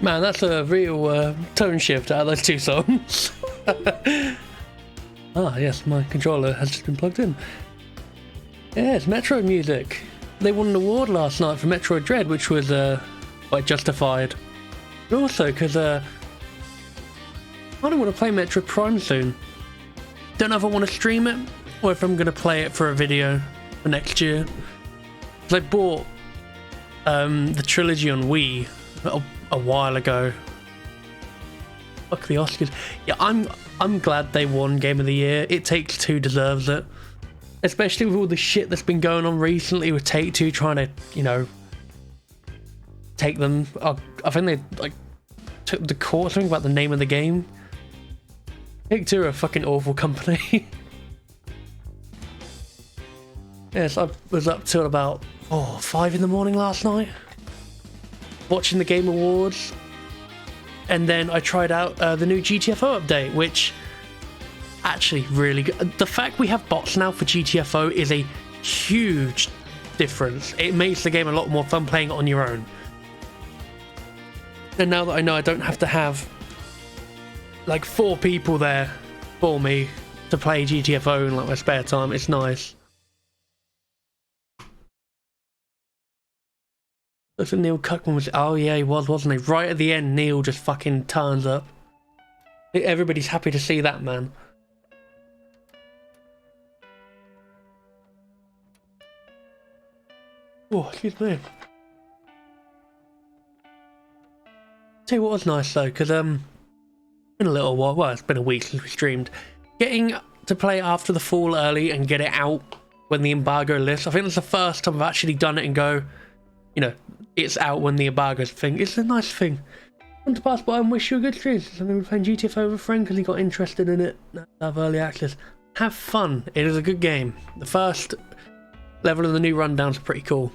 Man, that's a real tone shift out of those two songs. Ah, yes, my controller has just been plugged in. Yeah, it's Metroid music. They won an award last night for Metroid Dread, which was quite justified. But also because I don't want to play Metroid Prime soon. Don't know if I want to stream it or if I'm going to play it for a video for next year. Because I bought the trilogy on Wii a while ago. Fuck the Oscars. Yeah, I'm glad they won Game of the Year. It Takes Two deserves it. Especially with all the shit that's been going on recently with Take-Two trying to, you know, take them. I think they like took the court something about the name of the game. Take-Two are a fucking awful company. Yes, I was up till about 5 in the morning last night, watching the Game Awards, and then I tried out the new GTFO update, which actually really good. The fact we have bots now for GTFO is a huge difference. It makes the game a lot more fun playing it on your own. And now that I know I don't have to have like 4 people there for me to play GTFO in like my spare time, it's nice. Looks like Neil Cuckman was... Oh yeah, he was, wasn't he? Right at the end, Neil just fucking turns up. Everybody's happy to see that, man. Oh, excuse me. Tell you what was nice though, because been a little while. Well, it's been a week since we streamed. Getting to play After the Fall early and get it out when the embargo lifts. I think that's the first time I've actually done it and go, you know, it's out when the embargo's thing. It's a nice thing. I want to pass by and wish you a good stream. I'm going to be playing GTFO with a friend because he got interested in it. Have early access. Have fun. It is a good game. The first level of the new rundown's pretty cool.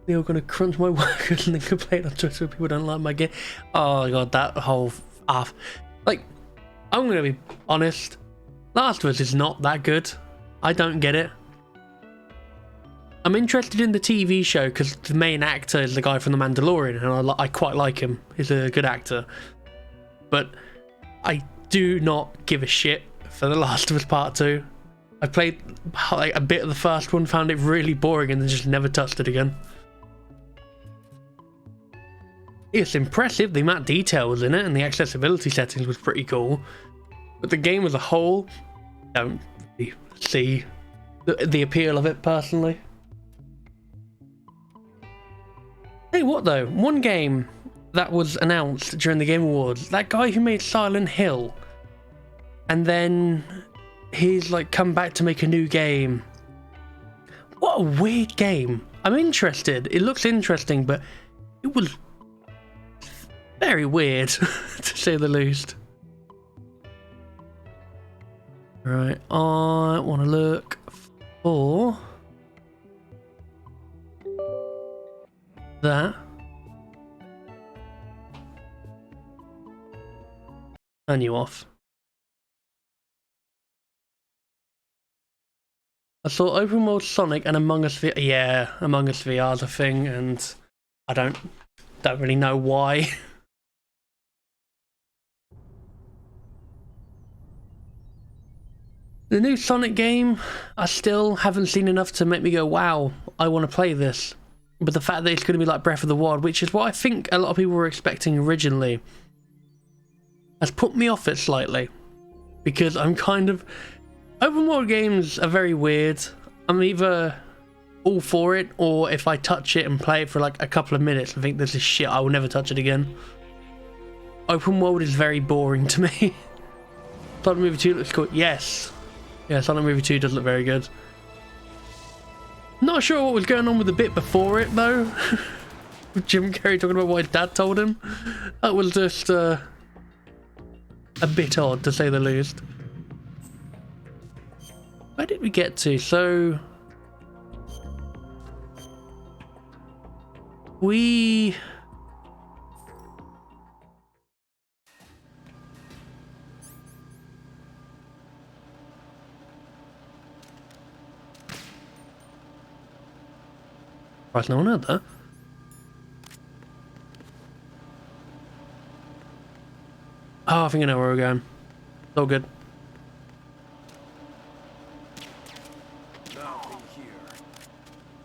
They're all going to crunch my workers and then complain on Twitter people don't like my game. Oh god, that whole like, I'm going to be honest. Last of Us is not that good. I don't get it. I'm interested in the TV show because the main actor is the guy from The Mandalorian, and I quite like him. He's a good actor. But I do not give a shit for The Last of Us Part 2. I played like a bit of the first one, found it really boring, and then just never touched it again. It's impressive, the amount of detail was in it, and the accessibility settings was pretty cool. But the game as a whole, don't really see the appeal of it personally. Hey, what though? One game that was announced during the Game Awards, that guy who made Silent Hill, and then he's like come back to make a new game. What a weird game. I'm interested. It looks interesting, but it was very weird, to say the least. Right, I want to look for that. Turn you off. I saw open world Sonic and Among Us VR. Yeah, Among Us VR is a thing, and I don't really know why. The new Sonic game, I still haven't seen enough to make me go, wow, I want to play this. But the fact that it's going to be like Breath of the Wild, which is what I think a lot of people were expecting originally, has put me off it slightly. Because I'm kind of... Open world games are very weird. I'm either all for it, or if I touch it and play it for like a couple of minutes and think this is shit, I will never touch it again. Open world is very boring to me. Sonic Movie 2 looks cool. Yes. Yeah, Sonic Movie 2 does look very good. Not sure what was going on with the bit before it though. With Jim Carrey talking about what his dad told him. That was just a bit odd, to say the least. Where did we get to? So we... Right, no one heard that. I think I know where we're going. It's all good.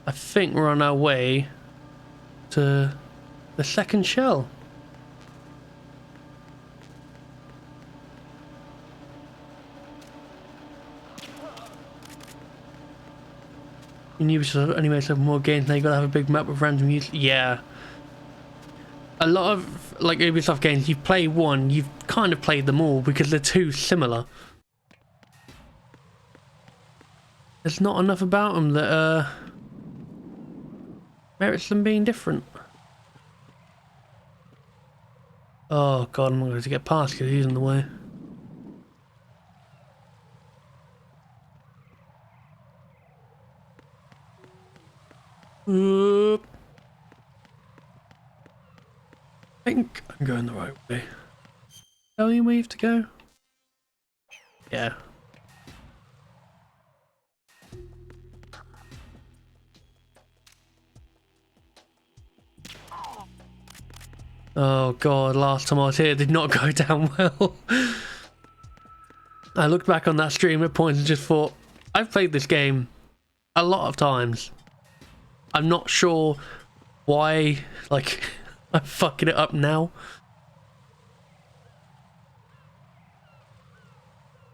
I think we're on our way to the second shell. In Ubisoft only makes up more games now, you gotta have a big map with random use. Yeah. A lot of like Ubisoft games, you play one, you've kind of played them all because they're too similar. There's not enough about them that merits them being different. Oh god, I'm not going to get past because he's in the way. I think I'm going the right way. Tell you where you have to go? Yeah. Oh god, last time I was here did not go down well. I looked back on that stream at points and just thought, I've played this game a lot of times. I'm not sure why, like, I'm fucking it up now.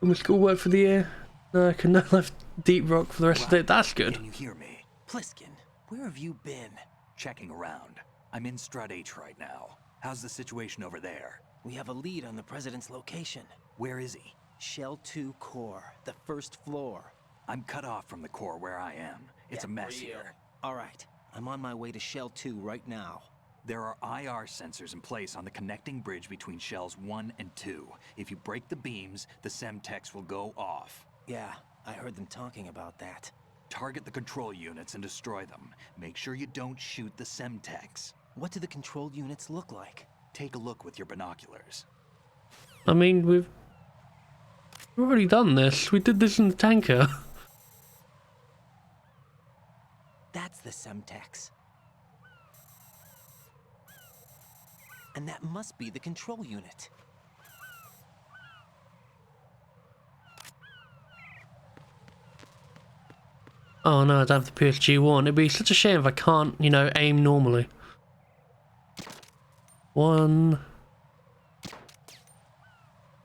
Almost got work for the year. No, I can now left Deep Rock for the rest of the day. That's good. Can you hear me? Plissken, where have you been? Checking around. I'm in Strut H right now. How's the situation over there? We have a lead on the president's location. Where is he? Shell 2 core, the first floor. I'm cut off from the core where I am. It's a mess here. All right, I'm on my way to Shell 2 right now. There are IR sensors in place on the connecting bridge between Shells 1 and 2. If you break the beams, the Semtex will go off. Yeah, I heard them talking about that. Target the control units and destroy them. Make sure you don't shoot the Semtex. What do the control units look like? Take a look with your binoculars. I mean, we've already done this. We did this in the tanker. That's the Semtex. And that must be the control unit. Oh no, I don't have the PSG-1. It'd be such a shame if I can't, you know, aim normally. One.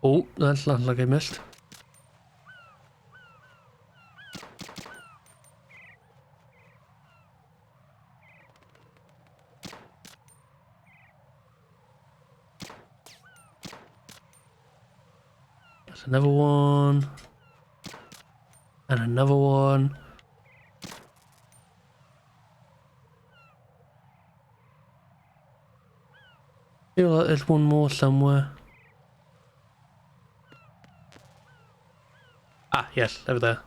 Oh, that sounds like I missed. There's another one. And another one. I feel like there's one more somewhere. Ah, yes, over there.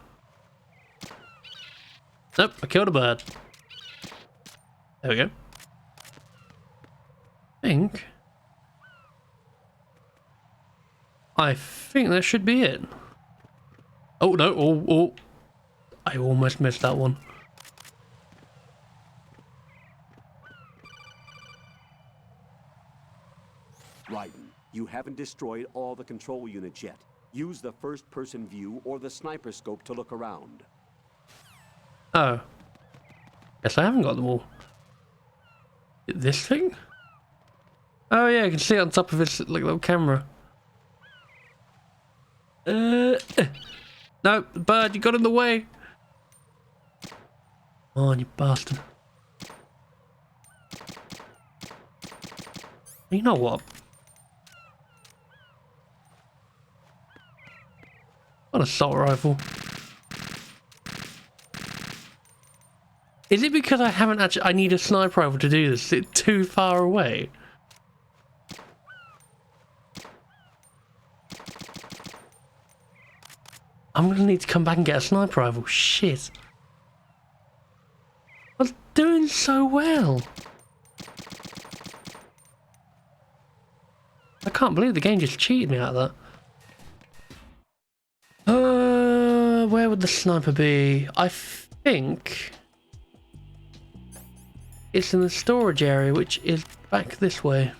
Nope, I killed a bird. There we go. I think that should be it. Oh no, oh. I almost missed that one. Raiden, you haven't destroyed all the control units yet. Use the first-person view or the sniper scope to look around. Oh. Guess I haven't got them all. This thing? Oh yeah, I can see it on top of its like little camera. No, bird, you got in the way. Come on, you bastard. You know what? What an assault rifle. Is it because I haven't actually... I need a sniper rifle to do this? Is it too far away? I'm gonna need to come back and get a sniper rifle. Shit. I was doing so well. I can't believe the game just cheated me out of that. Where would the sniper be? I think it's in the storage area, which is back this way.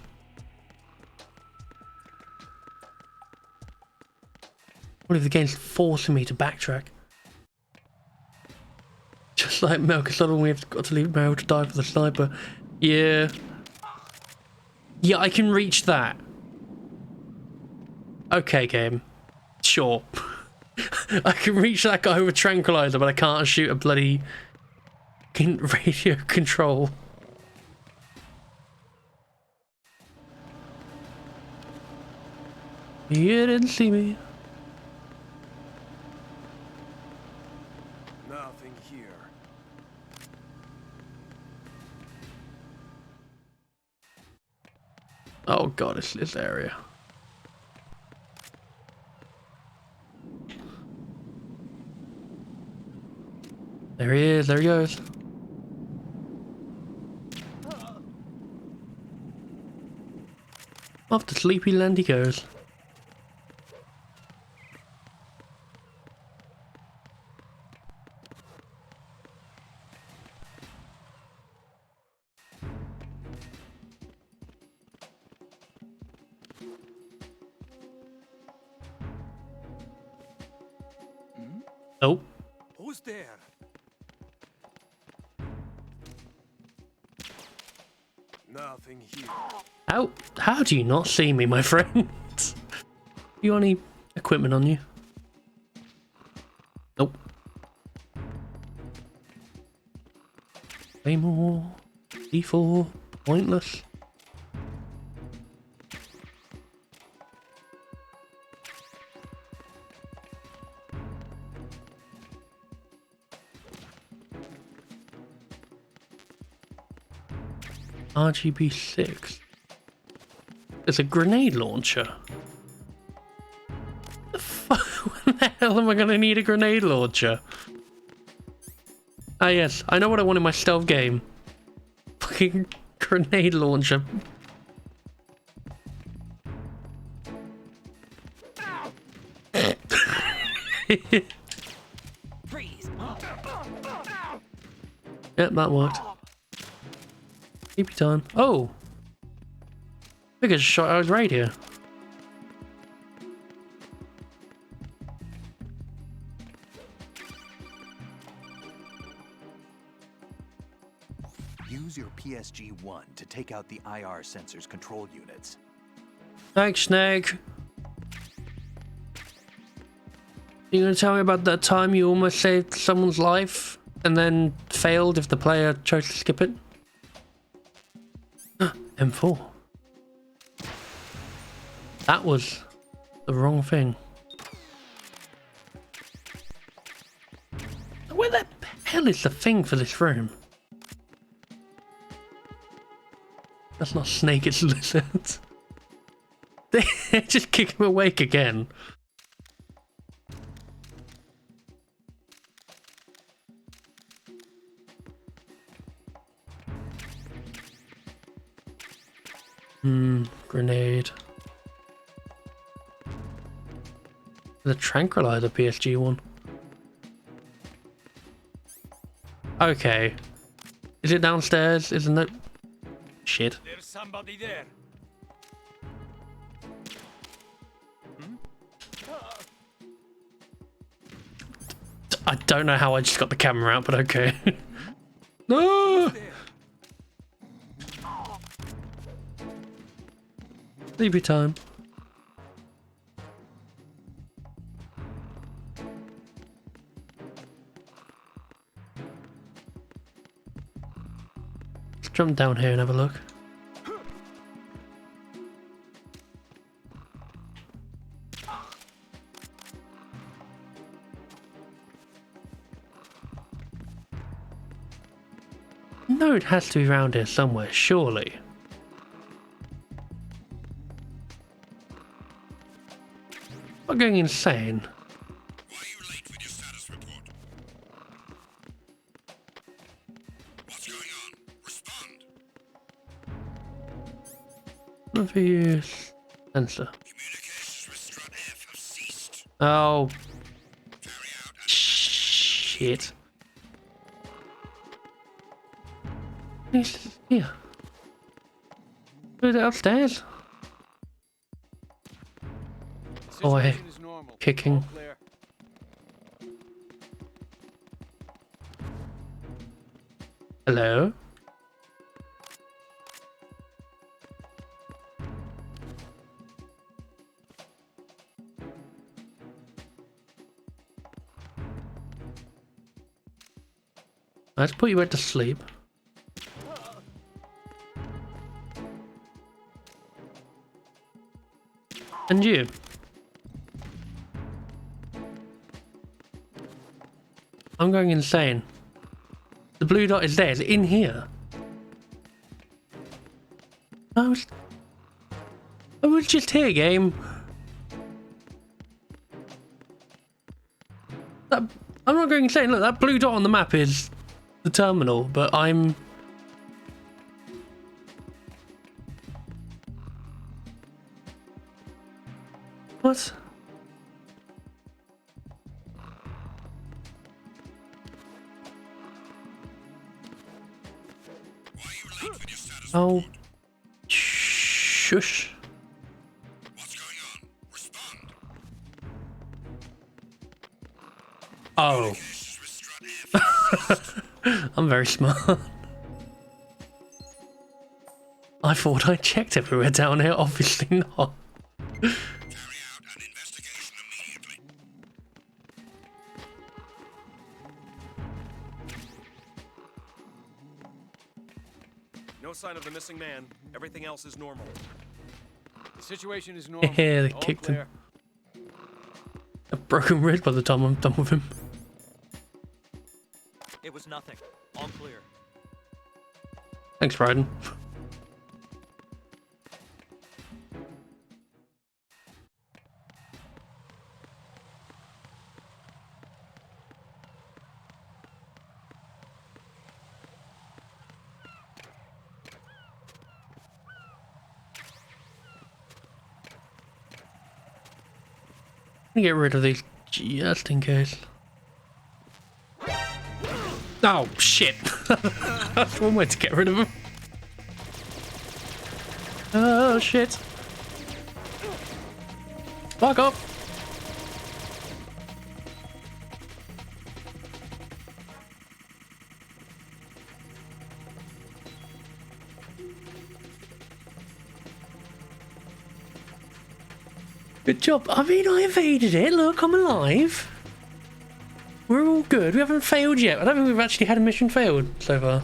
What if the game's forcing me to backtrack? Just like Melchizedek, we have got to leave Mel to die for the sniper. Yeah. Yeah, I can reach that. Okay, game. Sure. I can reach that guy with a tranquilizer, but I can't shoot a bloody radio control. You didn't see me. Nothing here. Oh god, it's this area. There he is, there he goes. Off to Sleepy Land he goes. Oh. Who's there? Nothing here. How do you not see me, my friend? You got any equipment on you? Nope. Claymore. D4. Pointless. RGB6. There's a grenade launcher. The fuck? When the hell am I gonna need a grenade launcher? Ah yes, I know what I want in my stealth game. Fucking grenade launcher. Freeze! Yep, that worked. Keep your time. Oh! I think I just shot out his radio. Use your PSG-1 to take out the IR sensor's control units. Thanks, Snake. You gonna tell me about that time you almost saved someone's life and then failed if the player chose to skip it? M4. That was the wrong thing. Where the hell is the thing for this room? That's not Snake, it's Lizard. They just kick him awake again. Grenade. The tranquilizer PSG one. Okay. Is it downstairs? Isn't it? Shit. There's somebody there. I don't know how I just got the camera out, but okay. No! Sleepy time. Let's jump down here and have a look. No, it has to be around here somewhere, surely. I'm going insane. Why are you late with your status report? What's going on? Respond. Never use sensor. Communications with Strut F have ceased. Oh, Carry out shit. He's here. Who's upstairs? Oh, I kicking. Clear. Hello? Let's put you back to sleep. And you? I'm going insane. The blue dot is there. It's in here. I was just here, game. I'm not going insane. Look, that blue dot on the map is the terminal, but I'm... What? Oh. Shush. What's going on? Respond. Oh. Communications with Strut F. I'm very smart. I thought I checked everywhere down here. Obviously not. Carry out an investigation immediately. No sign of the missing man. Everything else is normal. The situation is normal. Yeah, they All kicked clear. him. A broken rib by the time I'm done with him. It was nothing. All clear. Thanks, Bryden. Get rid of these just in case. Oh shit! That's one way to get rid of them. Oh shit! Fuck off! Good job. I mean, I evaded it. Look, I'm alive. We're all good. We haven't failed yet. I don't think we've actually had a mission failed so far.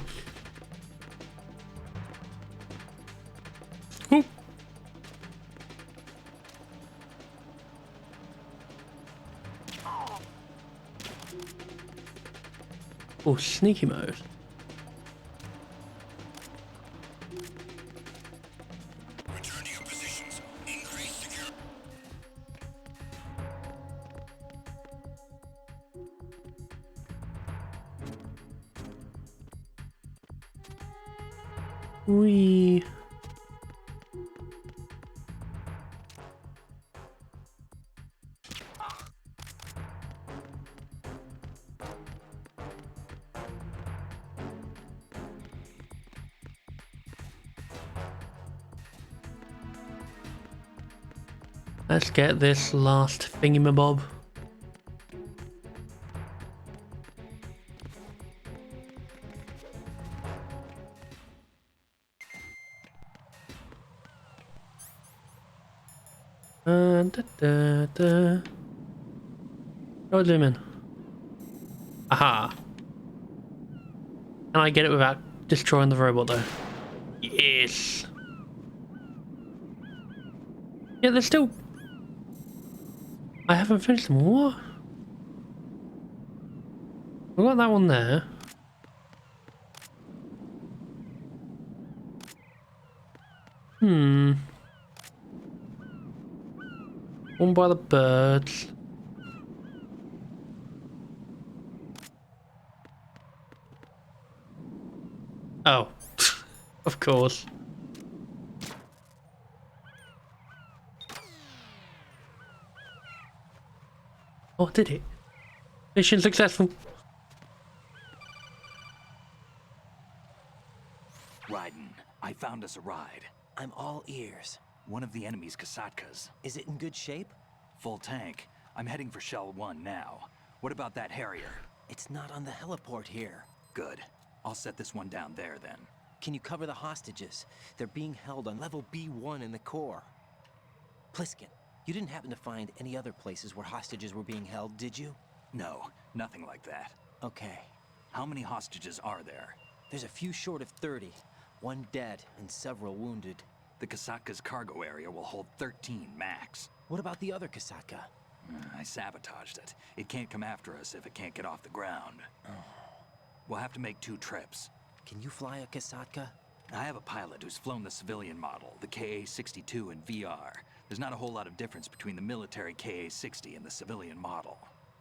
Ooh. Oh, sneaky mode. Return to your positions. Increase security. Wee. Let's get this last thingamabob. Go zoom in. Aha. Can I get it without destroying the robot though? Yes. Yeah, there's still... I haven't finished them. What? We got that one there. One by the birds. Oh, of course. Oh, did it? Mission successful. Raiden, I found us a ride. I'm all ears. One of the enemy's Kasatkas. Is it in good shape? Full tank. I'm heading for Shell 1 now. What about that Harrier? It's not on the heliport here. Good. I'll set this one down there then. Can you cover the hostages? They're being held on level B1 in the core. Plissken, you didn't happen to find any other places where hostages were being held, did you? No, nothing like that. Okay. How many hostages are there? There's a few short of 30. One dead and several wounded. The Kasatka's cargo area will hold 13 max. What about the other Kasatka? I sabotaged it. It can't come after us if it can't get off the ground. We'll have to make 2 trips. Can you fly a Kasatka? I have a pilot who's flown the civilian model, the KA-62 in VR. There's not a whole lot of difference between the military KA-60 and the civilian model.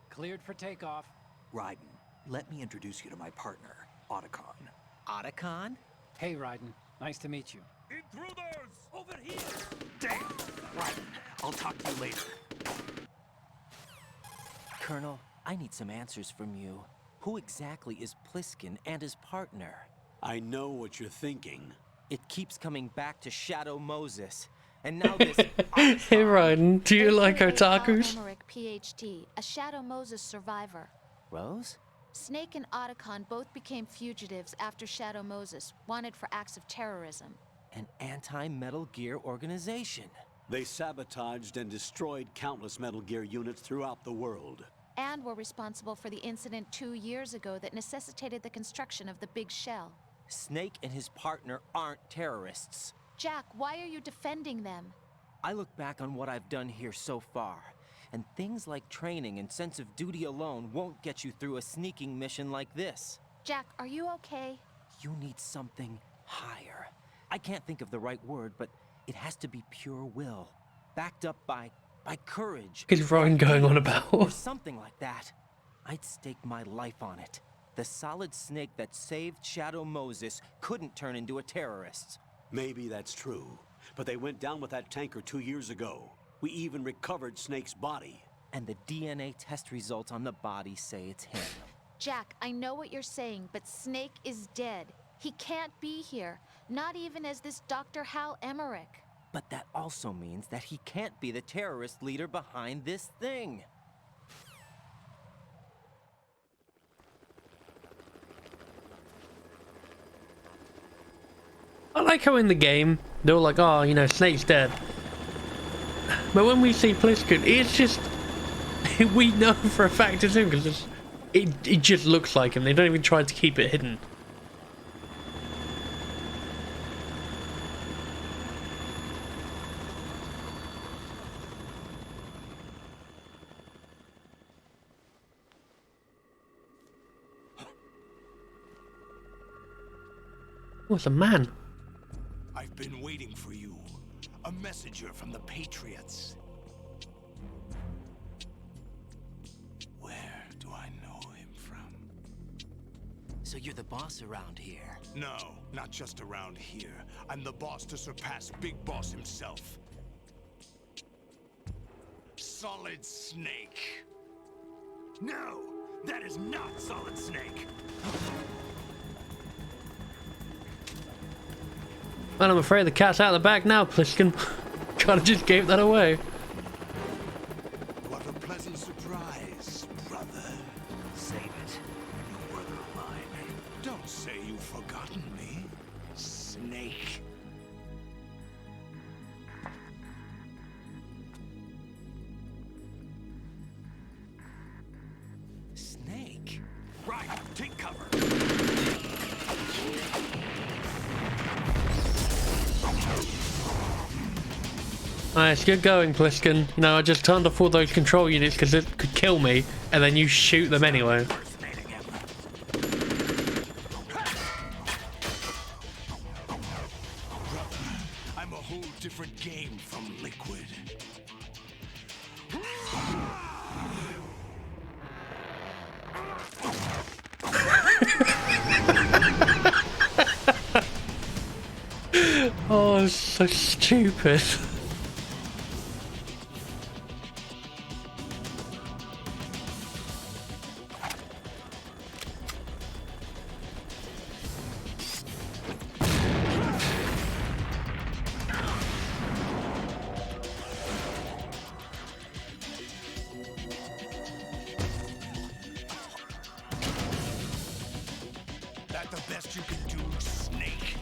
Cleared for takeoff. Raiden, let me introduce you to my partner, Otacon. Otacon? Hey, Raiden. Nice to meet you. Intruders! Over here! Damn! Raiden, I'll talk to you later. Colonel, I need some answers from you. Who exactly is Plissken and his partner? I know what you're thinking. It keeps coming back to Shadow Moses. And now this... Hey Ryan, do you like otakus? Emmerich, PhD, a Shadow Moses survivor. Rose? Snake and Otacon both became fugitives after Shadow Moses, wanted for acts of terrorism. An anti-Metal Gear organization. They sabotaged and destroyed countless Metal Gear units throughout the world. And were responsible for the incident 2 years ago that necessitated the construction of the Big Shell. Snake and his partner aren't terrorists. Jack, why are you defending them? I look back on what I've done here so far, and things like training and sense of duty alone won't get you through a sneaking mission like this. Jack, are you okay? You need something higher. I can't think of the right word, but it has to be pure will, backed up by courage. Is Ryan going on or about? something like that. I'd stake my life on it. The solid snake that saved Shadow Moses couldn't turn into a terrorist. Maybe that's true, but they went down with that tanker 2 years ago. We even recovered Snake's body. And the DNA test results on the body say it's him. Jack, I know what you're saying, but Snake is dead. He can't be here, not even as this Dr. Hal Emmerich. But that also means that he can't be the terrorist leader behind this thing. I like how in the game, they're all like, oh, you know, Snake's dead. But when we see Plissken, it's just... we know for a fact it's him, because it just looks like him. They don't even try to keep it hidden. Oh, it's a man. I've been waiting for you. A messenger from the Patriots. Where do I know him from? So you're the boss around here. No, not just around here. I'm the boss to surpass Big Boss himself. Solid Snake. No! That is not Solid Snake! Well, I'm afraid the cat's out of the bag now, Plissken. Kinda just gave that away. What a pleasant surprise, brother. Save it. You work of mine. Don't say you've forgotten me, Snake. Snake? Right, take cover. Nice, good going, Plissken. You know, I just turned off all those control units because it could kill me, and then you shoot them anyway. Impersonating him. I'm a whole different game from Liquid. Oh, it's so stupid. best you can do, Snake?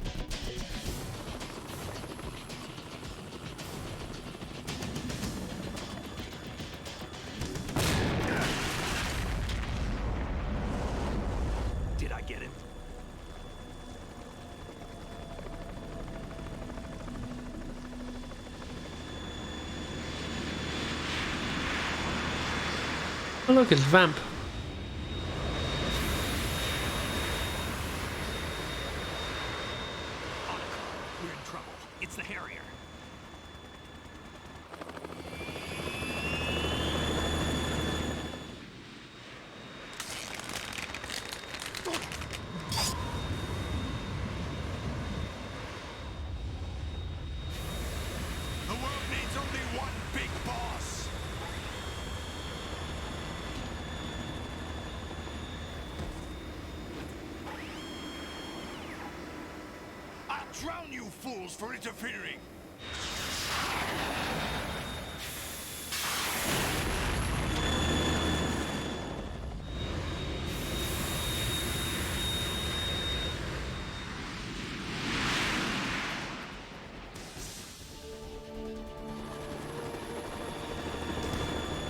Did I get it? Oh look, it's Vamp. We're in trouble. It's the Harrier. The world needs only one big boss. I'll drown you fools for interfering.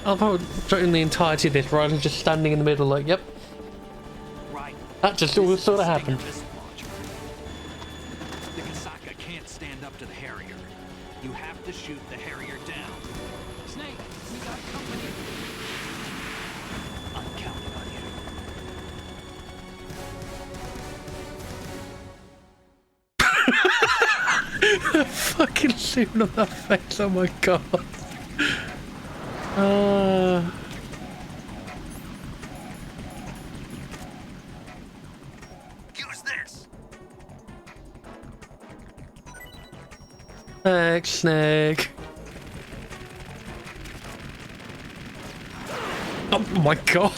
I've during the entirety of this, Rylan's just standing in the middle like, yep, Right. that just all sort of happened. Missile launcher. The Kasaka can't stand up to the Harrier. You have to shoot the Harrier down. Snake, we got company. I'm counting on you. Fucking zoom on that face, oh my god. Use this. Thanks, Snake. Oh my god.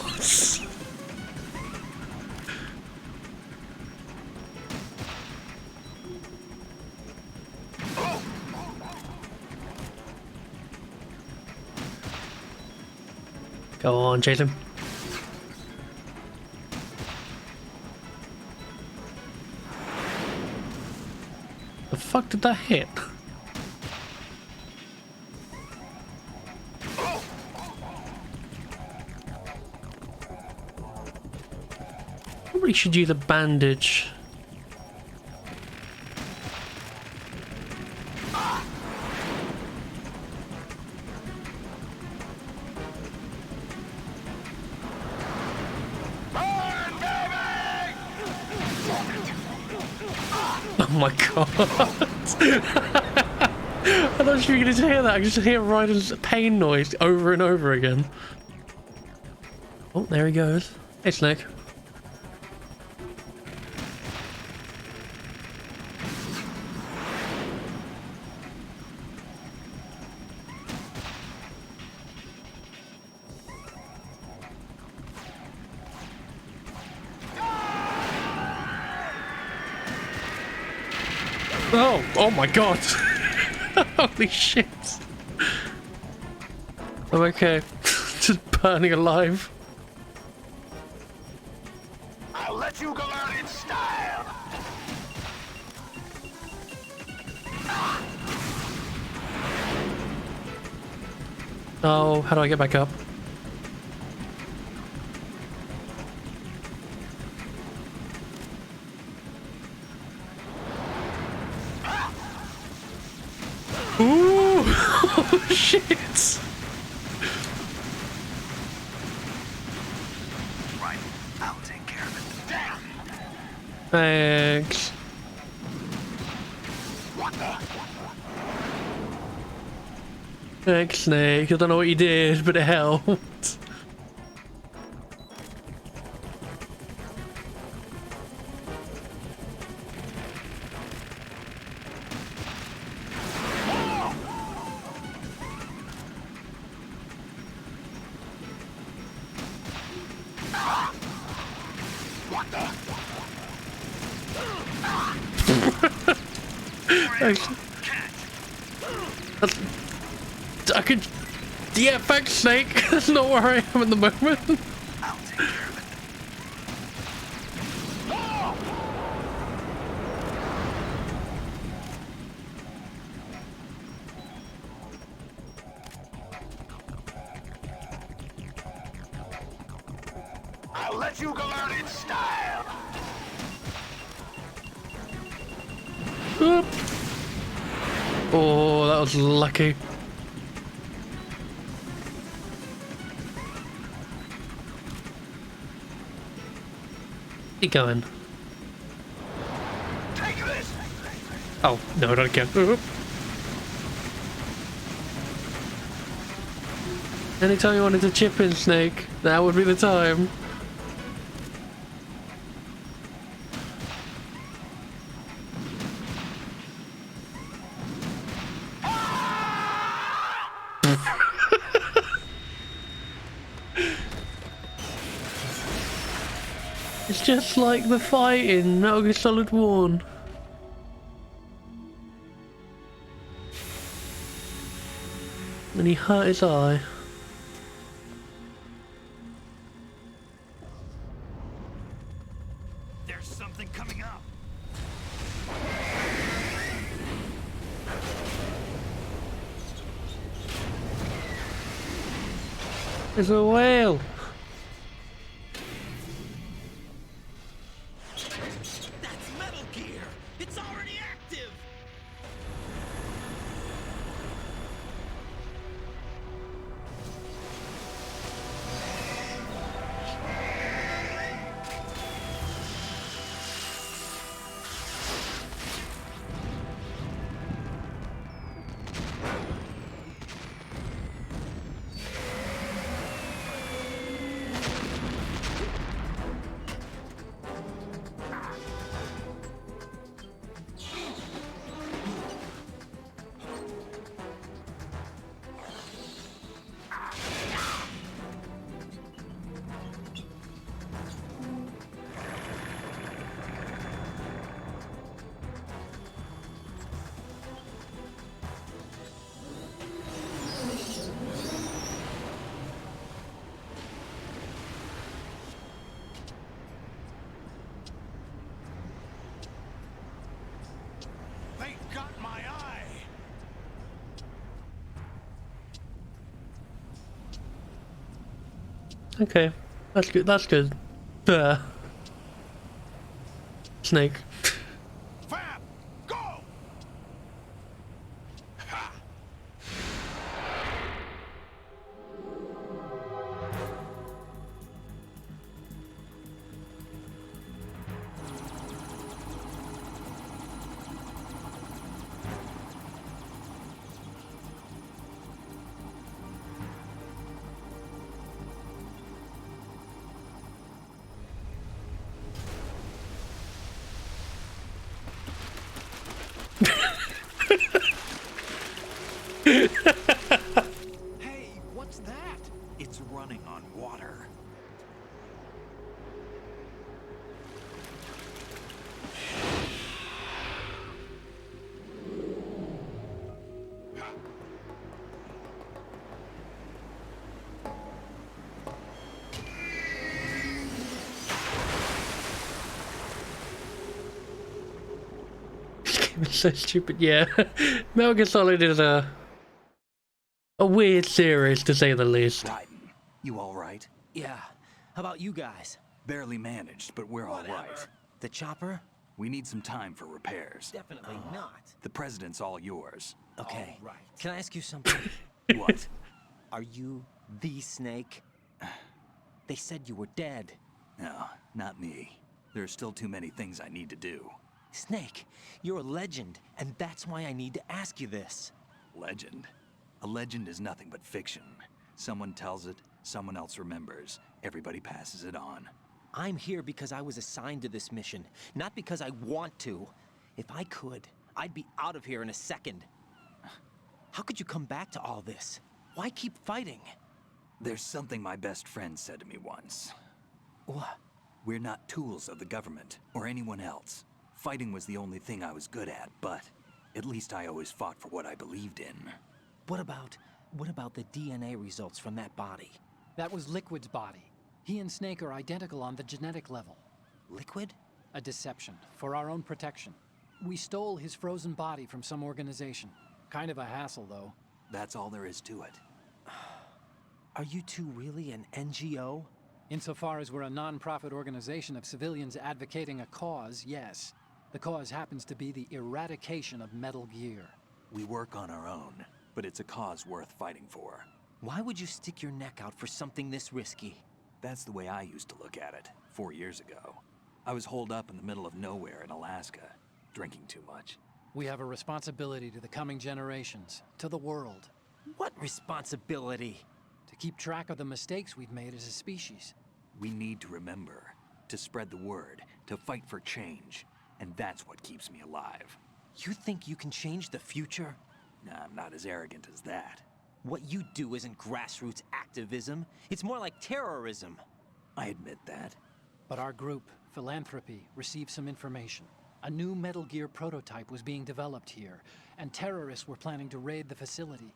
Go on, chase him. The fuck did that hit? Probably should use a bandage. Oh my god. I thought you were going to hear that. I just hear Ryder's pain noise over and over again. Oh, there he goes. Hey, Snake. Oh, oh my god. Holy shit. I'm okay. Just burning alive. I'll let you go out in style. Oh, how do I get back up? Ooh! Oh shit! Right. I'll take care of it. Damn. Thanks. What the? Thanks, Snake. I don't know what you did, but it helped. What the? I could... Yeah, thanks, Snake. That's not where I am at the moment. I'll take care of it. I'll let you go out in style. Oop. Oh, that was lucky. Keep going. Take this. Oh, no, not again. Oop. Anytime you wanted to chip in, Snake, that would be the time. It's just like the fight in Metal Gear Solid 1. And he hurt his eye. There's something coming up. There's a whale. That's Metal Gear! It's already active! They got my eye. Okay, that's good. That's good. Snake. Fab, go. Ha. Hey, what's that? It's running on water. It's so stupid. Yeah, Metal Gear Solid is a weird series to say the least. Raiden, you all right? Yeah. How about you guys? Barely managed, but we're all right. The chopper? We need some time for repairs. Definitely not. The president's all yours. Okay. Can I ask you something? What? Are you the Snake? They said you were dead. No, not me. There are still too many things I need to do. Snake, you're a legend, and that's why I need to ask you this. Legend? A legend is nothing but fiction. Someone tells it, someone else remembers. Everybody passes it on. I'm here because I was assigned to this mission, not because I want to. If I could, I'd be out of here in a second. How could you come back to all this? Why keep fighting? There's something my best friend said to me once. What? We're not tools of the government or anyone else. Fighting was the only thing I was good at, but at least I always fought for what I believed in. What about the DNA results from that body? That was Liquid's body. He and Snake are identical on the genetic level. Liquid? A deception, for our own protection. We stole his frozen body from some organization. Kind of a hassle, though. That's all there is to it. Are you two really an NGO? Insofar as we're a non-profit organization of civilians advocating a cause, yes. The cause happens to be the eradication of Metal Gear. We work on our own, but it's a cause worth fighting for. Why would you stick your neck out for something this risky? That's the way I used to look at it 4 years ago. I was holed up in the middle of nowhere in Alaska, drinking too much. We have a responsibility to the coming generations, to the world. What responsibility? To keep track of the mistakes we've made as a species. We need to remember, to spread the word, to fight for change. And that's what keeps me alive. You think you can change the future? Nah, I'm not as arrogant as that. What you do isn't grassroots activism. It's more like terrorism. I admit that. But our group, Philanthropy, received some information. A new Metal Gear prototype was being developed here, and terrorists were planning to raid the facility.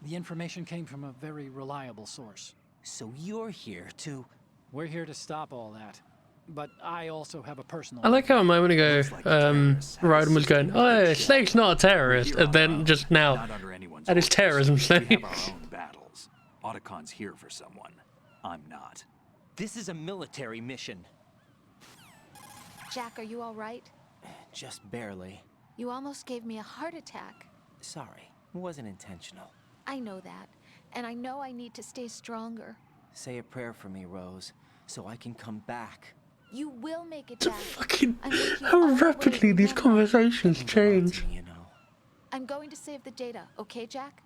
The information came from a very reliable source. So you're here to... We're here to stop all that. But I also have a personal... I like how a moment ago, Raiden was going, oh, Snake's not a terrorist, and then just now, that is terrorism, We Snake. have our own battles. Otacon's here for someone. I'm not. This is a military mission. Jack, are you all right? Just barely. You almost gave me a heart attack. Sorry, it wasn't intentional. I know that, and I know I need to stay stronger. Say a prayer for me, Rose, so I can come back. You will make it back. Fucking, I'm with you how all the way, rapidly these remember? conversations It can belong to change. me, you know. I'm going to save the data, okay, Jack?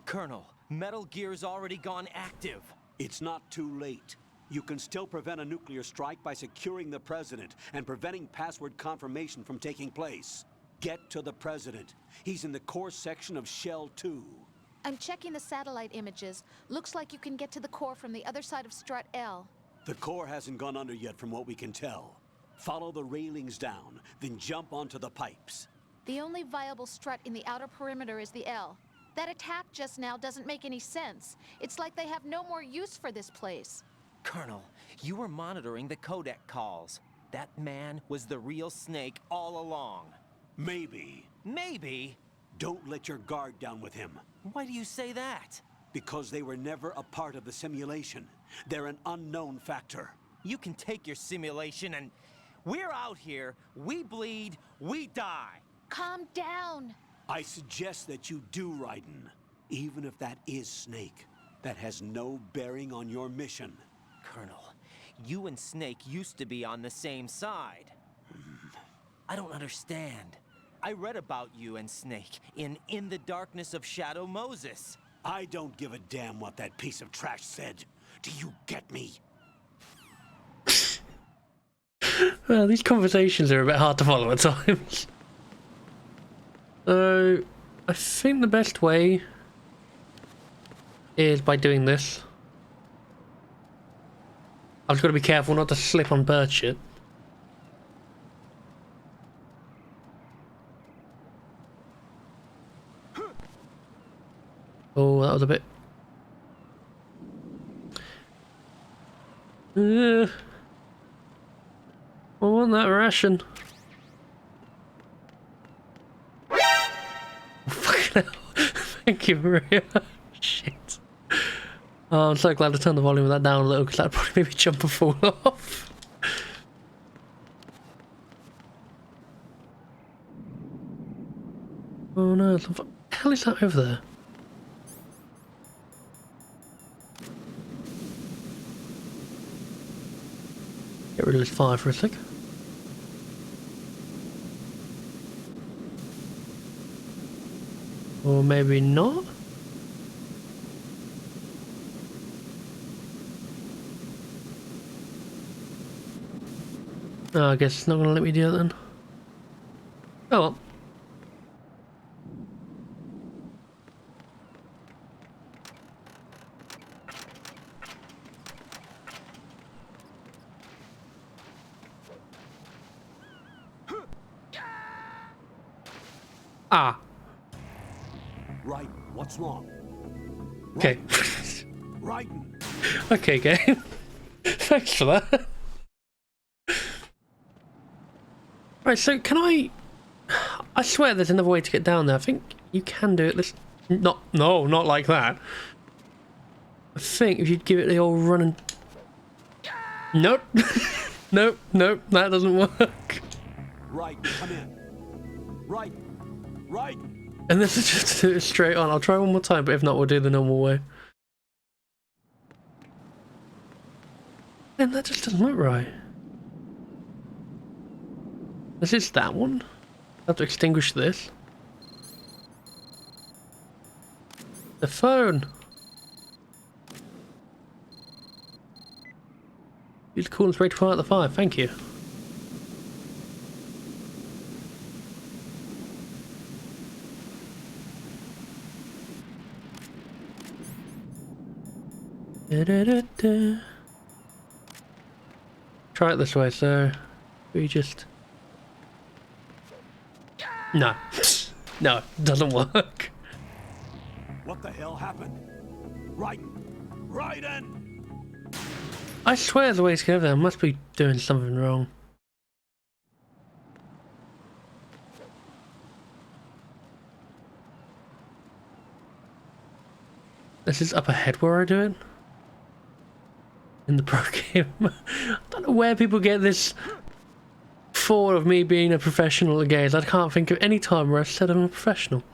Colonel, Metal Gear's already gone active. It's not too late. You can still prevent a nuclear strike by securing the president and preventing password confirmation from taking place. Get to the president. He's in the core section of Shell 2. I'm checking the satellite images. Looks like you can get to the core from the other side of Strut L. The core hasn't gone under yet from what we can tell. Follow the railings down, then jump onto the pipes. The only viable strut in the outer perimeter is the L. That attack just now doesn't make any sense. It's like they have no more use for this place. Colonel, you were monitoring the codec calls. That man was the real Snake all along. Maybe. Maybe? Don't let your guard down with him. Why do you say that? Because they were never a part of the simulation. They're an unknown factor. You can take your simulation and... We're out here, we bleed, we die. Calm down. I suggest that you do, Raiden. Even if that is Snake. That has no bearing on your mission. Colonel, you and Snake used to be on the same side. I don't understand. I read about you and Snake in the Darkness of Shadow Moses. I don't give a damn what that piece of trash said. Do you get me? Well, these conversations are a bit hard to follow at times. So, I think the best way is by doing this. I've just got to be careful not to slip on bird shit. Oh, that was a bit... I want that ration. Fucking hell. Thank you, Maria. Shit. Oh, I'm so glad I turned the volume of that down a little, because that'd probably make me jump and fall off. Oh no, what the hell is that over there? Get rid of this fire for a sec. Or maybe not? Oh, I guess it's not going to let me do it then. Oh well. Ah. Raiden, what's wrong? Okay. Raiden! Okay, game. Thanks for that. Right, Right, so can I swear there's another way to get down there. I think you can do it this... No, not like that. I think if you'd give it the old run and... Nope. Nope, that doesn't work. Right, come in. Right. And this is just to do it straight on. I'll try one more time, but if not, we'll do the normal way. And that just doesn't look right. This is that one. I have to extinguish this. The phone. Use cool and spray to fire at the fire. Thank you. Try it this way, so we just... No. No, doesn't work. What the hell happened? Raiden! I swear the way to go there, I must be doing something wrong. This is up ahead where I do it? In the pro game. I don't know where people get this thought of me being a professional at games. I can't think of any time where I said I'm a professional.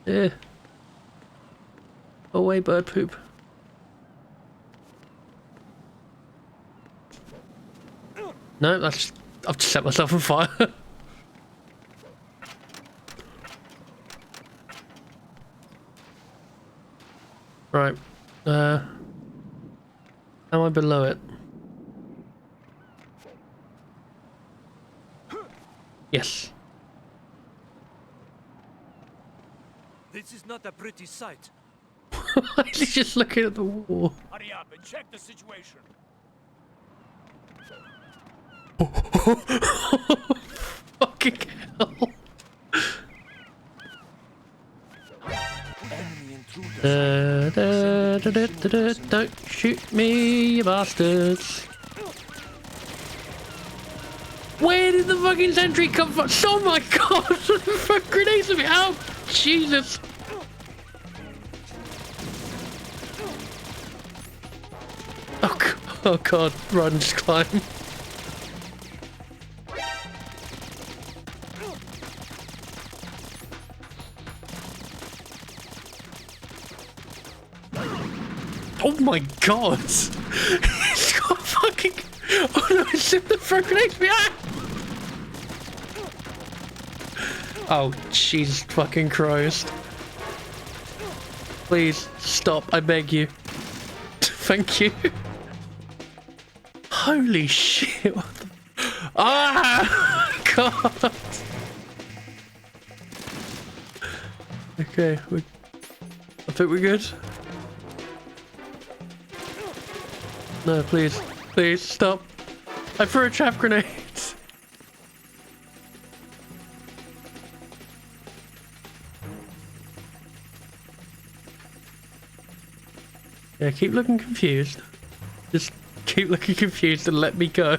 Yeah. Away, bird poop. No, that's... I've just set myself on fire. Right. Am I below it? Yes. This is not a pretty sight. He's just looking at the wall. Hurry up and check the situation. Fucking hell. Don't shoot me, you bastards. Where did the fucking sentry come from? Oh my god! Fuck grenades at me! Oh, Jesus! Oh god, run, just climb. Oh my god! He's got fucking... Oh no, it's in the front grenades behind! Oh, Jesus fucking Christ. Please, stop, I beg you. Thank you. Holy shit, what the... Ah! God! Okay, I think we're good. No, please. Please, stop. I threw a trap grenade. Yeah, keep looking confused. Just keep looking confused and let me go.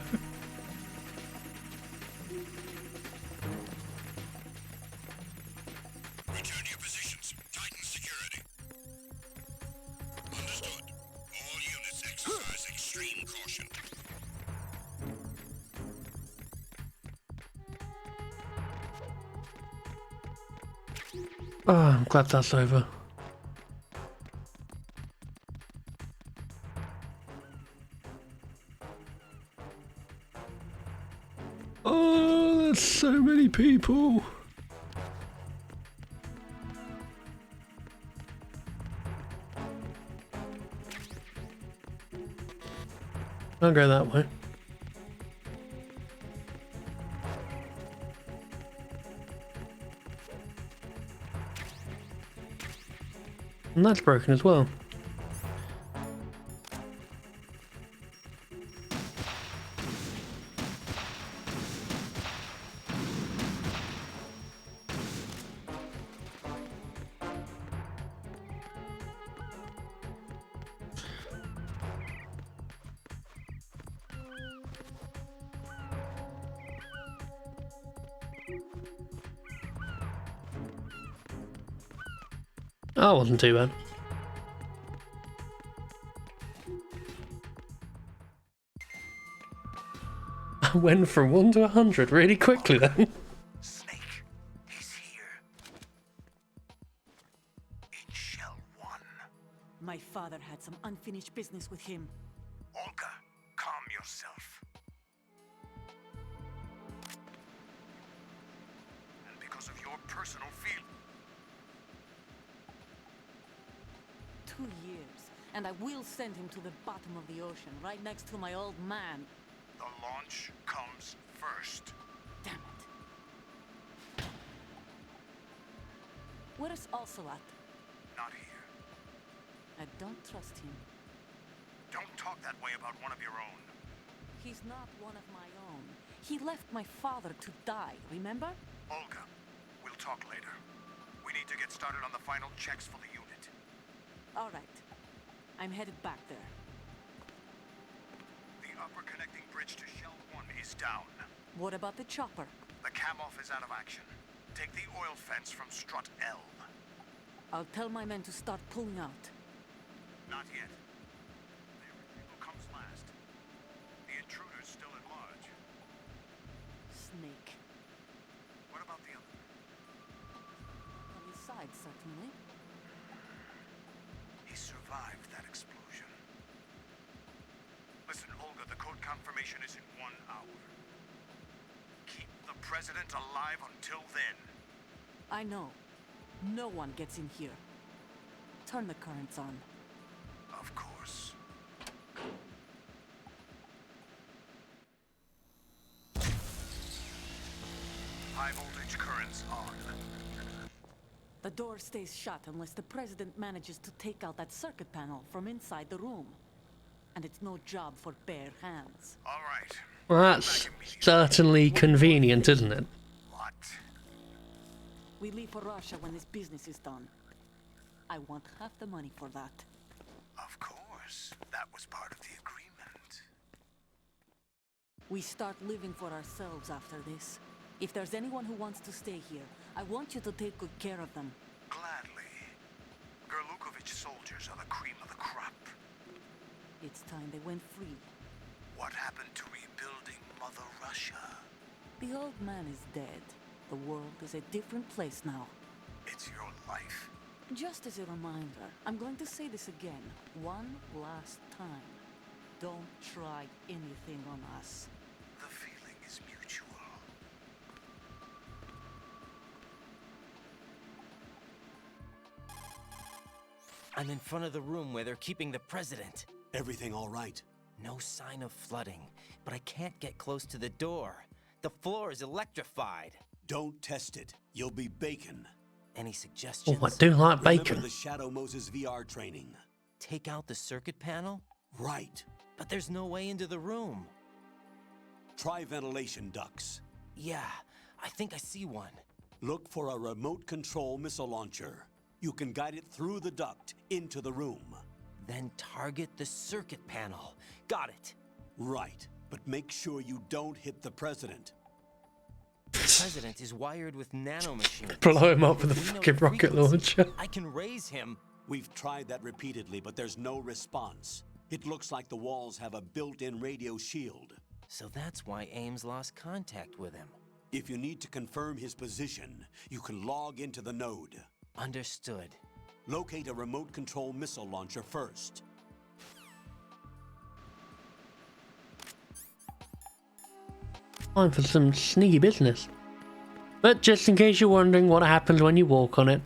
Return to your positions. Tighten security. Understood. All units exercise extreme caution. Oh, I'm glad that's over. Oh, there's so many people. I'll go that way. And that's broken as well. Oh, wasn't too bad. I went from 1 to 100 really quickly then. Snake, he's here. In Shell 1. My father had some unfinished business with him. Olga, calm yourself. And because of your personal feeling. 2 years, and I will send him to the bottom of the ocean, right next to my old man. The launch comes first. Damn it. Where's Ocelot? Not here. I don't trust him. Don't talk that way about one of your own. He's not one of my own. He left my father to die, remember? Olga, we'll talk later. We need to get started on the final checks for the unit. All right. I'm headed back there. The upper connecting bridge to Shell 1 is down. What about the chopper? The cam-off is out of action. Take the oil fence from strut L. I'll tell my men to start pulling out. Not yet. The retrieval comes last. The intruder's still at large. Snake. What about the other? On his side, certainly. He survived that explosion. Listen, Olga, the code confirmation is in 1 hour. Keep the president alive until then. I know. No one gets in here. Turn the currents on. Of course. High voltage currents on. The door stays shut unless the president manages to take out that circuit panel from inside the room. And it's no job for bare hands. All right. Well, that's certainly convenient, isn't it? What? We leave for Russia when this business is done. I want half the money for that. Of course. That was part of the agreement. We start living for ourselves after this. If there's anyone who wants to stay here, I want you to take good care of them. Gladly. Gerlukovich soldiers are the cream of the crop. It's time they went free. What happened to rebuilding Mother Russia? The old man is dead. The world is a different place now. It's your life. Just as a reminder, I'm going to say this again, one last time. Don't try anything on us. The feeling is mutual. I'm in front of the room where they're keeping the president. Everything all right? No sign of flooding, but I can't get close to the door. The floor is electrified. Don't test it. You'll be bacon. Any suggestions? Oh, I do like Remember bacon. the Shadow Moses VR training? Take out the circuit panel? Right. But there's no way into the room. Try ventilation ducts. Yeah, I think I see one. Look for a remote control missile launcher. You can guide it through the duct into the room. Then target the circuit panel. Got it. Right. But make sure you don't hit the president. The president is wired with nanomachines. Blow him up with a We know fucking the rocket frequency. launcher. I can raise him. We've tried that repeatedly, but there's no response. It looks like the walls have a built-in radio shield. So that's why Ames lost contact with him. If you need to confirm his position, you can log into the node. Understood. Locate a remote control missile launcher first. Time for some sneaky business. But just in case you're wondering what happens when you walk on it.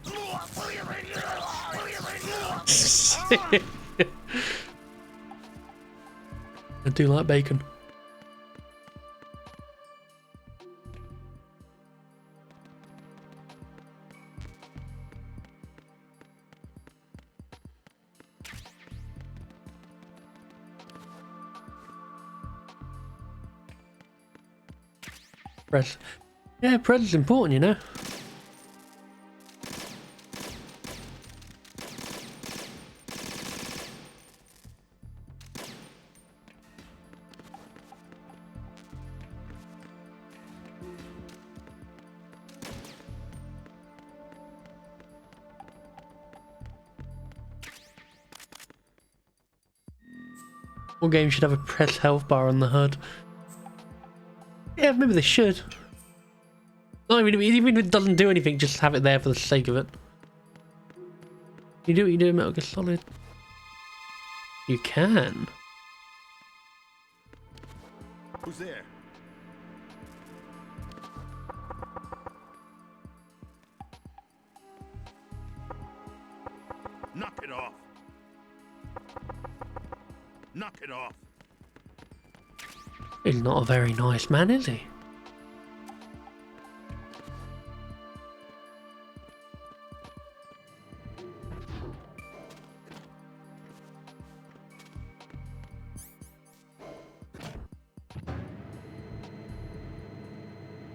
I do like bacon. Press. Yeah, press is important, you know. All games should have a press health bar on the HUD. Yeah, maybe they should. No, I mean, even if it doesn't do anything, just have it there for the sake of it. You do what you do in Metal Gear Solid. You can. Who's there? Knock it off. Knock it off. He's not a very nice man, is he?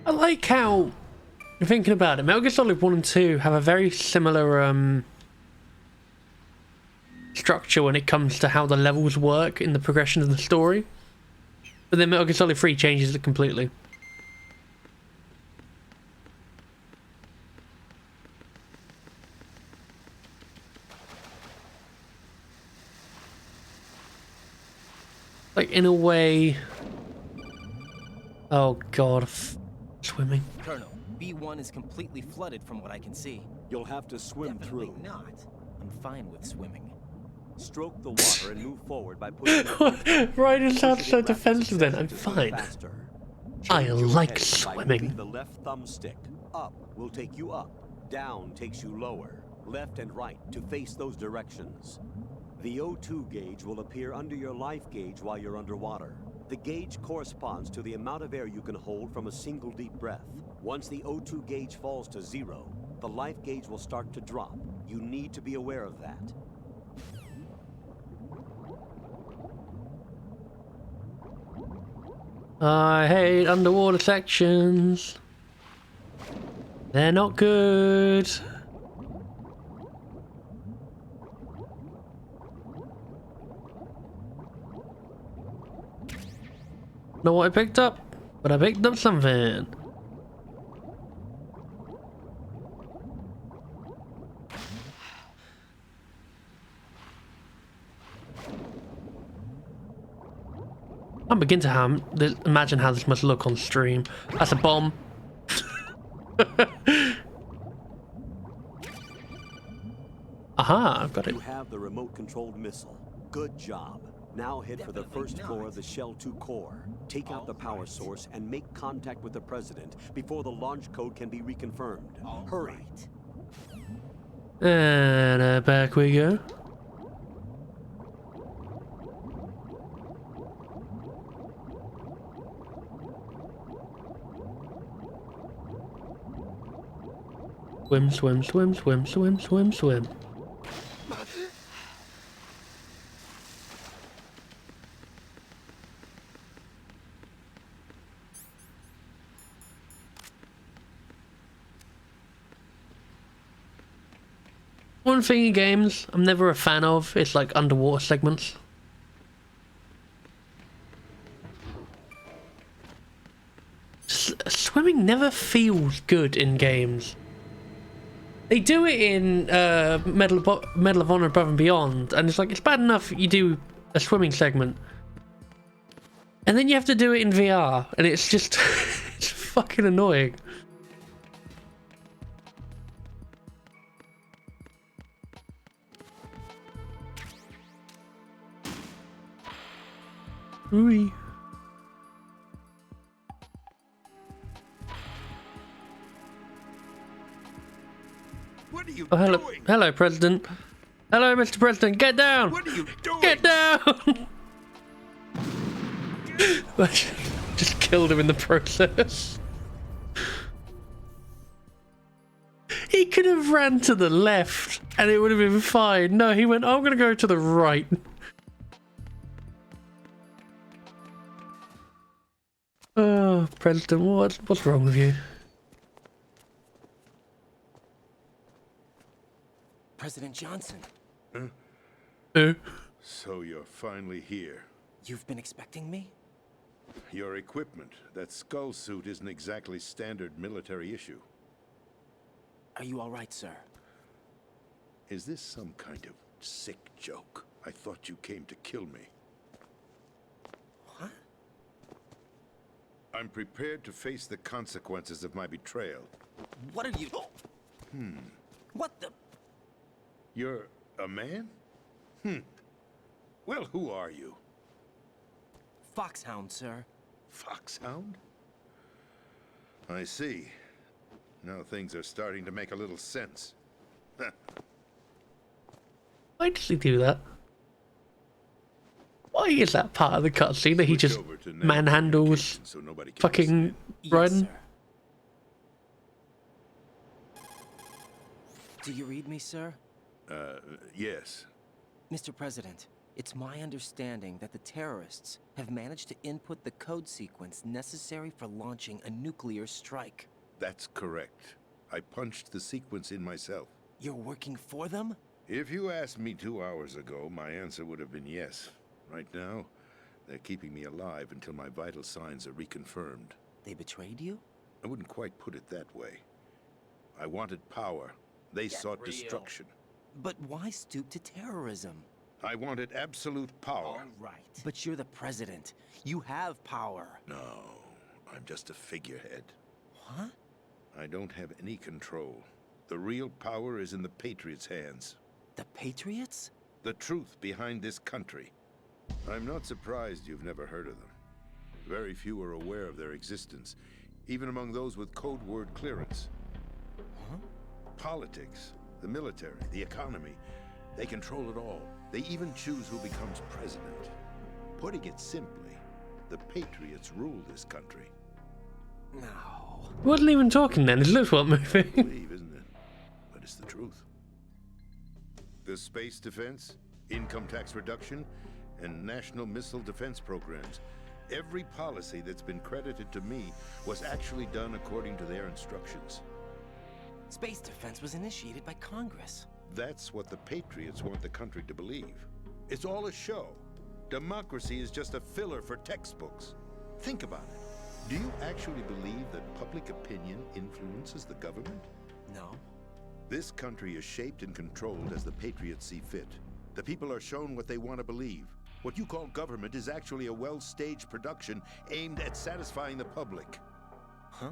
I like how, you're thinking about it, Metal Gear Solid 1 and 2 have a very similar structure when it comes to how the levels work in the progression of the story. But then Metal Gear Solid 3 changes it completely. Like, in a way... Oh god, swimming. Colonel, B1 is completely flooded from what I can see. You'll have to swim Definitely through. not. I'm fine with swimming. Stroke the water and move forward by pushing. Ryan sounds so defensive then. I'm fine. Faster. I Change your like head by swimming. moving the left thumbstick. Up will take you up. Down takes you lower. Left and right to face those directions. The O2 gauge will appear under your life gauge while you're underwater. The gauge corresponds to the amount of air you can hold from a single deep breath. Once the O2 gauge falls to 0, the life gauge will start to drop. You need to be aware of that. I hate underwater sections. They're not good. Know what I picked up? But I picked up something. I begin to imagine how this must look on stream. That's a bomb. Aha, I've got it. You have the remote-controlled missile. Good job. Now head for the first floor of the Shell 2 core. Take out the power source and make contact with the President before the launch code can be reconfirmed. Hurry. And back we go. Swim, swim, swim, swim, swim, swim, swim. One thing in games I'm never a fan of is like underwater segments. Swimming never feels good in games. They do it in Medal of Honor Above and Beyond, and it's like, it's bad enough you do a swimming segment, and then you have to do it in VR, and it's just it's fucking annoying. Ooh. What are you Oh, doing? hello, President. Hello, Mr. President. Get down. What are you doing? Get down. Just killed him in the process. He could have ran to the left, and it would have been fine. No, he went, I'm gonna go to the right. Oh, President, what's wrong with you? President Johnson, Who? So you're finally here. you've been expecting me? Your equipment, that skull suit isn't exactly standard military issue. Are you all right, sir? Is this some kind of sick joke? I thought you came to kill me. I'm prepared to face the consequences of my betrayal. What are you... What the... You're a man? Well, who are you? Foxhound, sir. Foxhound? I see. Now things are starting to make a little sense. Why does he do that? Why is that part of the cutscene that he just manhandles so nobody can fucking Yes, Run? sir. Do you read me, sir? Yes. Mr. President, it's my understanding that the terrorists have managed to input the code sequence necessary for launching a nuclear strike. That's correct. I punched the sequence in myself. You're working for them? If you asked me 2 hours ago, my answer would have been yes. Right now, they're keeping me alive until my vital signs are reconfirmed. They betrayed you? I wouldn't quite put it that way. I wanted power. They sought destruction. But why stoop to terrorism? I wanted absolute power. Right. But you're the president. You have power. No, I'm just a figurehead. What? I don't have any control. The real power is in the Patriots' hands. The Patriots? The truth behind this country. I'm not surprised you've never heard of them. Very few are aware of their existence, even among those with code word clearance. Huh? Politics, the military, the economy, they control it all. They even choose who becomes president. Putting it simply, the Patriots rule this country. No. He wasn't even talking then. His lips weren't moving. Believe, isn't it? But it's the truth. The space defense, income tax reduction, and national missile defense programs. Every policy that's been credited to me was actually done according to their instructions. Space defense was initiated by Congress. That's what the Patriots want the country to believe. It's all a show. Democracy is just a filler for textbooks. Think about it. Do you actually believe that public opinion influences the government? No. This country is shaped and controlled as the Patriots see fit. The people are shown what they want to believe. What you call government is actually a well-staged production aimed at satisfying the public. Huh?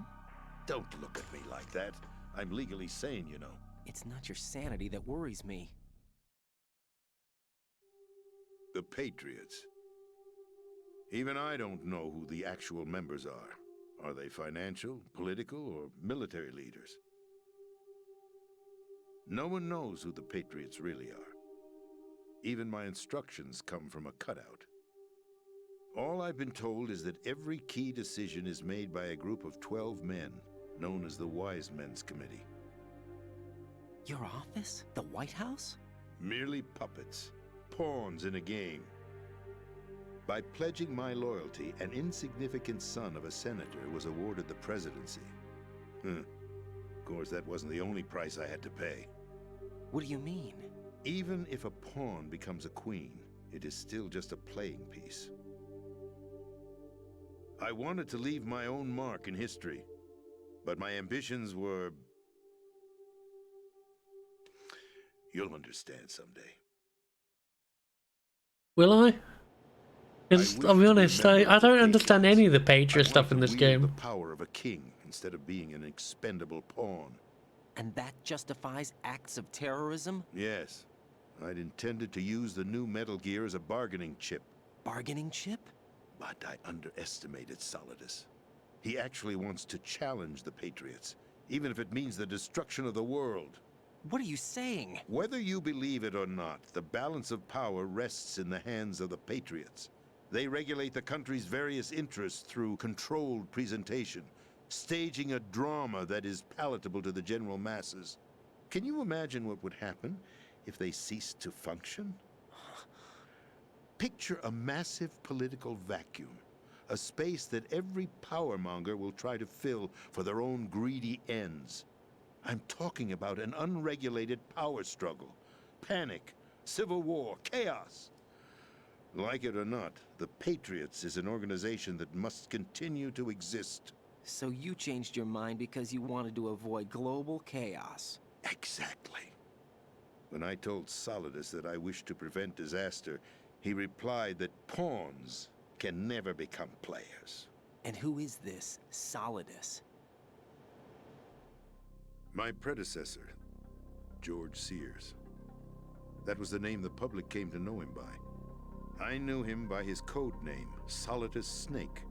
Don't look at me like that. I'm legally sane, you know. It's not your sanity that worries me. The Patriots. Even I don't know who the actual members are. Are they financial, political, or military leaders? No one knows who the Patriots really are. Even my instructions come from a cutout. All I've been told is that every key decision is made by a group of 12 men, known as the Wise Men's Committee. Your office? The White House? Merely puppets, pawns in a game. By pledging my loyalty, an insignificant son of a senator was awarded the presidency. Of course, that wasn't the only price I had to pay. What do you mean? Even if a pawn becomes a queen, it is still just a playing piece. I wanted to leave my own mark in history, but my ambitions were... You'll understand someday. Will I? Because I'll be honest, I don't understand any of the Patriot stuff in this game. The power of a king instead of being an expendable pawn. And that justifies acts of terrorism? Yes. I'd intended to use the new Metal Gear as a bargaining chip. Bargaining chip? But I underestimated Solidus. He actually wants to challenge the Patriots, even if it means the destruction of the world. What are you saying? Whether you believe it or not, the balance of power rests in the hands of the Patriots. They regulate the country's various interests through controlled presentation, staging a drama that is palatable to the general masses. Can you imagine what would happen if they ceased to function? Picture a massive political vacuum, a space that every powermonger will try to fill for their own greedy ends. I'm talking about an unregulated power struggle, panic, civil war, chaos. Like it or not, the Patriots is an organization that must continue to exist. So you changed your mind because you wanted to avoid global chaos. Exactly. When I told Solidus that I wished to prevent disaster, he replied that pawns can never become players. And who is this Solidus? My predecessor, George Sears. That was the name the public came to know him by. I knew him by his code name, Solidus Snake.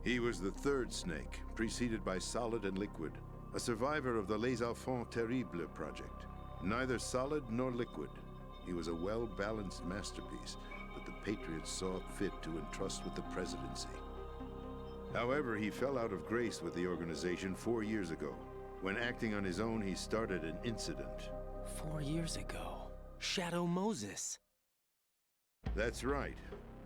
He was the third snake, preceded by Solid and Liquid, a survivor of the Les Enfants Terribles project. Neither solid nor liquid, he was a well-balanced masterpiece that the Patriots saw fit to entrust with the presidency. However, he fell out of grace with the organization 4 years ago. When acting on his own, he started an incident. 4 years ago. Shadow Moses. That's right.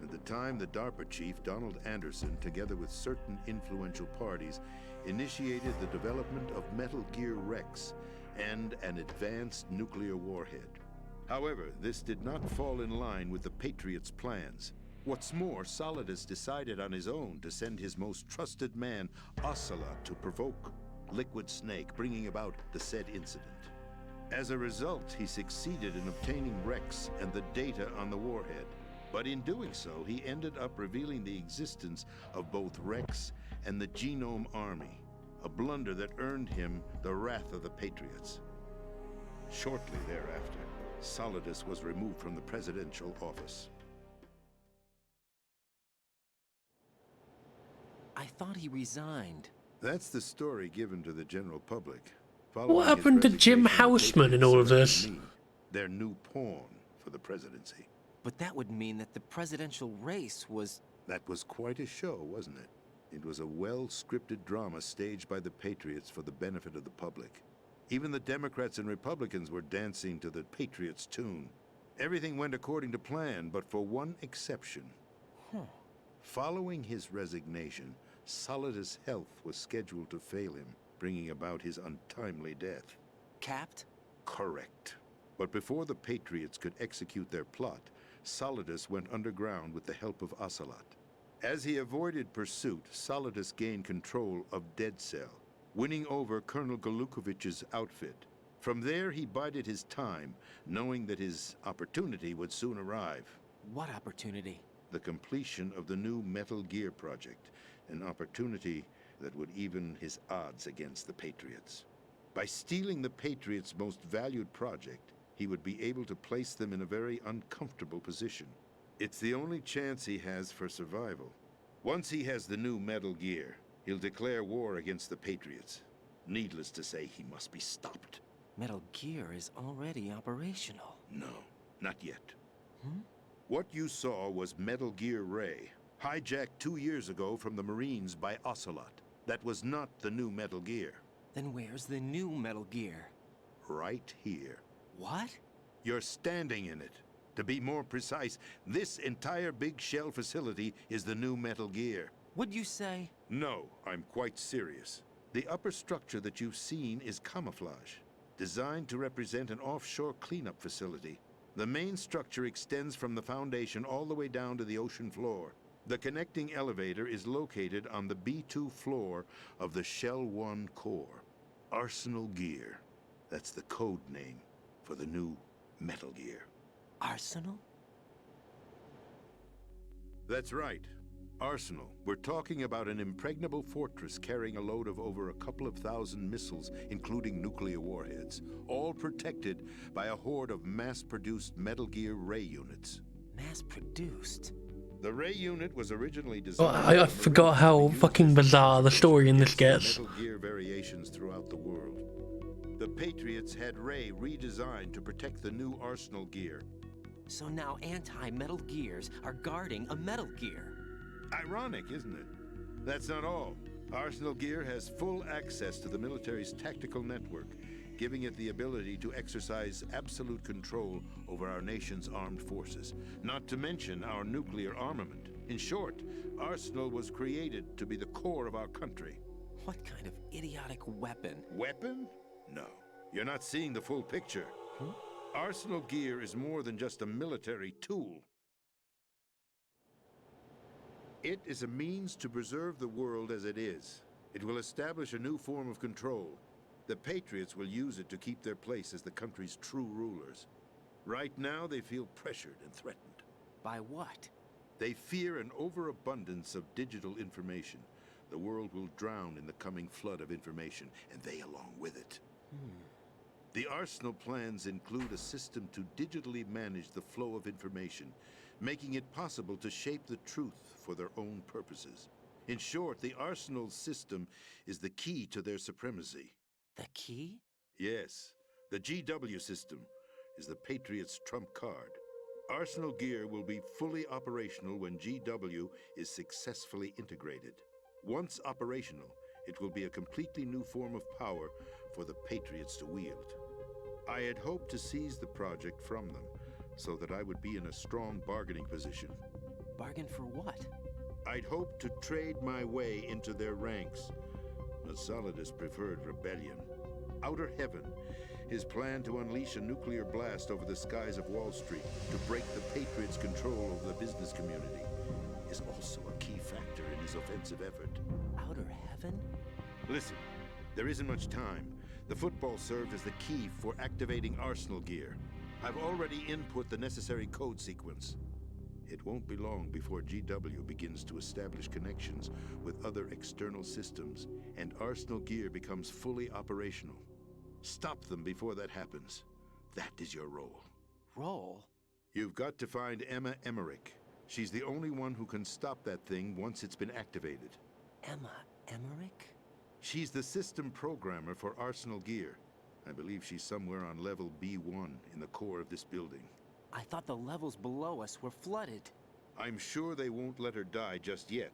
At the time, the DARPA chief, Donald Anderson, together with certain influential parties, initiated the development of Metal Gear Rex and an advanced nuclear warhead. However, this did not fall in line with the Patriots' plans. What's more, Solidus decided on his own to send his most trusted man, Ocelot, to provoke Liquid Snake, bringing about the said incident. As a result, he succeeded in obtaining Rex and the data on the warhead. But in doing so, he ended up revealing the existence of both Rex and the Genome Army, a blunder that earned him the wrath of the Patriots. Shortly thereafter, Solidus was removed from the presidential office. I thought he resigned. That's the story given to the general public. What happened to Jim Houseman in all of this? Their new pawn for the presidency. But that would mean that the presidential race was... That was quite a show, wasn't it? It was a well-scripted drama staged by the Patriots for the benefit of the public. Even the Democrats and Republicans were dancing to the Patriots' tune. Everything went according to plan, but for one exception. Following his resignation, Solidus' health was scheduled to fail him, bringing about his untimely death. Capped? Correct. But before the Patriots could execute their plot, Solidus went underground with the help of Ocelot. As he avoided pursuit, Solidus gained control of Dead Cell, winning over Colonel Golukovich's outfit. From there, he bided his time, knowing that his opportunity would soon arrive. What opportunity? The completion of the new Metal Gear project, an opportunity that would even his odds against the Patriots. By stealing the Patriots' most valued project, he would be able to place them in a very uncomfortable position. It's the only chance he has for survival. Once he has the new Metal Gear, he'll declare war against the Patriots. Needless to say, he must be stopped. Metal Gear is already operational. No, not yet. What you saw was Metal Gear Ray, hijacked 2 years ago from the Marines by Ocelot. That was not the new Metal Gear. Then where's the new Metal Gear? Right here. What? You're standing in it. To be more precise, this entire big shell facility is the new Metal Gear. What'd you say? No, I'm quite serious. The upper structure that you've seen is camouflage, designed to represent an offshore cleanup facility. The main structure extends from the foundation all the way down to the ocean floor. The connecting elevator is located on the B2 floor of the Shell 1 core. Arsenal Gear. That's the code name for the new Metal Gear. Arsenal? That's right. Arsenal. We're talking about an impregnable fortress carrying a load of over a couple of thousand missiles, including nuclear warheads, all protected by a horde of mass-produced Metal Gear Ray units. Mass-produced? The Ray unit was originally designed... I forgot how fucking bizarre the story in this gets. Metal Gear variations throughout the world. The Patriots had Ray redesigned to protect the new Arsenal Gear. So now anti-Metal Gears are guarding a Metal Gear. Ironic, isn't it? That's not all. Arsenal Gear has full access to the military's tactical network, giving it the ability to exercise absolute control over our nation's armed forces, not to mention our nuclear armament. In short, Arsenal was created to be the core of our country. What kind of idiotic weapon? Weapon? No. You're not seeing the full picture. Arsenal Gear is more than just a military tool. It is a means to preserve the world as it is. It will establish a new form of control. The Patriots will use it to keep their place as the country's true rulers. Right now, they feel pressured and threatened. By what? They fear an overabundance of digital information. The world will drown in the coming flood of information, and they along with it. The Arsenal plans include a system to digitally manage the flow of information, making it possible to shape the truth for their own purposes. In short, the Arsenal system is the key to their supremacy. The key? Yes, the GW system is the Patriots' trump card. Arsenal gear will be fully operational when GW is successfully integrated. Once operational, it will be a completely new form of power for the Patriots to wield. I had hoped to seize the project from them, so that I would be in a strong bargaining position. Bargain for what? I'd hoped to trade my way into their ranks. But Solidus preferred rebellion. Outer Heaven, his plan to unleash a nuclear blast over the skies of Wall Street to break the Patriots' control over the business community, is also a key factor in his offensive effort. Outer Heaven? Listen, there isn't much time. The football served as the key for activating Arsenal gear. I've already input the necessary code sequence. It won't be long before GW begins to establish connections with other external systems, and Arsenal gear becomes fully operational. Stop them before that happens. That is your role. Role? You've got to find Emma Emmerich. She's the only one who can stop that thing once it's been activated. Emma Emmerich? She's the system programmer for Arsenal gear. I believe she's somewhere on level B1 in the core of this building. I thought the levels below us were flooded. I'm sure they won't let her die just yet,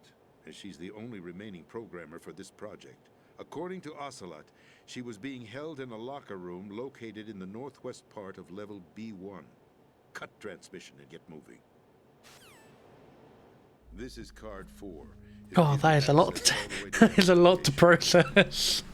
as she's the only remaining programmer for this project. According to Ocelot, she was being held in a locker room located in the northwest part of level B1. Cut transmission and get moving. This is card 4. Oh, that is a lot. That is a lot to process.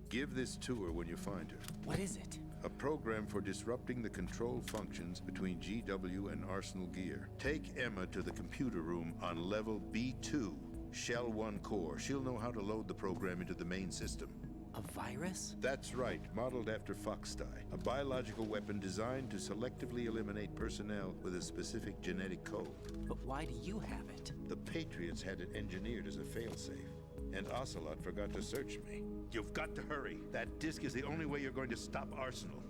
Give this to her when you find her. What is it? A program for disrupting the control functions between GW and Arsenal gear. Take Emma to the computer room on level B2, Shell 1 core. She'll know how to load the program into the main system. A virus? That's right, modeled after Foxdie. A biological weapon designed to selectively eliminate personnel with a specific genetic code. But why do you have it? The Patriots had it engineered as a failsafe. And Ocelot forgot to search me. You've got to hurry. That disk is the only way you're going to stop Arsenal.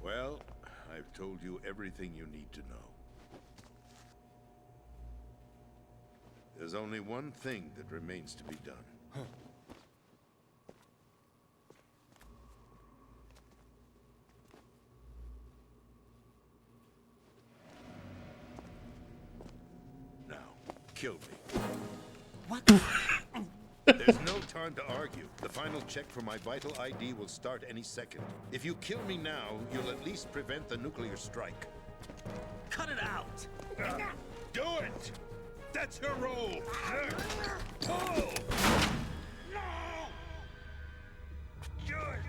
Well, I've told you everything you need to know. There's only one thing that remains to be done. Now, kill me. What? There's no time to argue. The final check for my vital ID will start any second. If you kill me now, you'll at least prevent the nuclear strike. Cut it out! Do it! That's her role! Pull! No! Good!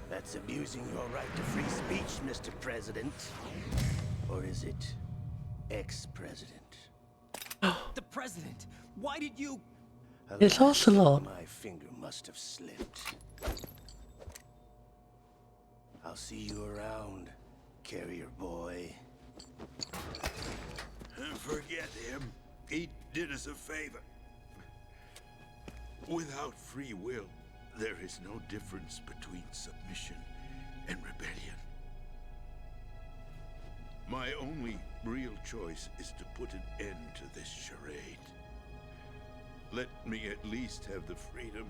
That's abusing your right to free speech, Mr. President. Or is it ex-president? The president! Why did you... It's Ocelot. My finger must have slipped. I'll see you around, carrier boy. Forget him. He did us a favor. Without free will, there is no difference between submission and rebellion. My only real choice is to put an end to this charade. Let me at least have the freedom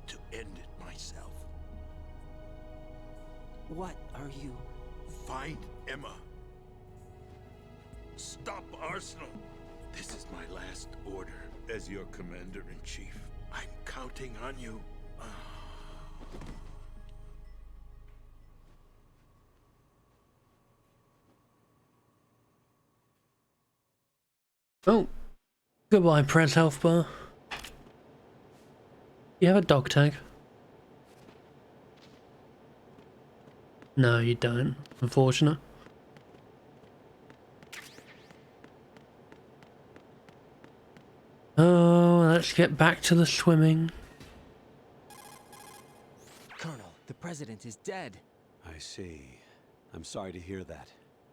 to end it myself. What are you... Find Emma. Stop Arsenal. This is my last order as your commander-in-chief. I'm counting on you. Oh, goodbye, Prez Health Bar. You have a dog tag? No, you don't. Unfortunate. Oh, let's get back to the swimming. Colonel, the president is dead. I see. I'm sorry to hear that.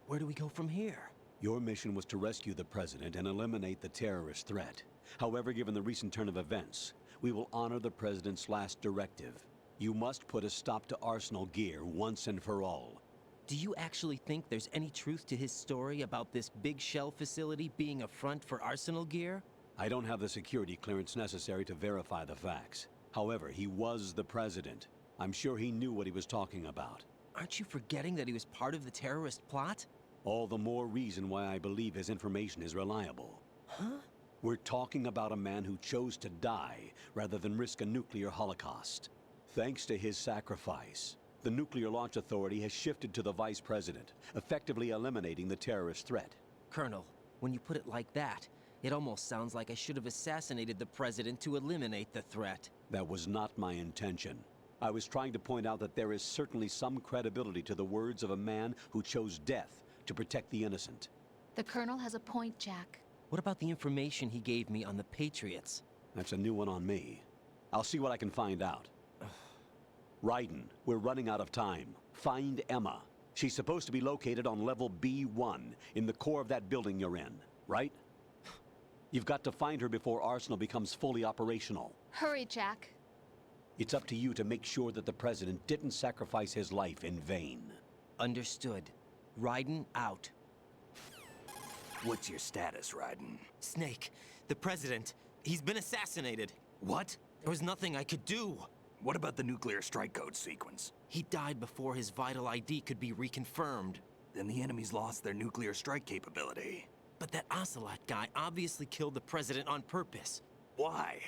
Where do we go from here? Your mission was to rescue the president and eliminate the terrorist threat. However, given the recent turn of events, we will honor the president's last directive. You must put a stop to Arsenal gear once and for all. Do you actually think there's any truth to his story about this big shell facility being a front for Arsenal gear? I don't have the security clearance necessary to verify the facts. However, he was the president. I'm sure he knew what he was talking about. Aren't you forgetting that he was part of the terrorist plot? All the more reason why I believe his information is reliable. Huh? We're talking about a man who chose to die rather than risk a nuclear holocaust. Thanks to his sacrifice, the Nuclear Launch Authority has shifted to the vice president, effectively eliminating the terrorist threat. Colonel, when you put it like that, it almost sounds like I should have assassinated the president to eliminate the threat. That was not my intention. I was trying to point out that there is certainly some credibility to the words of a man who chose death to protect the innocent. The Colonel has a point, Jack. What about the information he gave me on the Patriots? That's a new one on me. I'll see what I can find out. Raiden, we're running out of time. Find Emma. She's supposed to be located on level B1, in the core of that building you're in, right? You've got to find her before Arsenal becomes fully operational. Hurry, Jack. It's up to you to make sure that the president didn't sacrifice his life in vain. Understood. Raiden out. What's your status, Raiden? Snake, the president, he's been assassinated. What? There was nothing I could do. What about the nuclear strike code sequence? He died before his vital ID could be reconfirmed. Then the enemy's lost their nuclear strike capability. But that Ocelot guy obviously killed the president on purpose. Why?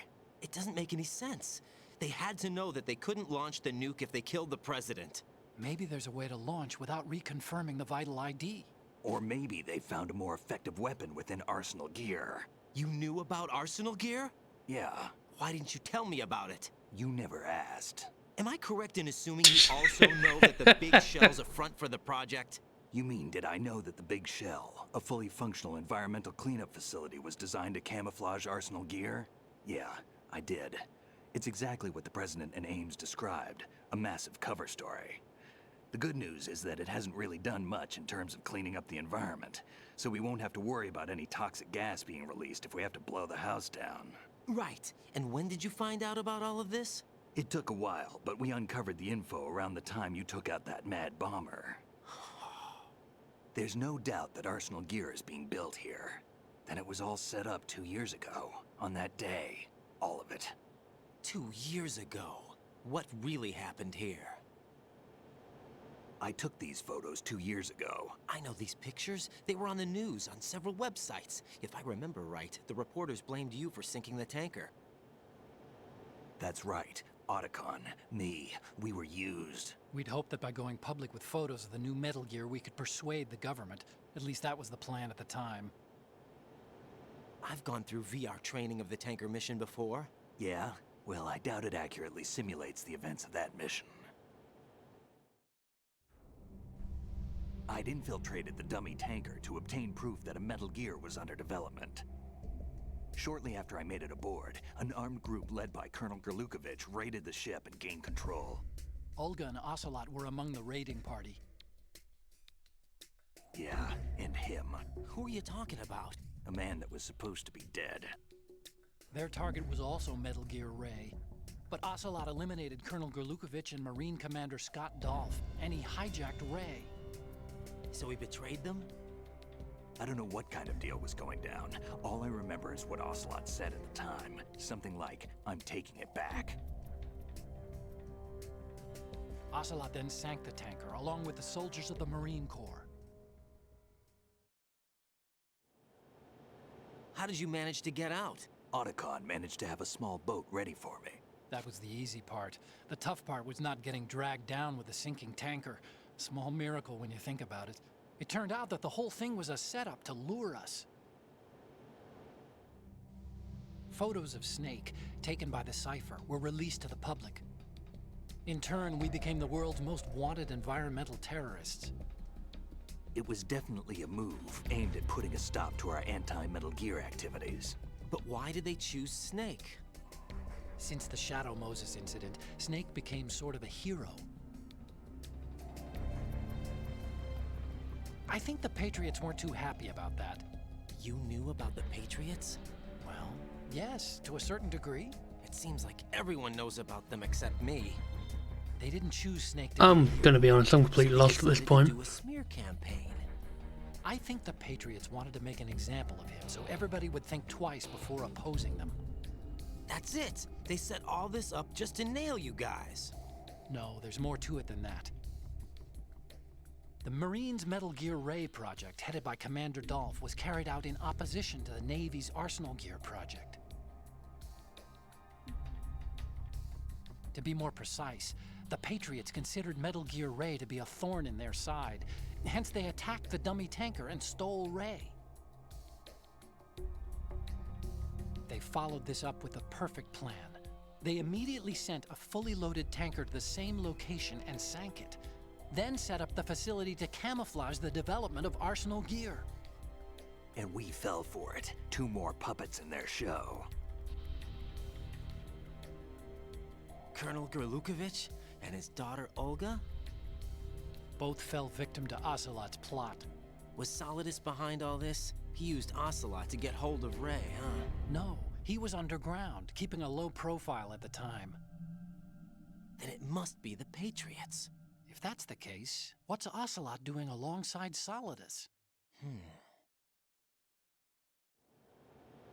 It doesn't make any sense. They had to know that they couldn't launch the nuke if they killed the president. Maybe there's a way to launch without reconfirming the vital ID. Or maybe they found a more effective weapon within Arsenal gear. You knew about Arsenal gear? Yeah. Why didn't you tell me about it? You never asked. Am I correct in assuming you also know that the Big Shell's a front for the project? You mean, did I know that the Big Shell, a fully functional environmental cleanup facility, was designed to camouflage Arsenal gear? Yeah, I did. It's exactly what the President and Ames described, a massive cover story. The good news is that it hasn't really done much in terms of cleaning up the environment, so we won't have to worry about any toxic gas being released if we have to blow the house down. Right. And when did you find out about all of this? It took a while, but we uncovered the info around the time you took out that mad bomber. There's no doubt that Arsenal gear is being built here. Then it was all set up 2 years ago, on that day. All of it. 2 years ago? What really happened here? I took these photos 2 years ago. I know these pictures. They were on the news, on several websites. If I remember right, the reporters blamed you for sinking the tanker. That's right. Otacon, me, we were used. We'd hoped that by going public with photos of the new Metal Gear, we could persuade the government. At least that was the plan at the time. I've gone through VR training of the tanker mission before. Yeah? Well, I doubt it accurately simulates the events of that mission. I'd infiltrated the dummy tanker to obtain proof that a Metal Gear was under development. Shortly after I made it aboard, an armed group led by Colonel Gerlukovich raided the ship and gained control. Olga and Ocelot were among the raiding party. Yeah, and him. Who are you talking about? A man that was supposed to be dead. Their target was also Metal Gear Ray. But Ocelot eliminated Colonel Gerlukovich and Marine Commander Scott Dolph, and he hijacked Ray. So he betrayed them? I don't know what kind of deal was going down. All I remember is what Ocelot said at the time. Something like, "I'm taking it back." Ocelot then sank the tanker, along with the soldiers of the Marine Corps. How did you manage to get out? Otacon managed to have a small boat ready for me. That was the easy part. The tough part was not getting dragged down with the sinking tanker. A small miracle when you think about it. It turned out that the whole thing was a setup to lure us. Photos of Snake, taken by the Cypher, were released to the public. In turn, we became the world's most wanted environmental terrorists. It was definitely a move aimed at putting a stop to our anti-Metal Gear activities. But why did they choose Snake? Since the Shadow Moses incident, Snake became sort of a hero. I think the Patriots weren't too happy about that. You knew about the Patriots? Well, yes, to a certain degree. It seems like everyone knows about them except me. They didn't choose Snake to I'm gonna be honest, I'm completely lost at this point. Do a smear campaign. I think the Patriots wanted to make an example of him so everybody would think twice before opposing them. That's it! They set all this up just to nail you guys. No, there's more to it than that. The Marines' Metal Gear Ray project, headed by Commander Dolph, was carried out in opposition to the Navy's Arsenal Gear project. To be more precise, the Patriots considered Metal Gear Ray to be a thorn in their side. Hence, they attacked the dummy tanker and stole Ray. They followed this up with a perfect plan. They immediately sent a fully loaded tanker to the same location and sank it. Then set up the facility to camouflage the development of Arsenal Gear. And we fell for it. 2 more puppets in their show. Colonel Gerlukovich and his daughter Olga? Both fell victim to Ocelot's plot. Was Solidus behind all this? He used Ocelot to get hold of Ray, huh? No, he was underground, keeping a low profile at the time. Then it must be the Patriots. If that's the case, what's Ocelot doing alongside Solidus?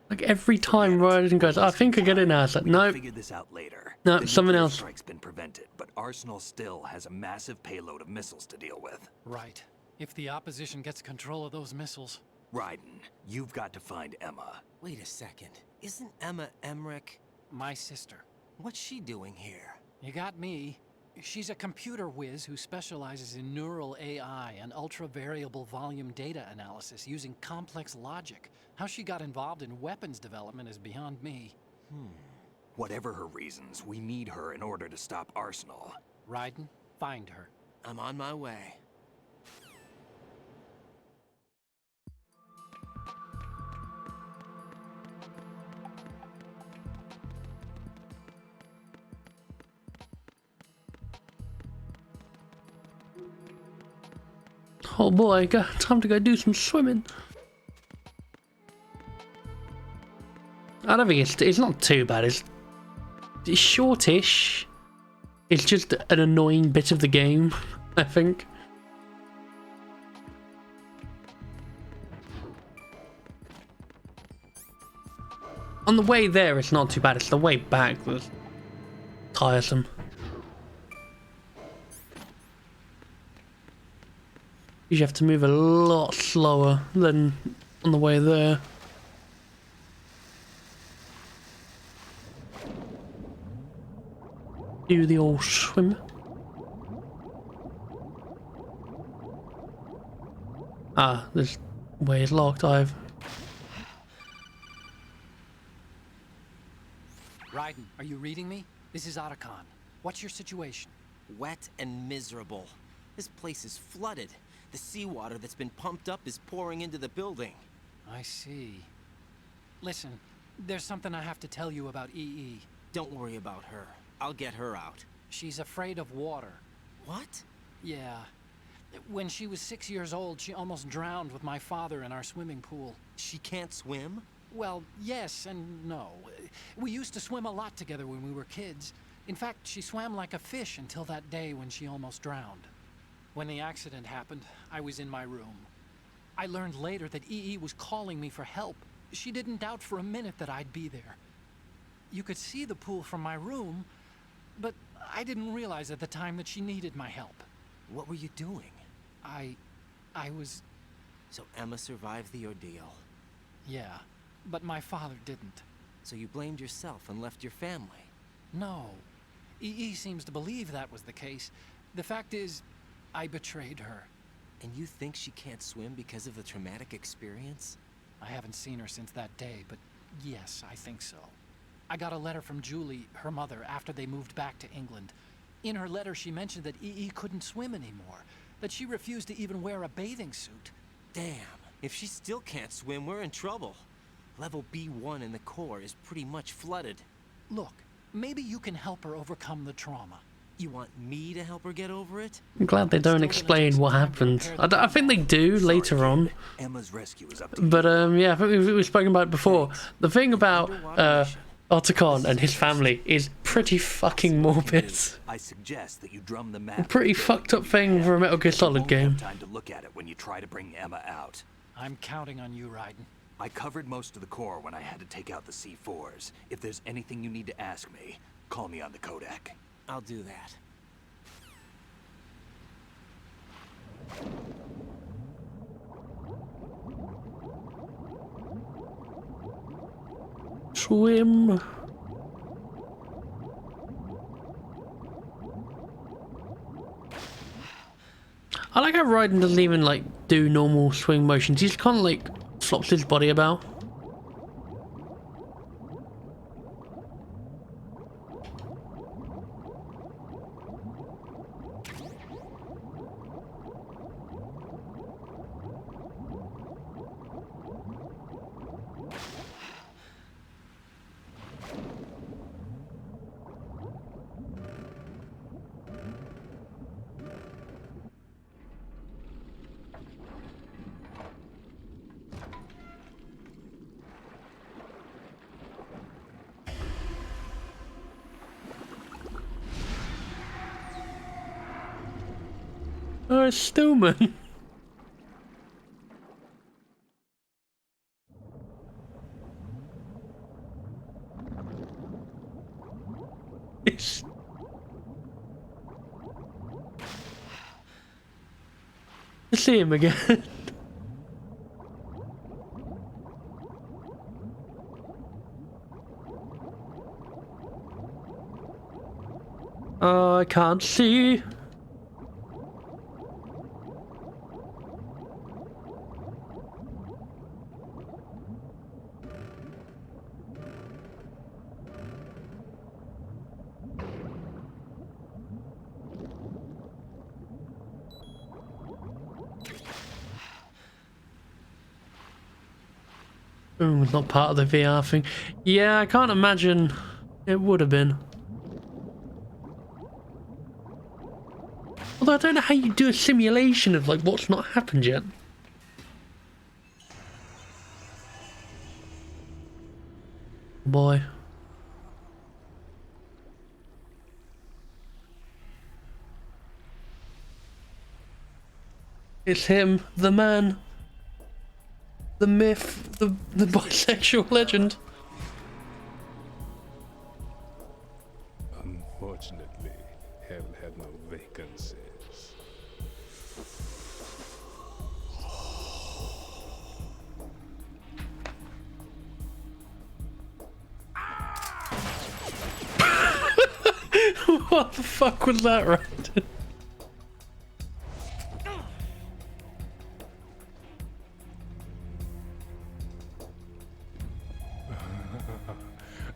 Like every time Ryden goes, I think I get it now. It's like, nope. Figure this out later. No, The something nuclear else. strike's been prevented, but Arsenal still has a massive payload of missiles to deal with. Right. If the opposition gets control of those missiles. Ryden, you've got to find Emma. Wait a second. Isn't Emma Emmerich? My sister. What's she doing here? You got me. She's a computer whiz who specializes in neural AI and ultra-variable volume data analysis using complex logic. How she got involved in weapons development is beyond me. Whatever her reasons, we need her in order to stop Arsenal. Ryden, find her. I'm on my way. Oh boy, time to go do some swimming. I don't think it's not too bad. It's shortish. It's just an annoying bit of the game, I think. On the way there, it's not too bad. It's the way back that's tiresome. You have to move a lot slower than on the way there. Do the old swim. Ah, this way is locked. Ryden, are you reading me? This is Otacon. What's your situation? Wet and miserable. This place is flooded. The seawater that's been pumped up is pouring into the building. I see. Listen, there's something I have to tell you about EE. Don't worry about her. I'll get her out. She's afraid of water. What? Yeah. When she was 6 years old, she almost drowned with my father in our swimming pool. She can't swim? Well, yes and no. We used to swim a lot together when we were kids. In fact, she swam like a fish until that day when she almost drowned. When the accident happened, I was in my room. I learned later that EE was calling me for help. She didn't doubt for a minute that I'd be there. You could see the pool from my room, but I didn't realize at the time that she needed my help. What were you doing? I was... So Emma survived the ordeal. Yeah, but my father didn't. So you blamed yourself and left your family? No. EE seems to believe that was the case. The fact is, I betrayed her. And you think she can't swim because of the traumatic experience? I haven't seen her since that day, but yes, I think so. I got a letter from Julie, her mother, after they moved back to England. In her letter, she mentioned that EE couldn't swim anymore, that she refused to even wear a bathing suit. Damn, if she still can't swim, we're in trouble. Level B1 in the core is pretty much flooded. Look, maybe you can help her overcome the trauma. You want me to help her get over it? I'm glad they don't explain what happened. I think they do later on. Emma's rescue is up to you. But yeah, I think we've spoken about it before. The thing about Otacon and his family is pretty fucking morbid. I suggest that you drum the map. Pretty fucked up thing for a Metal Gear Solid game. You won't have time to look at it when you try to bring Emma out. I'm counting on you, Raiden. I covered most of the core when I had to take out the C4s. If there's anything you need to ask me, call me on the codec. I'll do that. Swim. I like how Raiden doesn't even like do normal swing motions. He's kind of like flops his body about. Stillman. See him again. I can't see. Ooh, not part of the VR thing. Yeah, I can't imagine it would have been. Although I don't know how you do a simulation of like what's not happened yet. Boy. It's him, the man. The myth, the bisexual legend. Unfortunately, hell had no vacancies. What the fuck was that, right?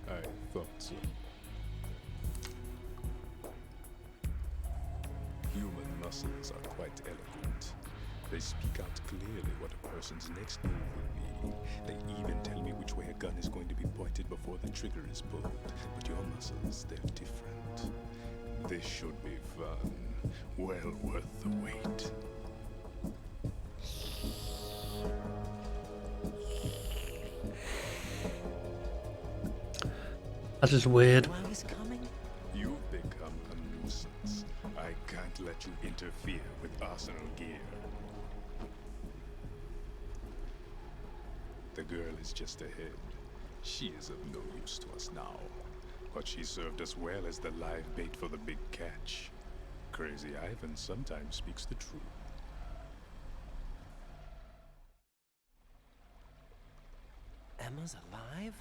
I thought so. Human muscles are quite eloquent. They speak out clearly what a person's next move will be. They even tell me which way a gun is going to be pointed before the trigger is pulled. But your muscles, they're different. This should be fun. Well worth the wait. That's just weird. While he's coming? You've become a nuisance. I can't let you interfere with Arsenal gear. The girl is just ahead. She is of no use to us now. But she served us well as the live bait for the big catch. Crazy Ivan sometimes speaks the truth. Emma's alive?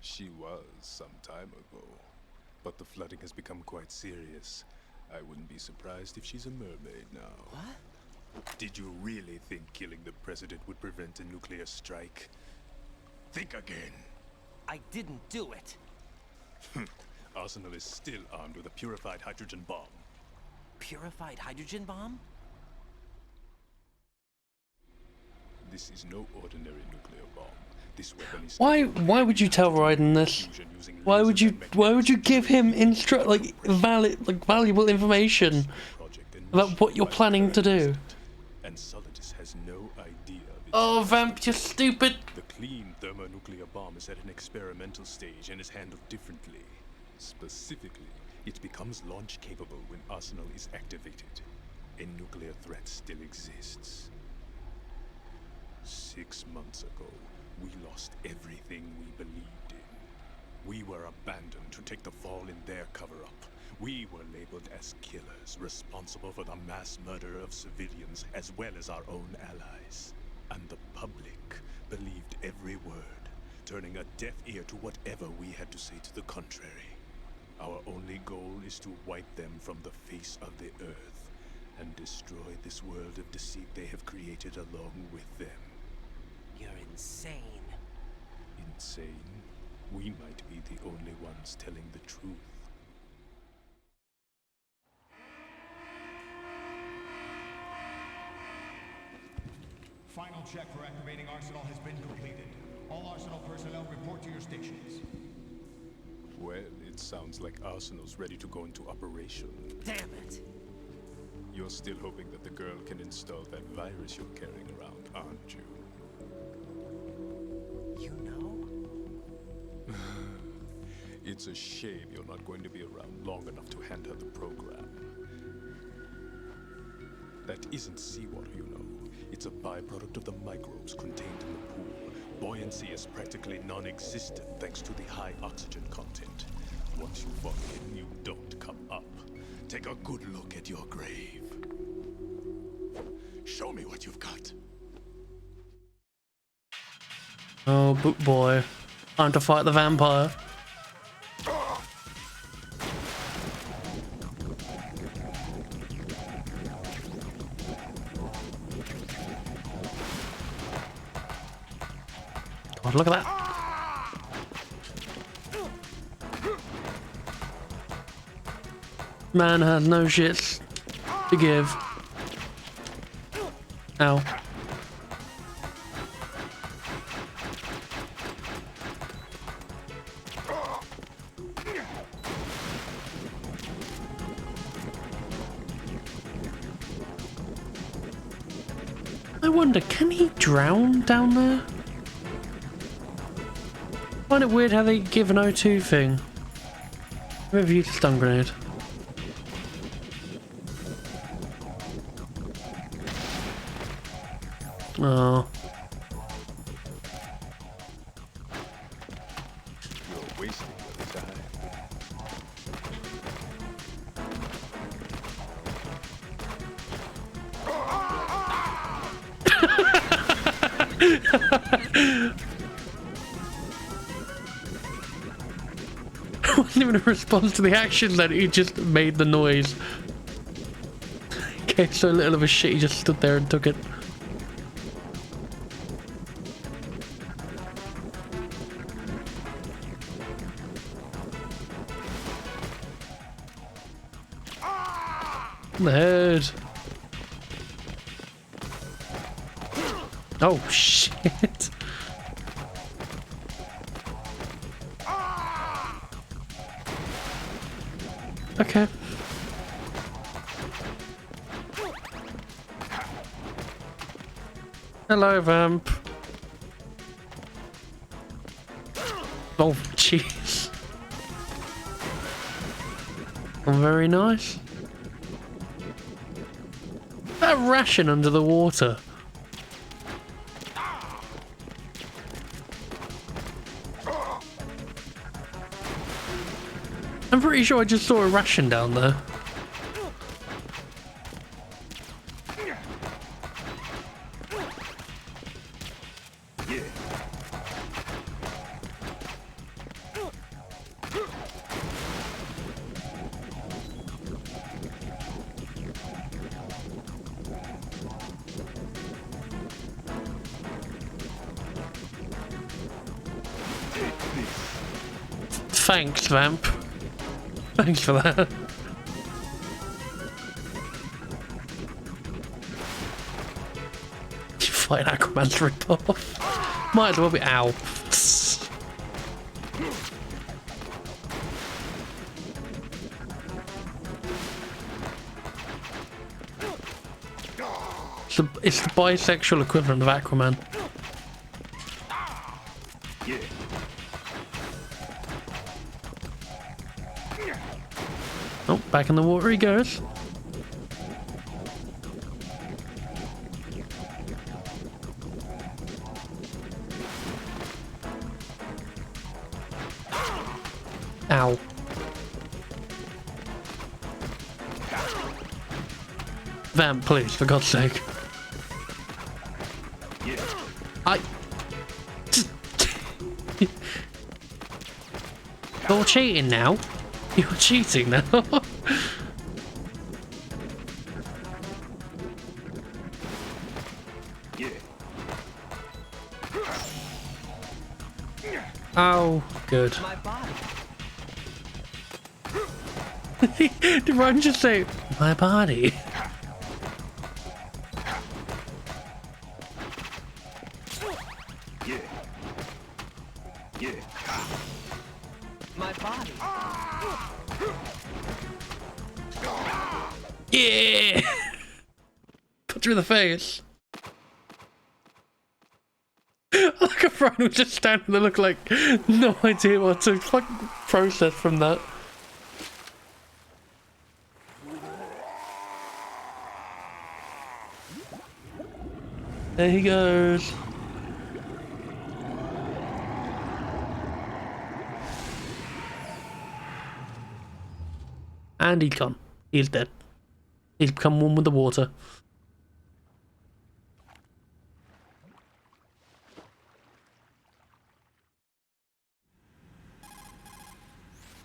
She was some time ago. But the flooding has become quite serious. I wouldn't be surprised if she's a mermaid now. What? Did you really think killing the president would prevent a nuclear strike? Think again. I didn't do it. Arsenal is still armed with a purified hydrogen bomb. Purified hydrogen bomb? This is no ordinary nuclear bomb. This weapon is Why would you tell Raiden this? Why would you give him valuable information about what you're planning to do? And Solidus has no idea. Oh, Vamp, you're stupid. The clean thermonuclear bomb is at an experimental stage and is handled differently. Specifically, it becomes launch capable when Arsenal is activated. A nuclear threat still exists. 6 months ago, we lost everything we believed in. We were abandoned to take the fall in their cover-up. We were labeled as killers, responsible for the mass murder of civilians as well as our own allies. And the public believed every word, turning a deaf ear to whatever we had to say to the contrary. Our only goal is to wipe them from the face of the earth and destroy this world of deceit they have created along with them. You're insane. Insane? We might be the only ones telling the truth. Final check for activating Arsenal has been completed. All Arsenal personnel report to your stations. Well, it sounds like Arsenal's ready to go into operation. Damn it! You're still hoping that the girl can install that virus you're carrying around, aren't you? You know? It's a shame you're not going to be around long enough to hand her the program. That isn't seawater, you know. It's a byproduct of the microbes contained in the pool. Buoyancy is practically non-existent thanks to the high oxygen content. Once you fall in, you don't come up. Take a good look at your grave. Show me what you've got. Oh, boot boy. Time to fight the vampire. God, look at that. Man has no shits to give. Ow. I wonder, can he drown down there? I find it weird how they give an O2 thing. Maybe use a stun grenade. Oh. You're wasting your time. It wasn't even a response to the action that he just made the noise. Okay, so little of a shit, he just stood there and took it. The head. Oh shit. Okay. Hello, Vamp. Oh, jeez. Very nice. That ration under the water. I'm pretty sure I just saw a ration down there. Thanks, Vamp. Thanks for that. You fight Aquaman's ripoff. Might as well be. Ow. It's the bisexual equivalent of Aquaman. Oh, back in the water he goes. Ow. Vamp, please, for God's sake. You're cheating now. You're cheating now. Oh, good. Did Ryan just say, my body? My body. Yeah! Put through the face. Like a friend was just standing there, look like no idea what to fucking process from that. There he goes. And he's gone. He's dead. He's become one with the water.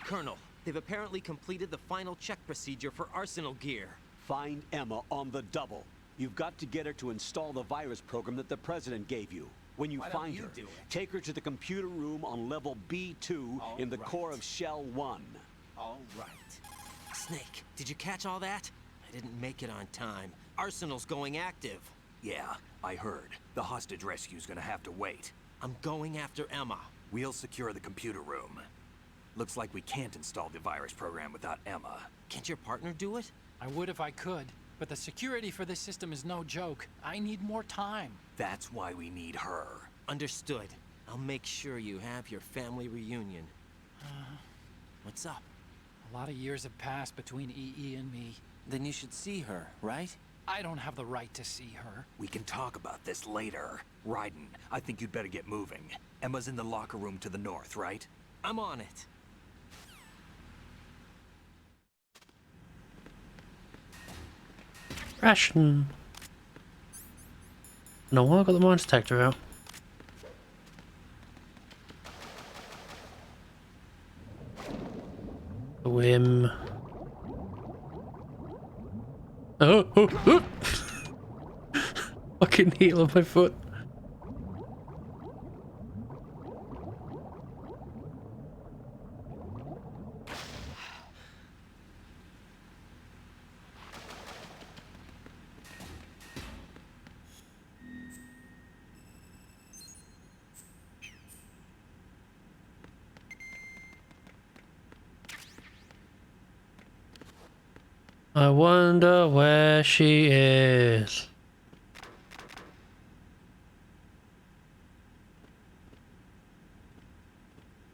Colonel, they've apparently completed the final check procedure for arsenal gear. Find Emma on the double. You've got to get her to install the virus program that the President gave you. When you find her, take her to the computer room on level B2 in the core of Shell 1. All right. Snake, did you catch all that? I didn't make it on time. Arsenal's going active. Yeah, I heard. The hostage rescue's gonna have to wait. I'm going after Emma. We'll secure the computer room. Looks like we can't install the virus program without Emma. Can't your partner do it? I would if I could, but the security for this system is no joke. I need more time. That's why we need her. Understood. I'll make sure you have your family reunion. What's up? A lot of years have passed between EE and me. Then you should see her, right? I don't have the right to see her. We can talk about this later. Raiden, I think you'd better get moving. Emma's in the locker room to the north, right? I'm on it. Ration. No, I got the mine detector out. Whim. Oh. Fucking heel on my foot. I wonder where she is.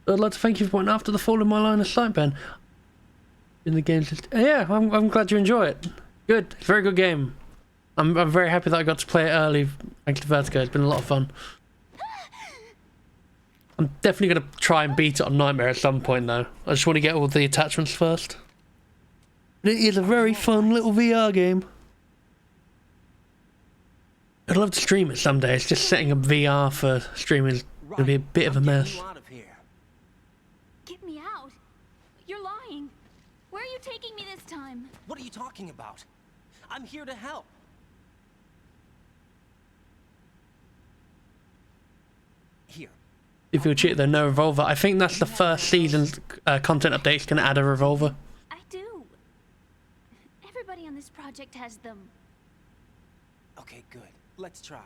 I'd like to thank you for pointing after the fall in my line of sight, Ben. In the game's just... Yeah, I'm glad you enjoy it. Good, it's a very good game. I'm very happy that I got to play it early thanks to Vertigo. It's been a lot of fun. I'm definitely going to try and beat it on Nightmare at some point though. I just want to get all the attachments first. It is a very fun little VR game. I'd love to stream it someday. It's just setting up VR for streaming is going to be a bit of a mess. Get me out. You're lying. Where are you taking me this time? What are you talking about? I'm here to help. Here. If you cheat, there's no revolver. I think that's the first season's content update's going to add a revolver. I do. Everybody on this project has them. Okay, good. Let's try.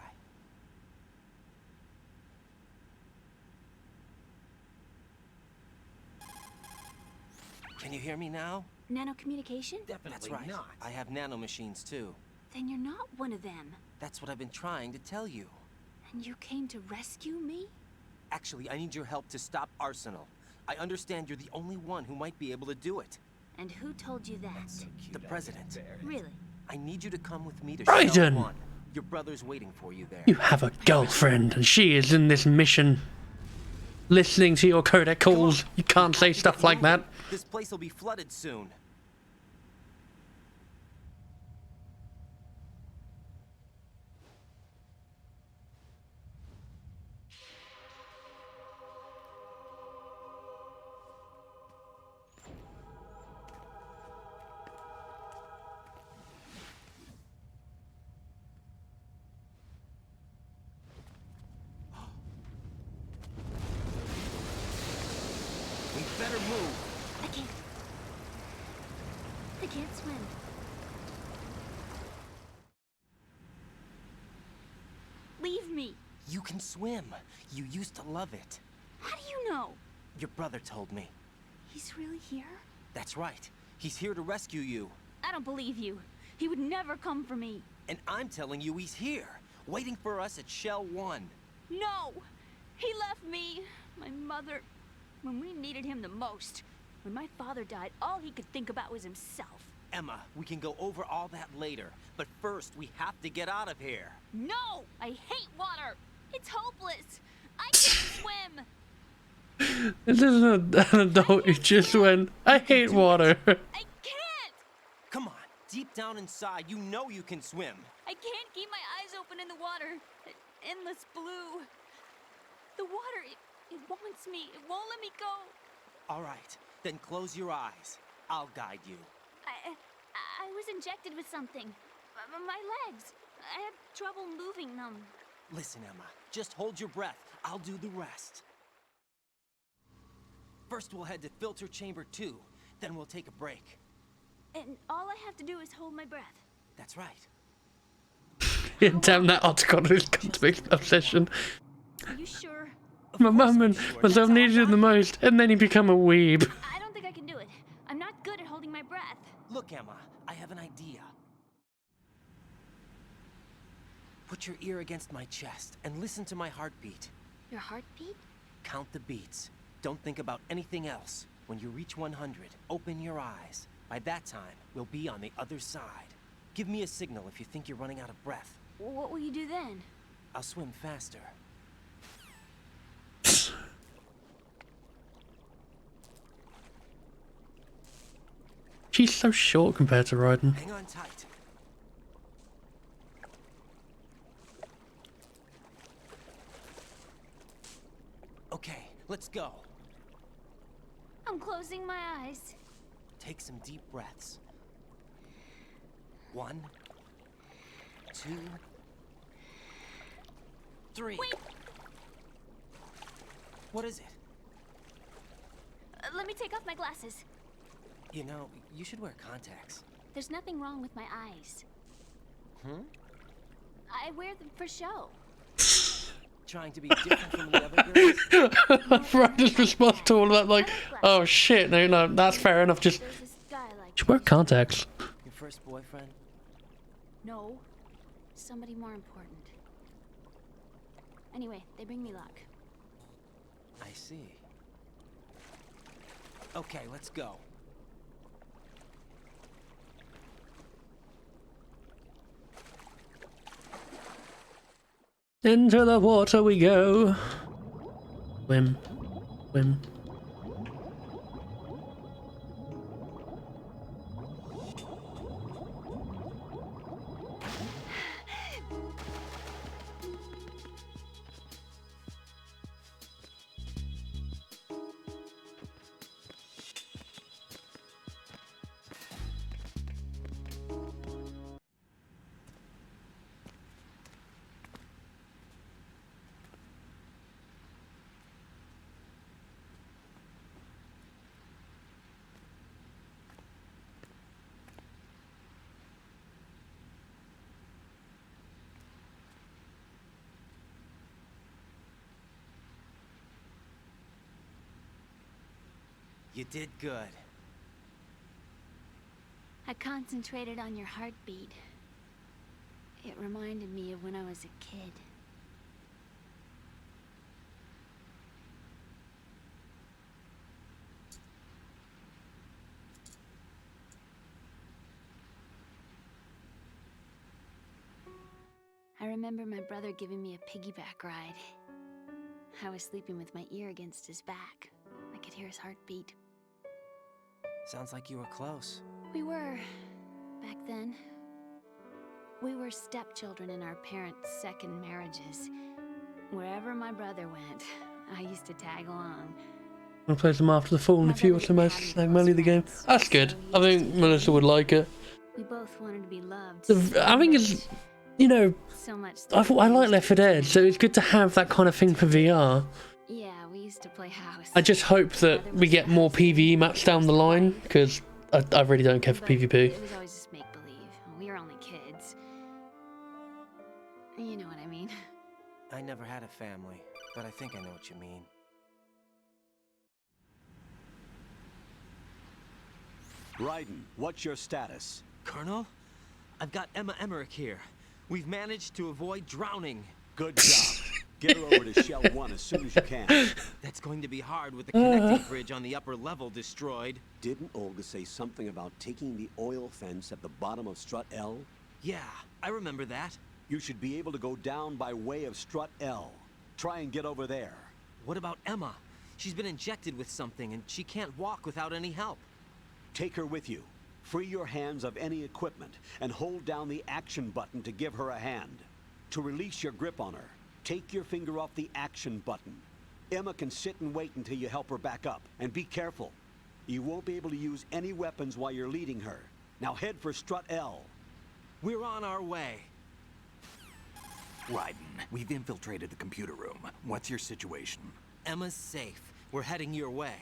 Can you hear me now? Nano-communication? That's right. Not. I have nanomachines too. Then you're not one of them. That's what I've been trying to tell you. And you came to rescue me? Actually, I need your help to stop Arsenal. I understand you're the only one who might be able to do it. And who told you that? So cute. The president. Really? I need you to come with me to Raiden! Shell 1. Your brother's waiting for you there. You have a girlfriend, and she is in this mission. Listening to your codec calls. You can't say stuff like that. This place will be flooded soon. We better move. I can't. I can't swim. Leave me. You can swim. You used to love it. How do you know? Your brother told me. He's really here? That's right. He's here to rescue you. I don't believe you. He would never come for me. And I'm telling you he's here, waiting for us at Shell 1. No! He left me, my mother, when we needed him the most. When my father died, all he could think about was himself. Emma, we can go over all that later. But first, we have to get out of here. No! I hate water! It's hopeless! I can't swim! This isn't an adult who just went, I hate water. I can't! Come on, deep down inside, you know you can swim. I can't keep my eyes open in the water. Endless blue. The water, it wants me. It won't let me go. All right, then close your eyes. I'll guide you. I was injected with something. My legs. I have trouble moving them. Listen, Emma, just hold your breath. I'll do the rest. First, we'll head to filter chamber 2. Then we'll take a break. And all I have to do is hold my breath. That's right. Yeah, damn, that article has come to be obsession. Are you sure? My mum and myself needed him the most, and then he become a weeb. I don't think I can do it. I'm not good at holding my breath. Look, Emma, I have an idea. Put your ear against my chest and listen to my heartbeat. Your heartbeat? Count the beats. Don't think about anything else. When you reach 100, open your eyes. By that time, we'll be on the other side. Give me a signal if you think you're running out of breath. What will you do then? I'll swim faster. She's so short compared to Raiden. Hang on tight. Okay, let's go. I'm closing my eyes. Take some deep breaths. 1, 2, 3. Wait! What is it? Let me take off my glasses. You know, you should wear contacts. There's nothing wrong with my eyes. I wear them for show. Trying to be different from the other girls? Raiden's response to all of that, like, oh shit, no, that's fair enough. Just, There's this guy like just wear contacts. Your first boyfriend? No. Somebody more important. Anyway, they bring me luck. I see. Okay, let's go. Into the water we go. Swim, swim. You did good. I concentrated on your heartbeat. It reminded me of when I was a kid. I remember my brother giving me a piggyback ride. I was sleeping with my ear against his back. I could hear his heartbeat. Sounds like you were close. We were, back then. We were stepchildren in our parents' second marriages. Wherever my brother went, I used to tag along. I'll play some after the fall in a few automatic snag money the game. That's good. I think Melissa would like it. We both wanted to be loved. I think it's, you know, So much. I like Left 4 Dead, so it's good to have that kind of thing for VR. Yeah, we used to play house. I just hope that we get more PvE maps down the line, because I really don't care for PvP. It was always just make-believe. We were only kids. You know what I mean. I never had a family, but I think I know what you mean. Raiden, what's your status? Colonel? I've got Emma Emmerich here. We've managed to avoid drowning. Good job. Get her over to Shell 1 as soon as you can. That's going to be hard with the connecting bridge on the upper level destroyed. Didn't Olga say something about taking the oil fence at the bottom of Strut L? Yeah, I remember that. You should be able to go down by way of Strut L. Try and get over there. What about Emma? She's been injected with something and she can't walk without any help. Take her with you. Free your hands of any equipment and hold down the action button to give her a hand. To release your grip on her, take your finger off the action button. Emma can sit and wait until you help her back up. And be careful. You won't be able to use any weapons while you're leading her. Now head for Strut L. We're on our way. Raiden, we've infiltrated the computer room. What's your situation? Emma's safe. We're heading your way.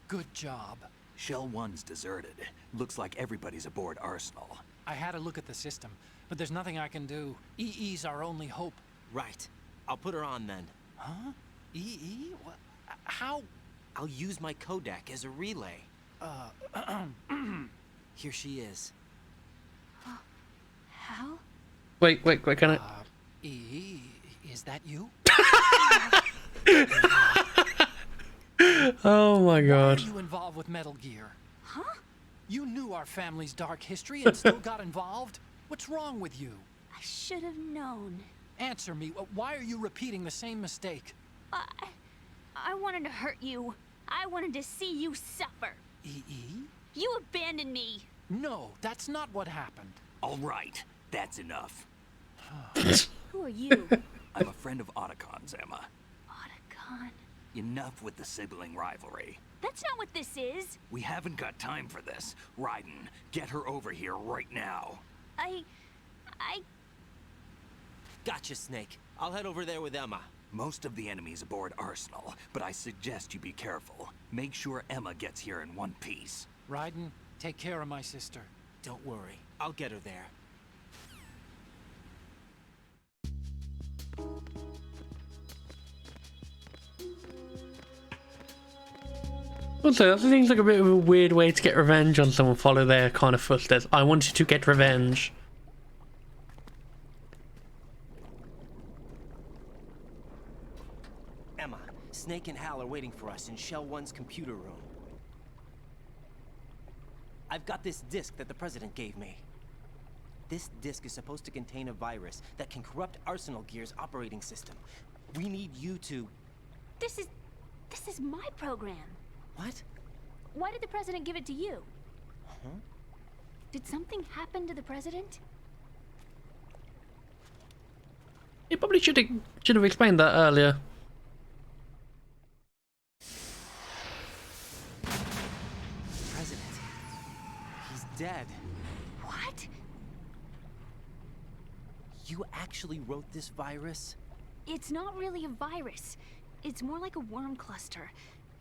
Good job. Shell 1's deserted. Looks like everybody's aboard Arsenal. I had a look at the system, but there's nothing I can do. EE's our only hope. Right. I'll put her on then. Huh? EE? What? How? I'll use my Kodak as a relay. Here she is. How? Wait, can I? EE, is that you? Oh my god. Why are you involved with Metal Gear? Huh? You knew our family's dark history and still got involved? What's wrong with you? I should have known. Answer me. Why are you repeating the same mistake? I wanted to hurt you. I wanted to see you suffer. EE? You abandoned me. No, that's not what happened. All right, that's enough. Who are you? I'm a friend of Otacon's, Emma. Otacon? Enough with the sibling rivalry. That's not what this is. We haven't got time for this. Raiden, get her over here right now. I... Gotcha, Snake. I'll head over there with Emma. Most of the enemy's aboard Arsenal, but I suggest you be careful. Make sure Emma gets here in one piece. Raiden, take care of my sister. Don't worry. I'll get her there. Also, that seems like a bit of a weird way to get revenge on someone, follow their kind of footsteps. I wanted to get revenge. Emma, Snake and Hal are waiting for us in Shell 1's computer room. I've got this disk that the President gave me. This disk is supposed to contain a virus that can corrupt Arsenal Gear's operating system. We need you to... This is my program. What? Why did the President give it to you? Huh? Did something happen to the President? You probably should have explained that earlier. President. He's dead. What? You actually wrote this virus? It's not really a virus. It's more like a worm cluster.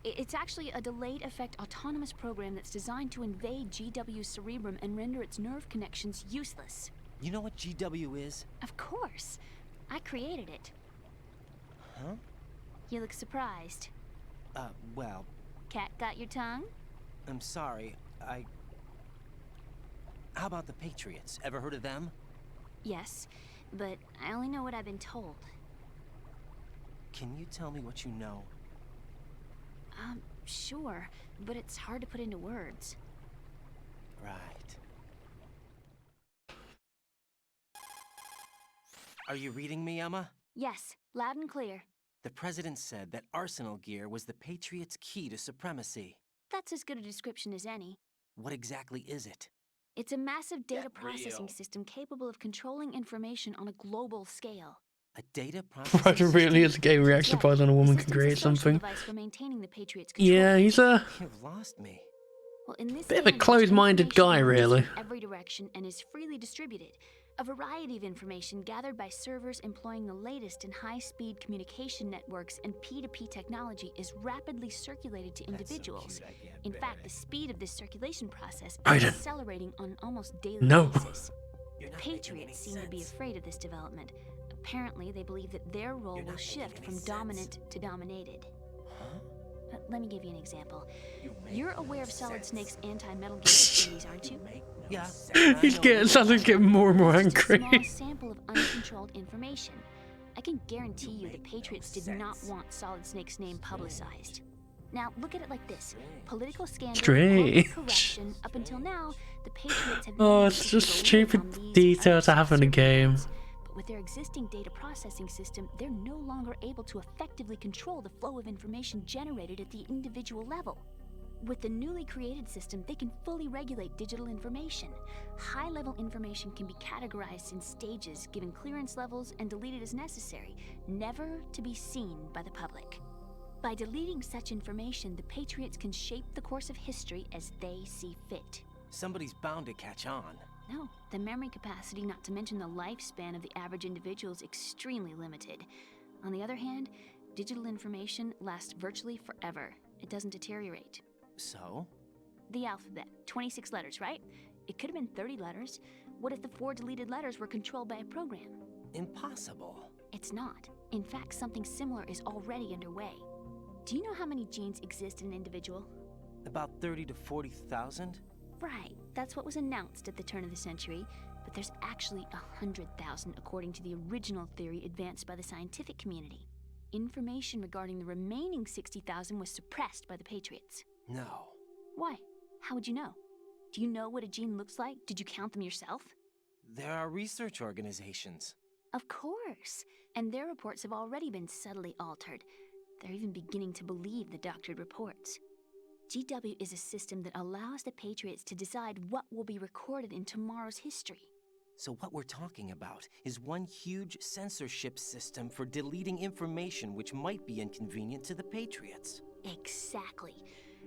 It's actually a delayed effect autonomous program that's designed to invade GW's cerebrum and render its nerve connections useless. You know what GW is? Of course. I created it. Huh? You look surprised. Well... Cat got your tongue? I'm sorry. How about the Patriots? Ever heard of them? Yes, but I only know what I've been told. Can you tell me what you know? Sure, but it's hard to put into words. Right. Are you reading me, Emma? Yes, loud and clear. The President said that Arsenal gear was the Patriots' key to supremacy. That's as good a description as any. What exactly is it? It's a massive data processing system capable of controlling information on a global scale. A data processing Ryder really is a gay reaction to on a woman can create something. Device for maintaining the Patriots' control. Yeah, he's a You've lost me. Well, in this bit of a day and age, closed-minded guy, information moves really. in every direction and is freely distributed. A variety of information gathered by servers employing the latest in high-speed communication networks and P2P technology is rapidly circulated to individuals. In fact, the speed of this circulation process is Ryder. accelerating on an almost daily No. basis. The Patriots seem to be afraid of this development. Apparently, they believe that their role will shift from dominant to dominated. Let me give you an example. You're aware of Solid Snake's anti-Metal Gear activities, aren't you? Yeah. Solid's getting more and more angry. Small sample of uncontrolled information. I can guarantee you the Patriots did not want Solid Snake's name publicized. Now, look at it like this. Political scandal, Strange. corruption, up until now, the Patriots have Oh, managed it's to just keep a lid on stupid these details to have in a game. uncertain But with their existing data processing system, they're no longer able to effectively control the flow of information generated at the individual level. With the newly created system, they can fully regulate digital information. High-level information can be categorized in stages, given clearance levels, and deleted as necessary, never to be seen by the public. By deleting such information, the Patriots can shape the course of history as they see fit. Somebody's bound to catch on. No, the memory capacity, not to mention the lifespan of the average individual, is extremely limited. On the other hand, digital information lasts virtually forever. It doesn't deteriorate. So? The alphabet, 26 letters, right? It could have been 30 letters. What if the 4 deleted letters were controlled by a program? Impossible. It's not. In fact, something similar is already underway. Do you know how many genes exist in an individual? About 30 to 40,000? Right, that's what was announced at the turn of the century, but there's actually 100,000 according to the original theory advanced by the scientific community. Information regarding the remaining 60,000 was suppressed by the Patriots. No. Why? How would you know? Do you know what a gene looks like? Did you count them yourself? There are research organizations. Of course, and their reports have already been subtly altered. They're even beginning to believe the doctored reports. GW is a system that allows the Patriots to decide what will be recorded in tomorrow's history. So what we're talking about is one huge censorship system for deleting information which might be inconvenient to the Patriots. Exactly.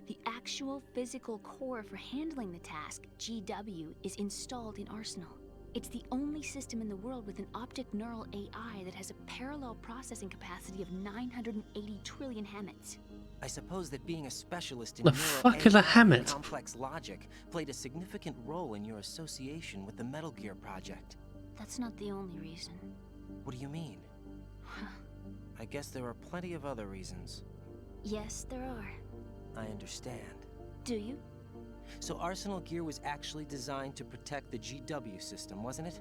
The actual physical core for handling the task, GW, is installed in Arsenal. It's the only system in the world with an optic neural AI that has a parallel processing capacity of 980 trillion Hammets. I suppose that being a specialist in The neural fuck is a AI and Hammett? complex logic played a significant role in your association with the Metal Gear project. That's not the only reason. What do you mean? I guess there are plenty of other reasons. Yes, there are. I understand. Do you? So Arsenal Gear was actually designed to protect the GW system, wasn't it?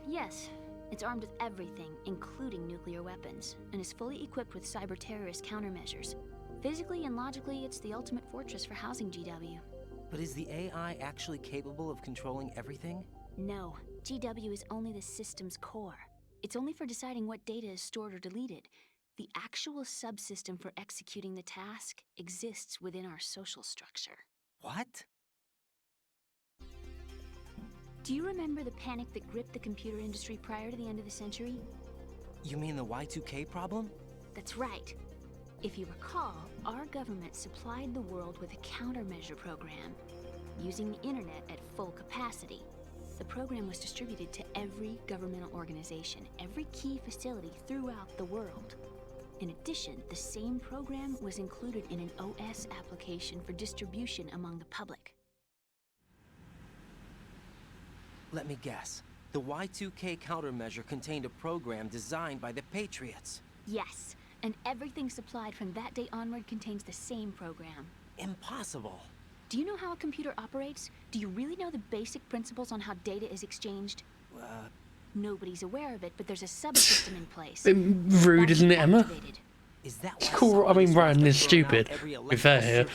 Yes. It's armed with everything, including nuclear weapons, and is fully equipped with cyber-terrorist countermeasures. Physically and logically, it's the ultimate fortress for housing GW. But is the AI actually capable of controlling everything? No, GW is only the system's core. It's only for deciding what data is stored or deleted. The actual subsystem for executing the task exists within our social structure. What? Do you remember the panic that gripped the computer industry prior to the end of the century? You mean the Y2K problem? That's right. If you recall, our government supplied the world with a countermeasure program, using the internet at full capacity. The program was distributed to every governmental organization, every key facility throughout the world. In addition, the same program was included in an OS application for distribution among the public. Let me guess. The Y2K countermeasure contained a program designed by the Patriots. Yes, and everything supplied from that day onward contains the same program. Impossible. Do you know how a computer operates? Do you really know the basic principles on how data is exchanged? Nobody's aware of it, but there's a subsystem in place. Rude, isn't it, Emma? Is that It's cool. I mean, Ryan is stupid. Be fair here.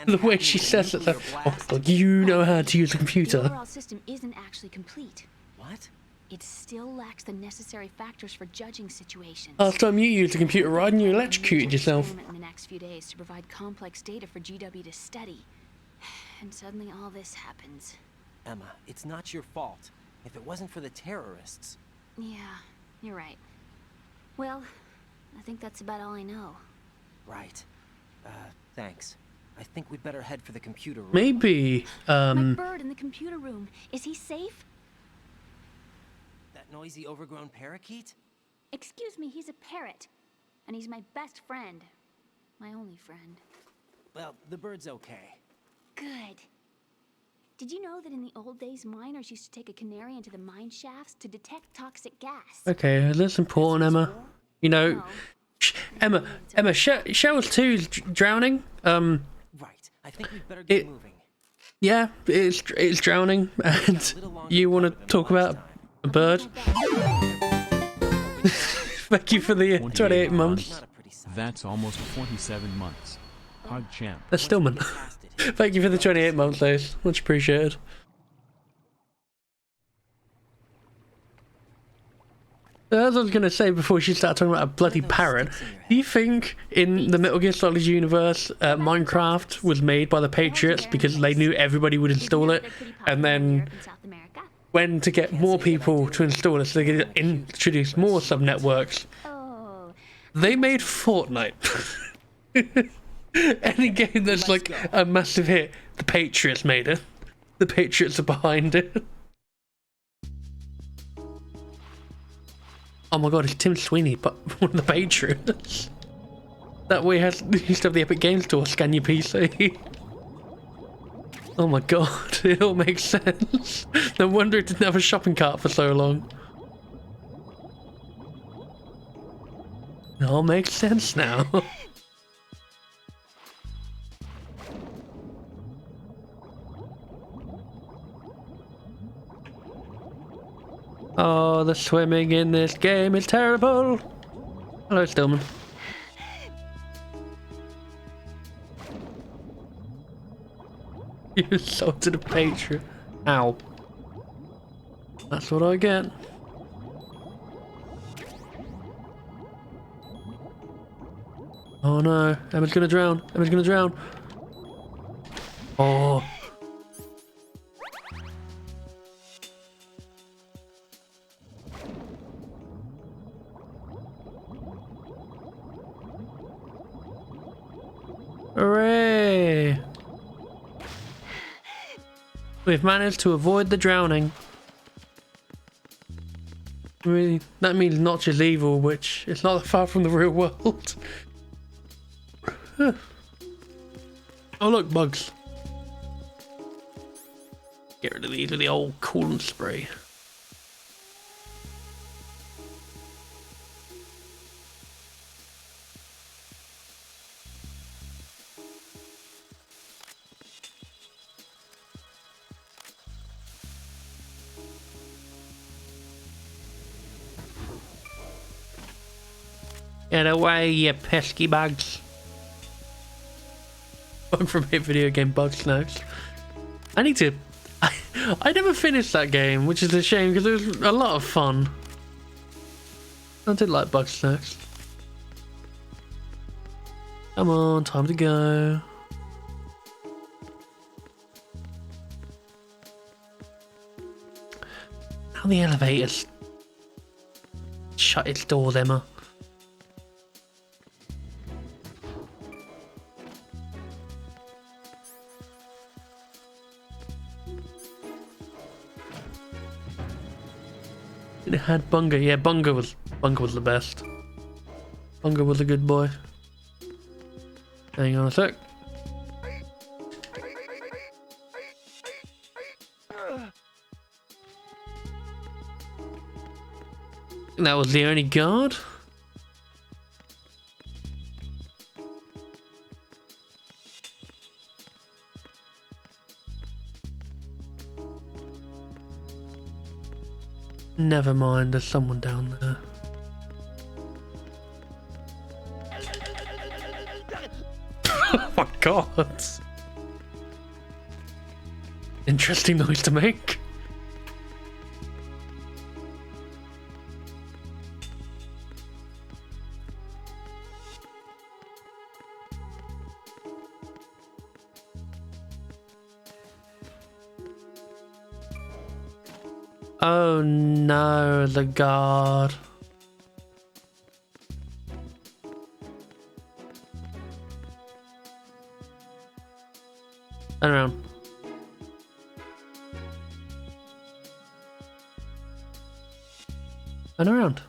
The way she says it, oh, God, you know how to use a The computer. overall system isn't actually complete. What? It still lacks the necessary factors for judging situations. Last time you used a computer, Ryan, you electrocuted yourself. Experiment in the next few days to provide complex data for GW to study. And suddenly all this happens. Emma, it's not your fault. If it wasn't for the terrorists... Yeah, you're right. Well, I think that's about all I know. Right. Thanks. I think we'd better head for the computer room. Maybe, My bird in the computer room. Is he safe? That noisy, overgrown parakeet? Excuse me, he's a parrot. And he's my best friend. My only friend. Well, the bird's okay. Good. Did you know that in the old days, miners used to take a canary into the mine shafts to detect toxic gas? okay, that's important, Emma. You know, No. Emma, Shell's 2's drowning. Right. I think we'd better get moving. Yeah, it's drowning, and you want to talk about a bird? Thank you for the 28 months. That's almost 27 months. Hard champ. That's Stillman. Thank you for the 28 months, Ace. Much appreciated. As I was going to say before she started talking about a bloody parrot, do you think in the Metal Gear Solid universe, Minecraft was made by the Patriots because they knew everybody would install it, and then when to get more people to install it so they could introduce more sub-networks, they made Fortnite. Any game that's like a massive hit, the Patriots made it. The Patriots are behind it. Oh my god, it's Tim Sweeney, but one of the Patriots. That way used to have the Epic Games Store scan your PC. Oh my god, it all makes sense. No wonder it didn't have a shopping cart for so long. It all makes sense now. Oh, the swimming in this game is terrible. Hello, Stillman. You insulted a patriot. Ow. That's what I get. Oh no, Emma's gonna drown. Emma's gonna drown. Oh. Hooray! We've managed to avoid the drowning. Really, that means Notch is evil, which is not that far from the real world. Oh look, bugs. Get rid of these with the old coolant spray. Get away, you pesky bugs. Bug from a video game, Bug Snacks. I need to... I never finished that game, which is a shame because it was a lot of fun. I did like Bug Snacks. Come on, time to go. Now the elevator's shut its doors, Emma. It had Bunga. Yeah, Bunga was the best. Bunga was a good boy. Hang on a sec. That was the only guard. Never mind, there's someone down there. Oh my god. Interesting noise to make. Oh no, the guard. Turn around. Turn around.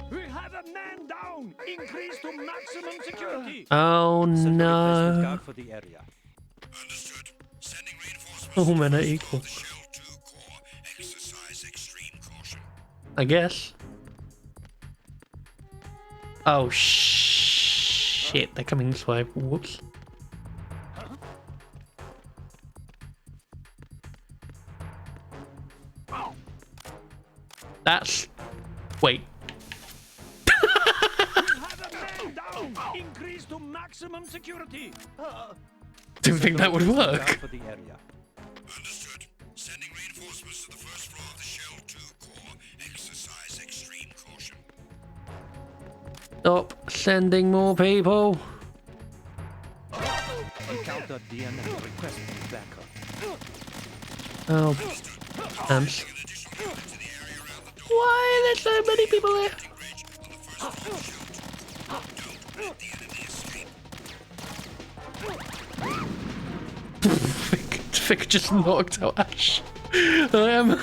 We have a man down! Increase to maximum security! Oh no. For the area. Understood. Sending reinforcements. All men are equal. Shell 2 core. Exercise extreme caution. I guess. Oh shit, they're coming this way. Whoops. That's... Wait. Increase to maximum security. Didn't think that would work. For the area. Understood. Sending reinforcements to the first floor of the Shell 2 core. Exercise extreme caution. Stop sending more people. Encounter DNA. Request backup. Oh, amps. Why are there so many people here? Vic just knocked out Ash. I am.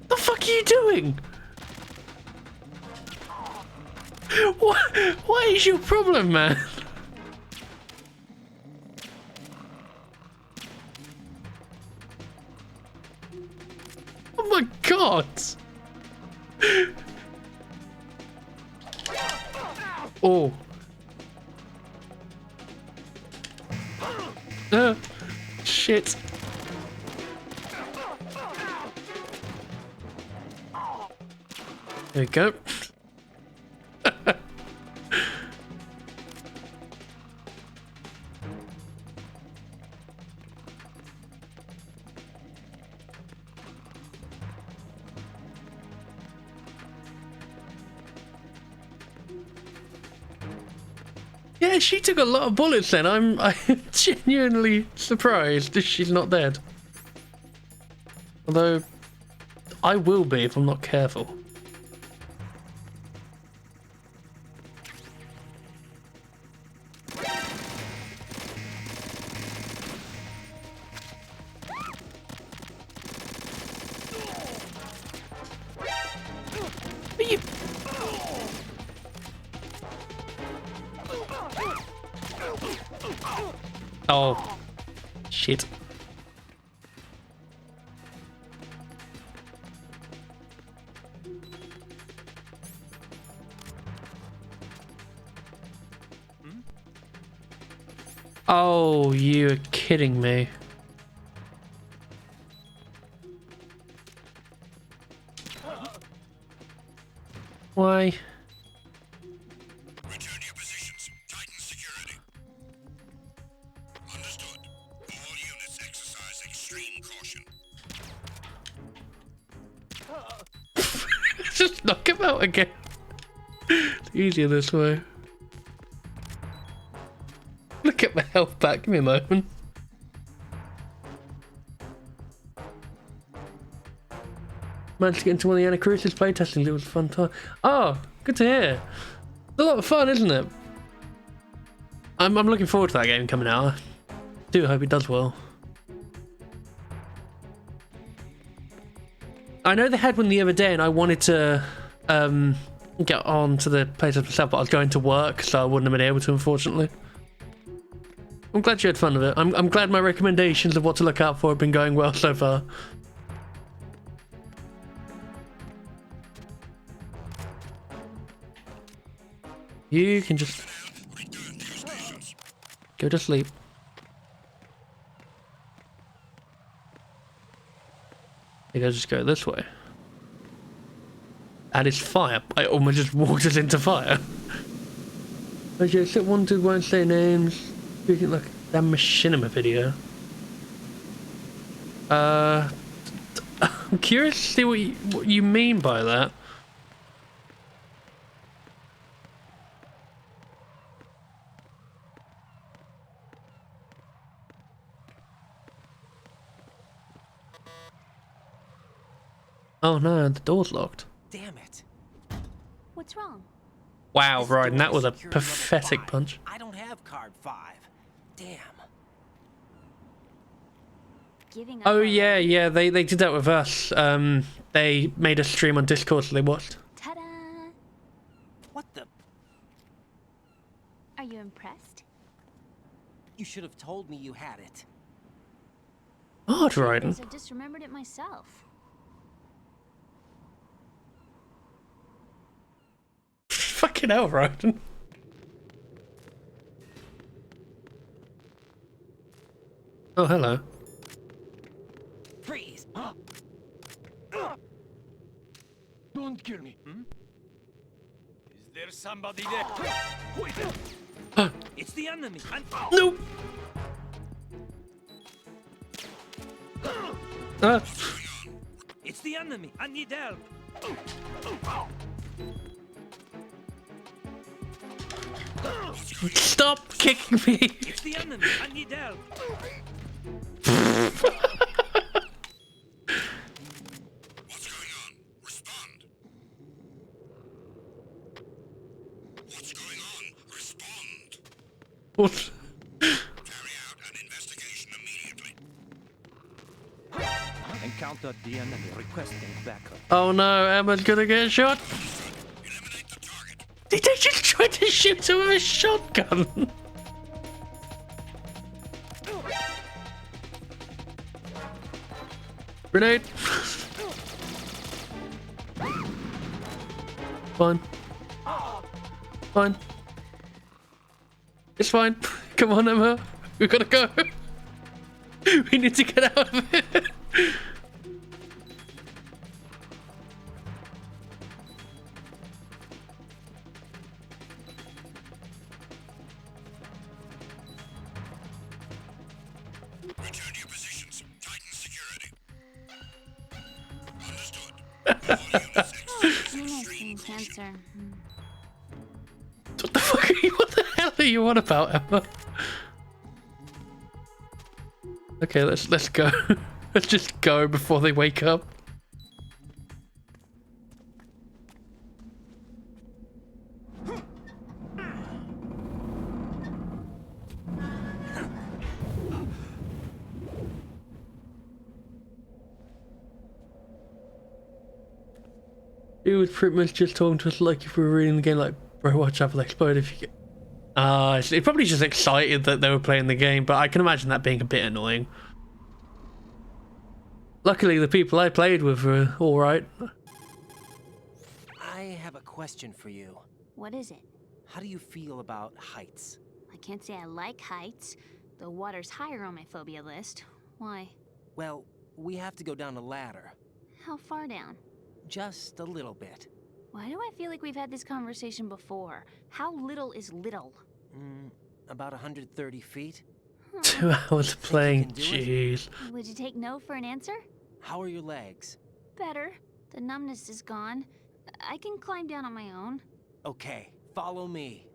The fuck are you doing? What is your problem, man? Oh my god! Oh. Shit. There we go. Yeah, she took a lot of bullets then. I'm genuinely surprised that she's not dead. Although, I will be if I'm not careful. Oh, shit. Oh, you're kidding me. Why? Return to your positions. Tighten security. Understood. All units exercise extreme caution. Just knock him out again. It's easier this way. Look at my health back. Give me a moment. Managed to get into one of the Anacrusis playtesting. It was a fun time. Oh, good to hear. It's a lot of fun, isn't it? I'm looking forward to that game coming out. I do hope it does well. I know they had one the other day, and I wanted to get on to the place myself, but I was going to work, so I wouldn't have been able to, unfortunately. I'm glad you had fun with it. I'm glad my recommendations of what to look out for have been going well so far. You can just go to sleep. You guys just go this way. And it's fire. I almost just walked us into fire. Okay, so wanted won't say names. Speaking like that machinima video. I'm curious to see what you mean by that. Oh no, the door's locked. Damn it. What's wrong? Wow, Ryan, that was a pathetic punch. I don't have card 5. Damn. Giving up Oh already? yeah, they did that with us. They made a stream on Discord, so they watched. Ta-da! What the? Are you impressed? You should have told me you had it. Odd, Ryan. I just remembered it myself. Fucking hell, Ryan. Oh, hello. Freeze! Don't kill me. Is there somebody there? Who is it? It's the enemy. No. It's the enemy. I need help. Stop kicking me. It's the enemy. I need help. What's going on? Respond. What's going on? Respond. What? Carry out an investigation immediately. Encountered the enemy requesting backup. Oh no, Emma's gonna get shot. Eliminate the target. Did they just try to shoot her with a shotgun? Grenade. Fine. Fine. It's fine. Come on, Emma. We gotta go. We need to get out of here. Return to your positions. Tighten security. Understood. Cancer. What the fuck are you? What the hell are you on about, Emma? Okay, let's go. Let's just go before they wake up. He was pretty much just talking to us like if we were reading the game, like, bro, watch out, will explode if you get... It's probably just excited that they were playing the game, but I can imagine that being a bit annoying. Luckily, the people I played with were alright. I have a question for you. What is it? How do you feel about heights? I can't say I like heights. The water's higher on my phobia list. Why? Well, we have to go down a ladder. How far down? Just a little bit. Why do I feel like we've had this conversation before? How little is little? About 130 feet. 2 hours of playing, can do it? jeez. Would you take no for an answer? How are your legs? Better. The numbness is gone. I can climb down on my own. Okay, follow me.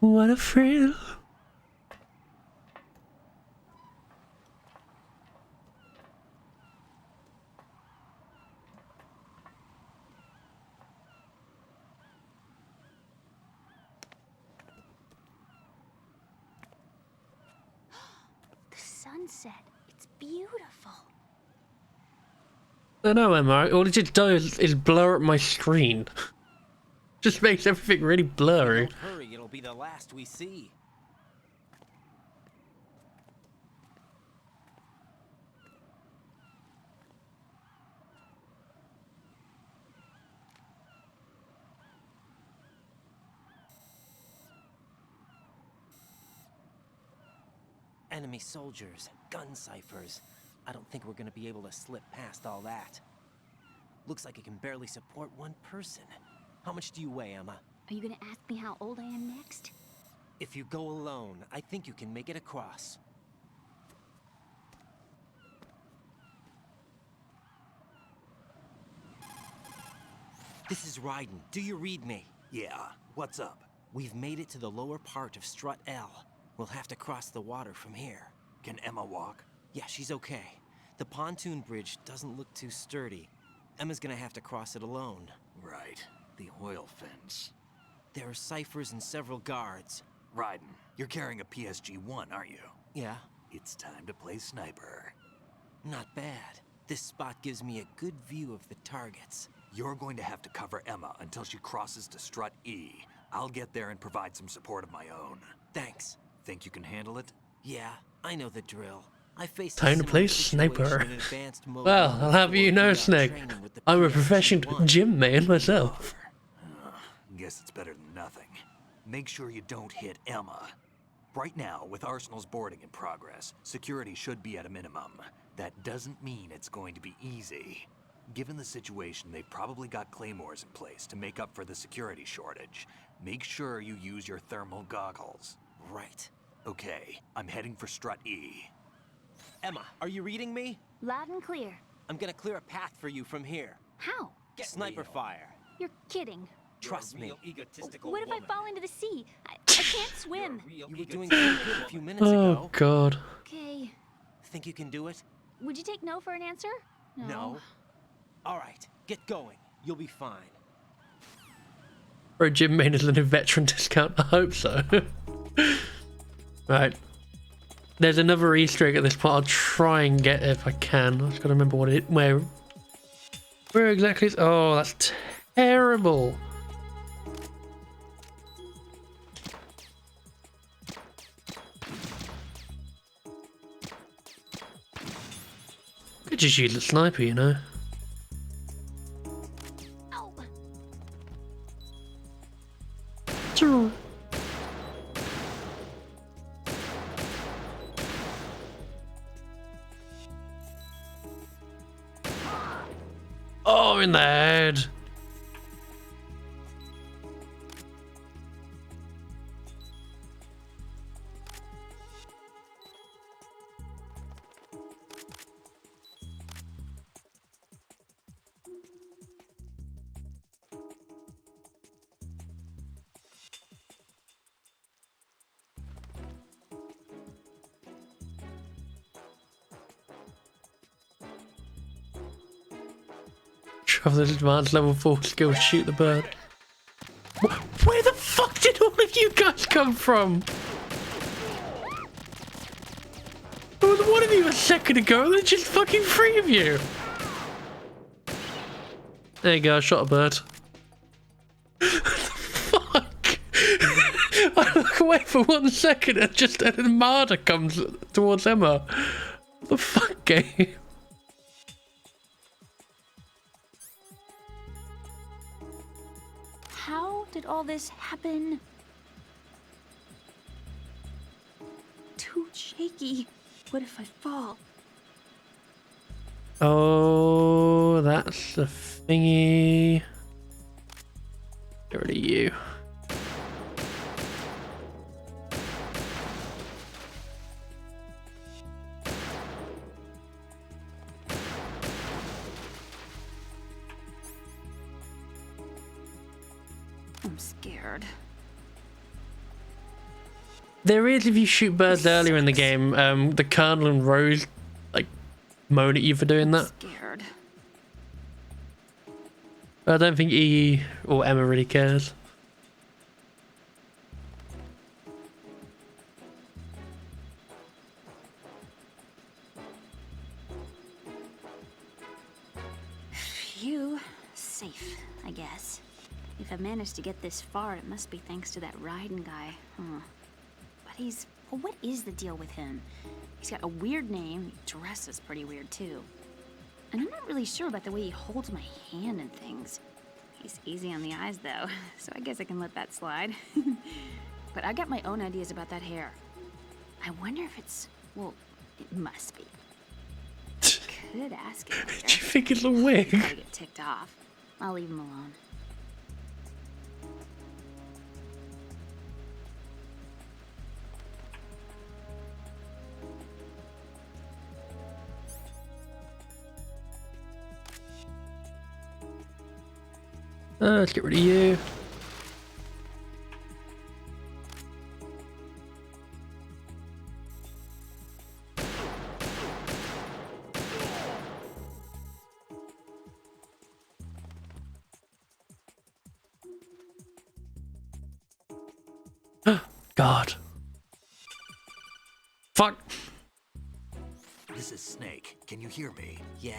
What a thrill. sunset. It's beautiful. I know, Emma. All it does is blur up my screen. Just makes everything really blurry. Don't hurry, it'll be the last we see. Enemy soldiers, gun ciphers. I don't think we're gonna be able to slip past all that. Looks like it can barely support one person. How much do you weigh, Emma? Are you gonna ask me how old I am next? If you go alone, I think you can make it across. This is Raiden. Do you read me? Yeah, what's up? We've made it to the lower part of Strut L. We'll have to cross the water from here. Can Emma walk? Yeah, she's okay. The pontoon bridge doesn't look too sturdy. Emma's gonna have to cross it alone. Right. The oil fence. There are ciphers and several guards. Raiden, you're carrying a PSG-1, aren't you? Yeah. It's time to play sniper. Not bad. This spot gives me a good view of the targets. You're going to have to cover Emma until she crosses to Strut E. I'll get there and provide some support of my own. Thanks. Think you can handle it? Yeah, I know the drill. I faced Time to play sniper. Well, I'll have you know, Snake, I'm a professional gym man myself. Guess it's better than nothing. Make sure you don't hit Emma. Right now, with Arsenal's boarding in progress, security should be at a minimum. That doesn't mean it's going to be easy. Given the situation, they've probably got claymores in place to make up for the security shortage. Make sure you use your thermal goggles. Right. Okay, I'm heading for Strut E. Emma, are you reading me? Loud and clear. I'm gonna clear a path for you from here. How? Get sniper fire. You're kidding. Trust me. What if I fall into the sea? I can't swim. You were doing pretty good a few minutes ago. Oh, God. Okay. Think you can do it? Would you take no for an answer? No. All right, get going. You'll be fine. For a gym man is a veteran discount. I hope so. Right. There's another Easter egg at this point. I'll try and get it if I can. I've got to remember what it where exactly is. Oh, that's terrible. Could just use the sniper, you know. Ow. Oh, in the head. Of this advanced level 4 skill, shoot the bird. Where the fuck did all of you guys come from? There was one of you a second ago, and there's just fucking 3 of you. There you go, I shot a bird. Fuck! I look away for 1 second and just an armada comes towards Emma. What the fuck, game? How did all this happen? Too shaky. What if I fall? Oh, that's the thingy. Get rid of you. I'm scared. There is, if you shoot birds earlier in the game, the Colonel and Rose like moan at you for doing that. Scared. I don't think E or Emma really cares. If I managed to get this far, it must be thanks to that Raiden guy. But well, what is the deal with him? He's got a weird name, he dresses pretty weird too. And I'm not really sure about the way he holds my hand and things. He's easy on the eyes though, so I guess I can let that slide. But I got my own ideas about that hair. I wonder if it's, well, it must be. Could ask him later. Do you think it's a wig? He'll probably get ticked off. I'll leave him alone. Let's get rid of you. God. Fuck. This is Snake. Can you hear me? Yeah,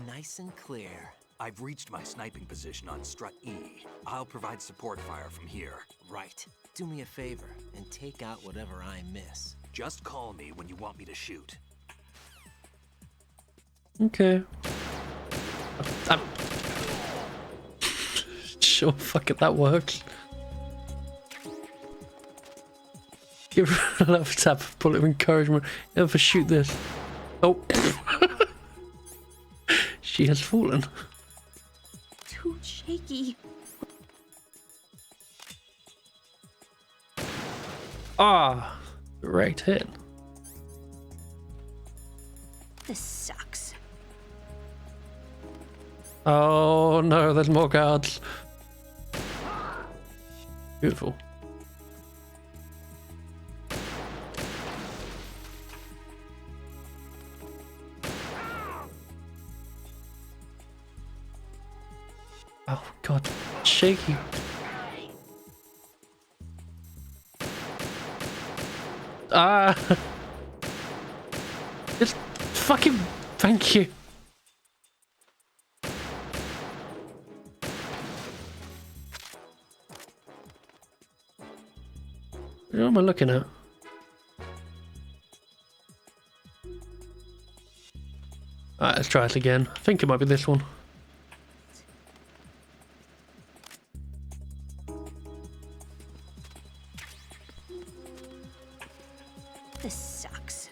nice and clear. I've reached my sniping position on Strut E. I'll provide support fire from here. Right. Do me a favor and take out whatever I miss. Just call me when you want me to shoot. Okay. Sure, fuck it, that works. Give her a left tap, bullet of encouragement. Never shoot this. Oh. She has fallen. Too shaky. Ah, direct hit. This sucks. Oh no, there's more guards. Beautiful. Oh god, shaky. Ah. Just fucking thank you. What am I looking at? Alright, let's try it again. I think it might be this one. This sucks.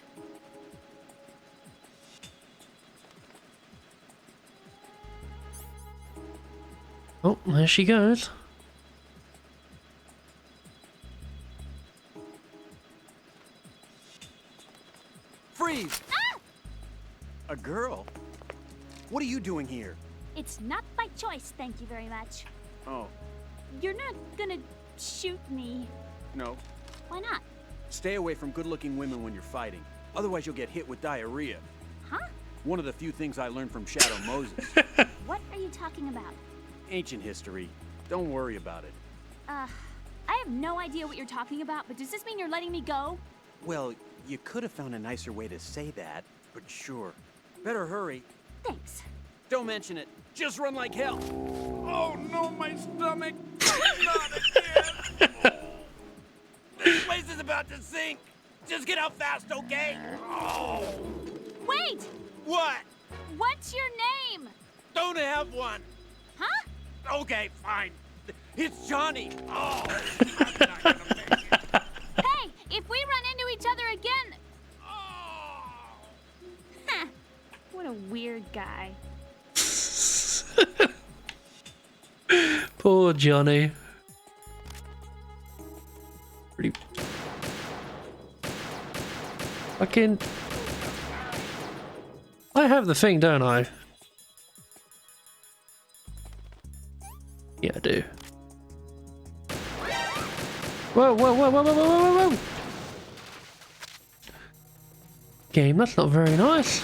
Oh, there she goes. Freeze! Ah! A girl? What are you doing here? It's not by choice, thank you very much. Oh, You're not gonna shoot me. no. Why not? Stay away from good-looking women when you're fighting. Otherwise, you'll get hit with diarrhea. Huh? One of the few things I learned from Shadow Moses. What are you talking about? Ancient history. Don't worry about it. I have no idea what you're talking about, but does this mean you're letting me go? Well, you could have found a nicer way to say that, but sure. Better hurry. Thanks. Don't mention it. Just run like hell. Oh no, my stomach! Not again! This place is about to sink. Just get out fast, okay? Oh. Wait! What? What's your name? Don't have one. Huh? Okay, fine. It's Johnny. Oh. Hey, if we run into each other again... Huh. What a weird guy. Poor Johnny. Pretty fucking. I have the thing, don't I? Yeah, I do. Whoa, whoa, whoa, whoa, whoa, whoa, whoa, whoa! Game, that's not very nice.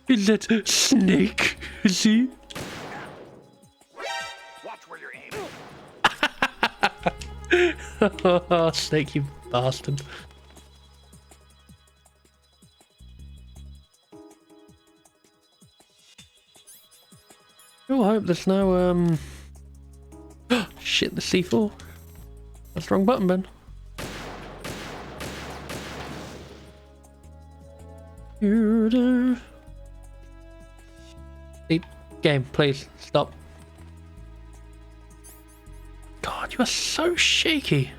Is that Snake? Is he? Watch where you're aiming. Oh, Snake, you bastard. Oh, I hope there's no, shit, the C4. That's the wrong button, Ben. Sleep. Game, please, stop. God, you are so shaky.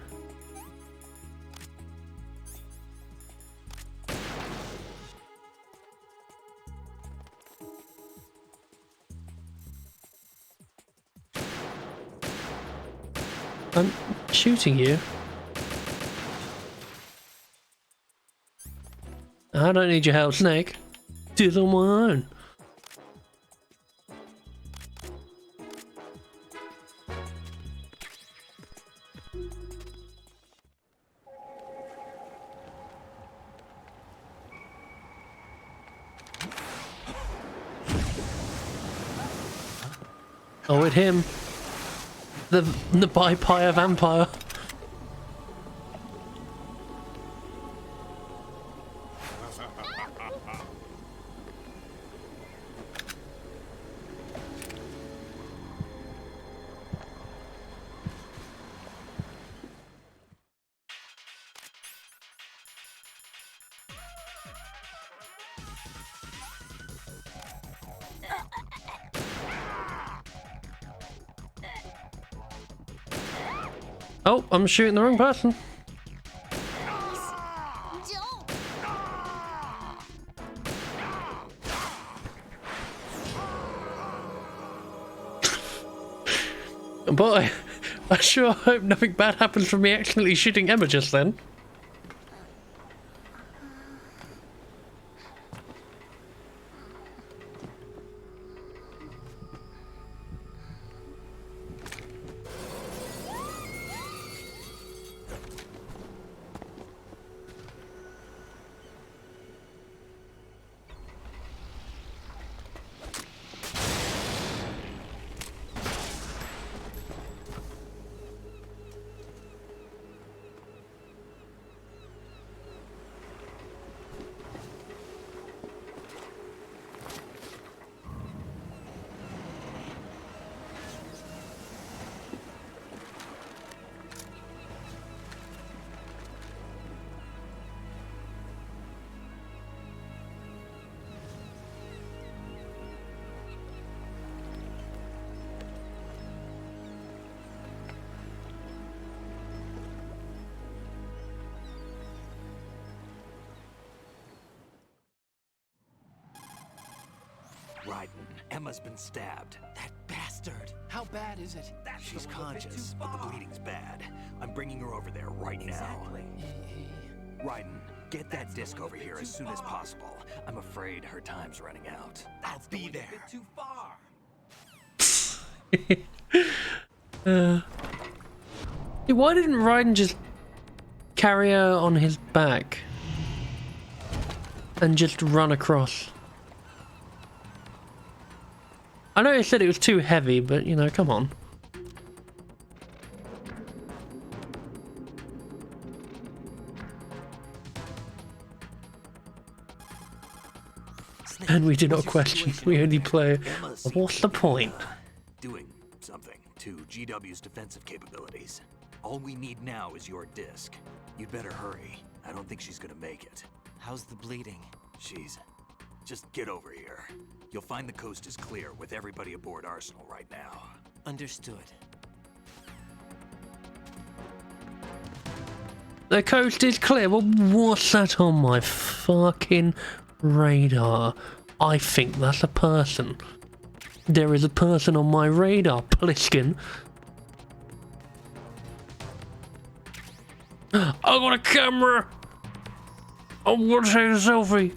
I'm shooting you. I don't need your help, Snake. Do it on my own. Oh, with him. The Bipire vampire. Oh, I'm shooting the wrong person. Boy, I sure hope nothing bad happens from me accidentally shooting Emma just then. Raiden, Emma's been stabbed. That bastard! How bad is it? She's conscious, but the bleeding's bad. I'm bringing her over there right now. Raiden, get that disc over here as soon as possible. I'm afraid her time's running out. I'll be there. Too far. Why didn't Raiden just carry her on his back and just run across? I know he said it was too heavy, but you know, come on. And we do not question, we only play. What's the point? Doing something to GW's defensive capabilities. All we need now is your disc. You'd better hurry. I don't think she's gonna make it. How's the bleeding? Just get over here. You'll find the coast is clear with everybody aboard Arsenal right now. Understood. The coast is clear. Well, what's that on my fucking radar? I think that's a person. There is a person on my radar, Plissken. I got a camera. I want to take a selfie.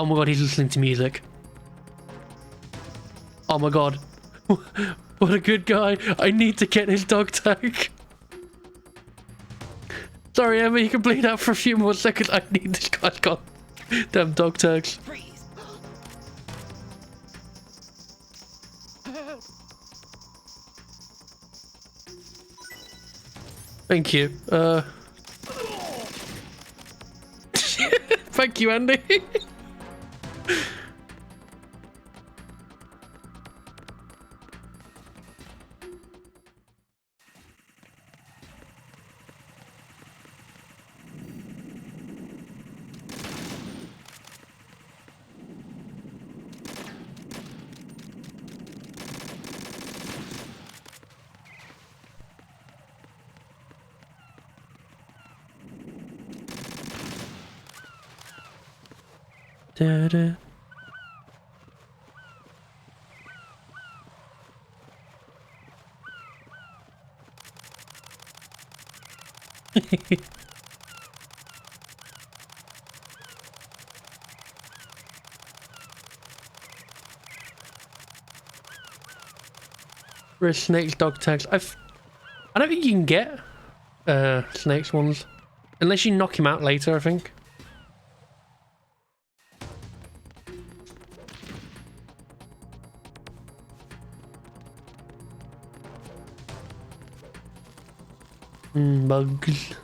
Oh my god, he's listening to music. Oh my god. What a good guy. I need to get his dog tag. Sorry, Emma, you can bleed out for a few more seconds. I need this guy's got damn dog tags. Thank you. Thank you, Andy. Da-da. Where's Snake's dog tags? I don't think you can get Snake's ones unless you knock him out later, I think. Bugs.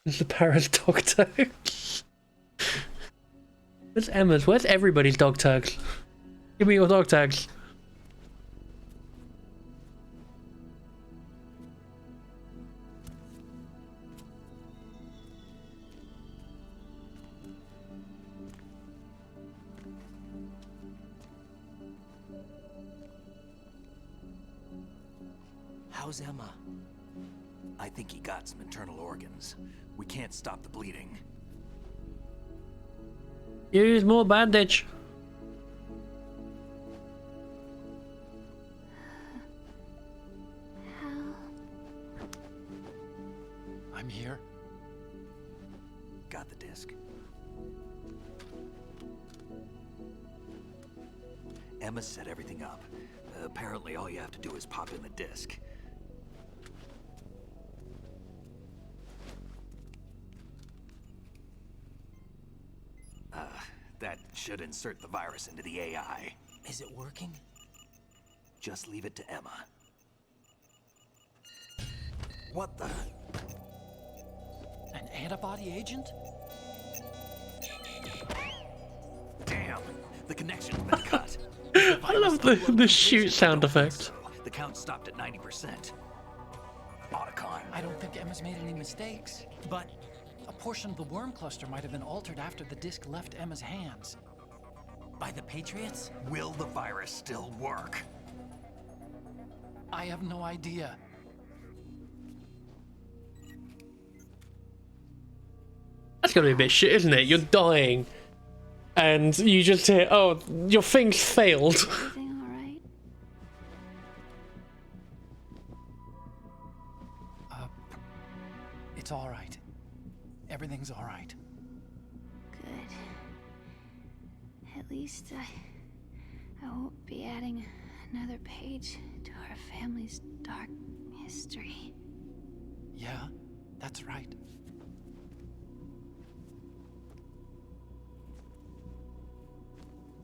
It's the Paris dog tags. Where's Emma's? Where's everybody's dog tags? Give me your dog tags. How's Emma? I think he got some internal organs. We can't stop the bleeding. Use more bandage. I'm here. Got the disc. Emma set everything up. Apparently all you have to do is pop in the disc. That should insert the virus into the AI. Is it working? Just leave it to Emma. What the? An antibody agent? Damn! The connection's been cut. I love the shoot sound effect. The count stopped at 90%. Otacon. I don't think Emma's made any mistakes. But a portion of the worm cluster might have been altered after the disc left Emma's hands. By the Patriots? Will the virus still work? I have no idea. That's gonna be a bit shit, isn't it? You're dying, and you just hear, "Oh, your thing's failed." Everything all right? It's all right. Everything's all right. Good. At least I won't be adding another page to our family's dark history. Yeah, that's right.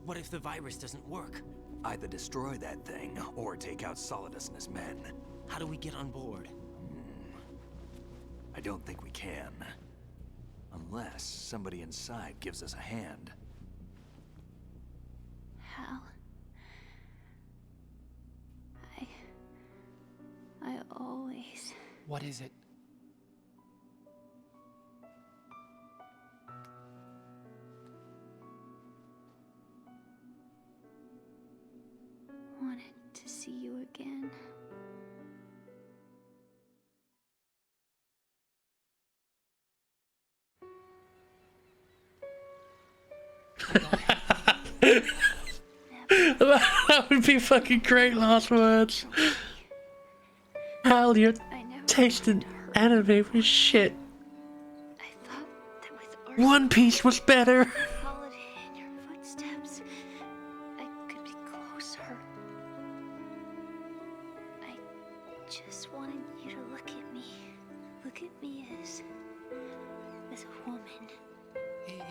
What if the virus doesn't work? Either destroy that thing, or take out Solidus and his men. How do we get on board? I don't think we can. Unless somebody inside gives us a hand. Hal. I always... What is it? wanted to see you again. That would be fucking great last words. Hal, your tasted anime was shit. One Piece was better. Followed in your footsteps. I could be closer. I just wanted you to look at me. Look at me as a woman. Hey,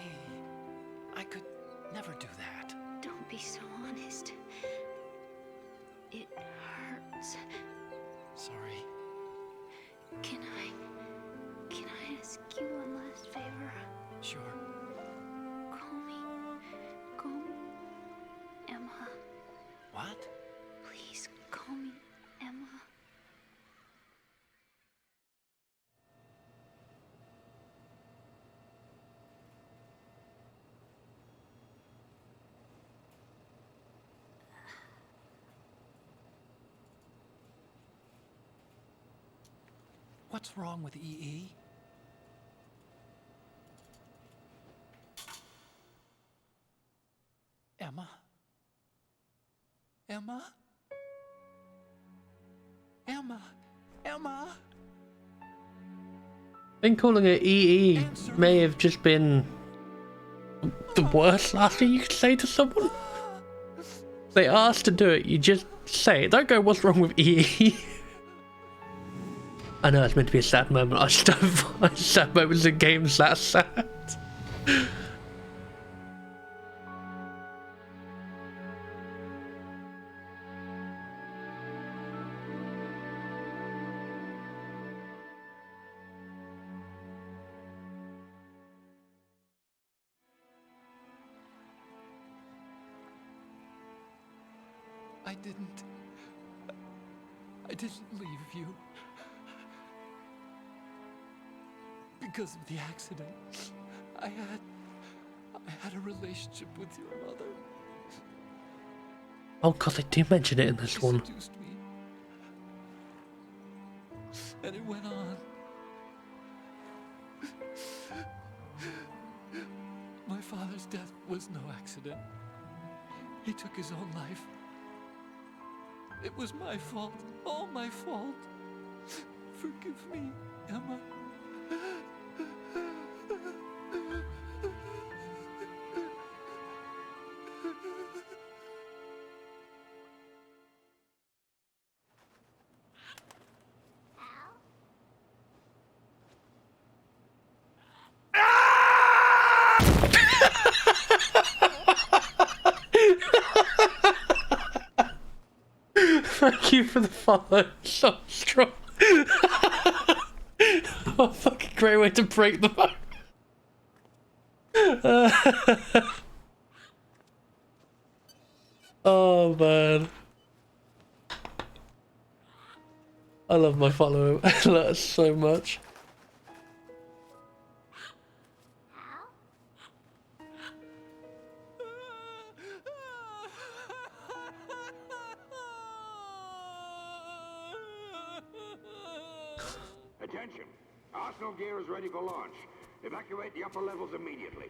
I could never do that. Don't be so honest. It hurts. Sorry. Can I ask you one What's wrong with EE? Emma? Emma? Emma? Emma? I think calling it EE may have just been the worst last thing you could say to someone. They asked to do it, you just say it. Don't go, what's wrong with EE? I know it's meant to be a sad moment. I just don't find sad moments in games that sad. I didn't leave you. Because of the accident, I had a relationship with your mother. Oh god, they do mention it in this one. Seduced me. And it went on. My father's death was no accident. He took his own life. It was my fault, all my fault. Forgive me, Emma. Thank you for the follow. So strong. Oh, fucking great way to break the phone. Oh man. I love my follow so much. Attention! Arsenal gear is ready for launch. Evacuate the upper levels immediately.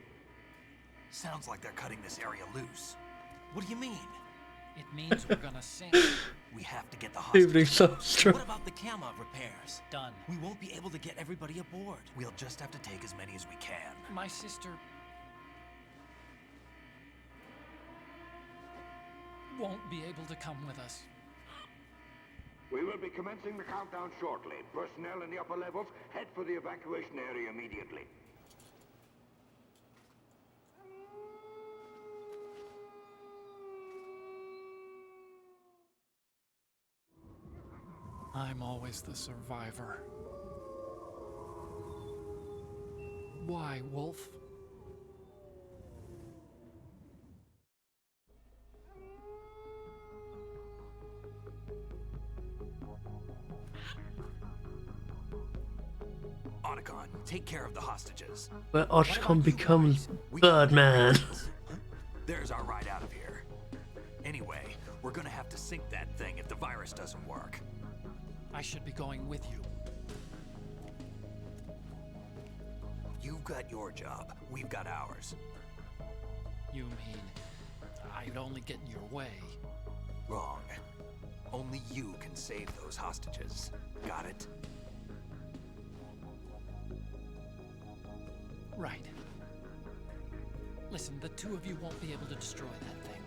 Sounds like they're cutting this area loose. What do you mean? It means we're gonna sink. We have to get the Evening hostages. so strong. What about the cam repairs? Done. We won't be able to get everybody aboard. We'll just have to take as many as we can. My sister won't be able to come with us. We will be commencing the countdown shortly. Personnel in the upper levels, head for the evacuation area immediately. I'm always the survivor. Why, Wolf? Otacon, take care of the hostages. Where Otacon becomes Birdman. There's our ride out of here. Anyway, we're gonna have to sink that thing if the virus doesn't work. I should be going with you. You've got your job, we've got ours. You mean I'd only get in your way? Wrong. Only you can save those hostages. Got it? Right. Listen, the two of you won't be able to destroy that thing.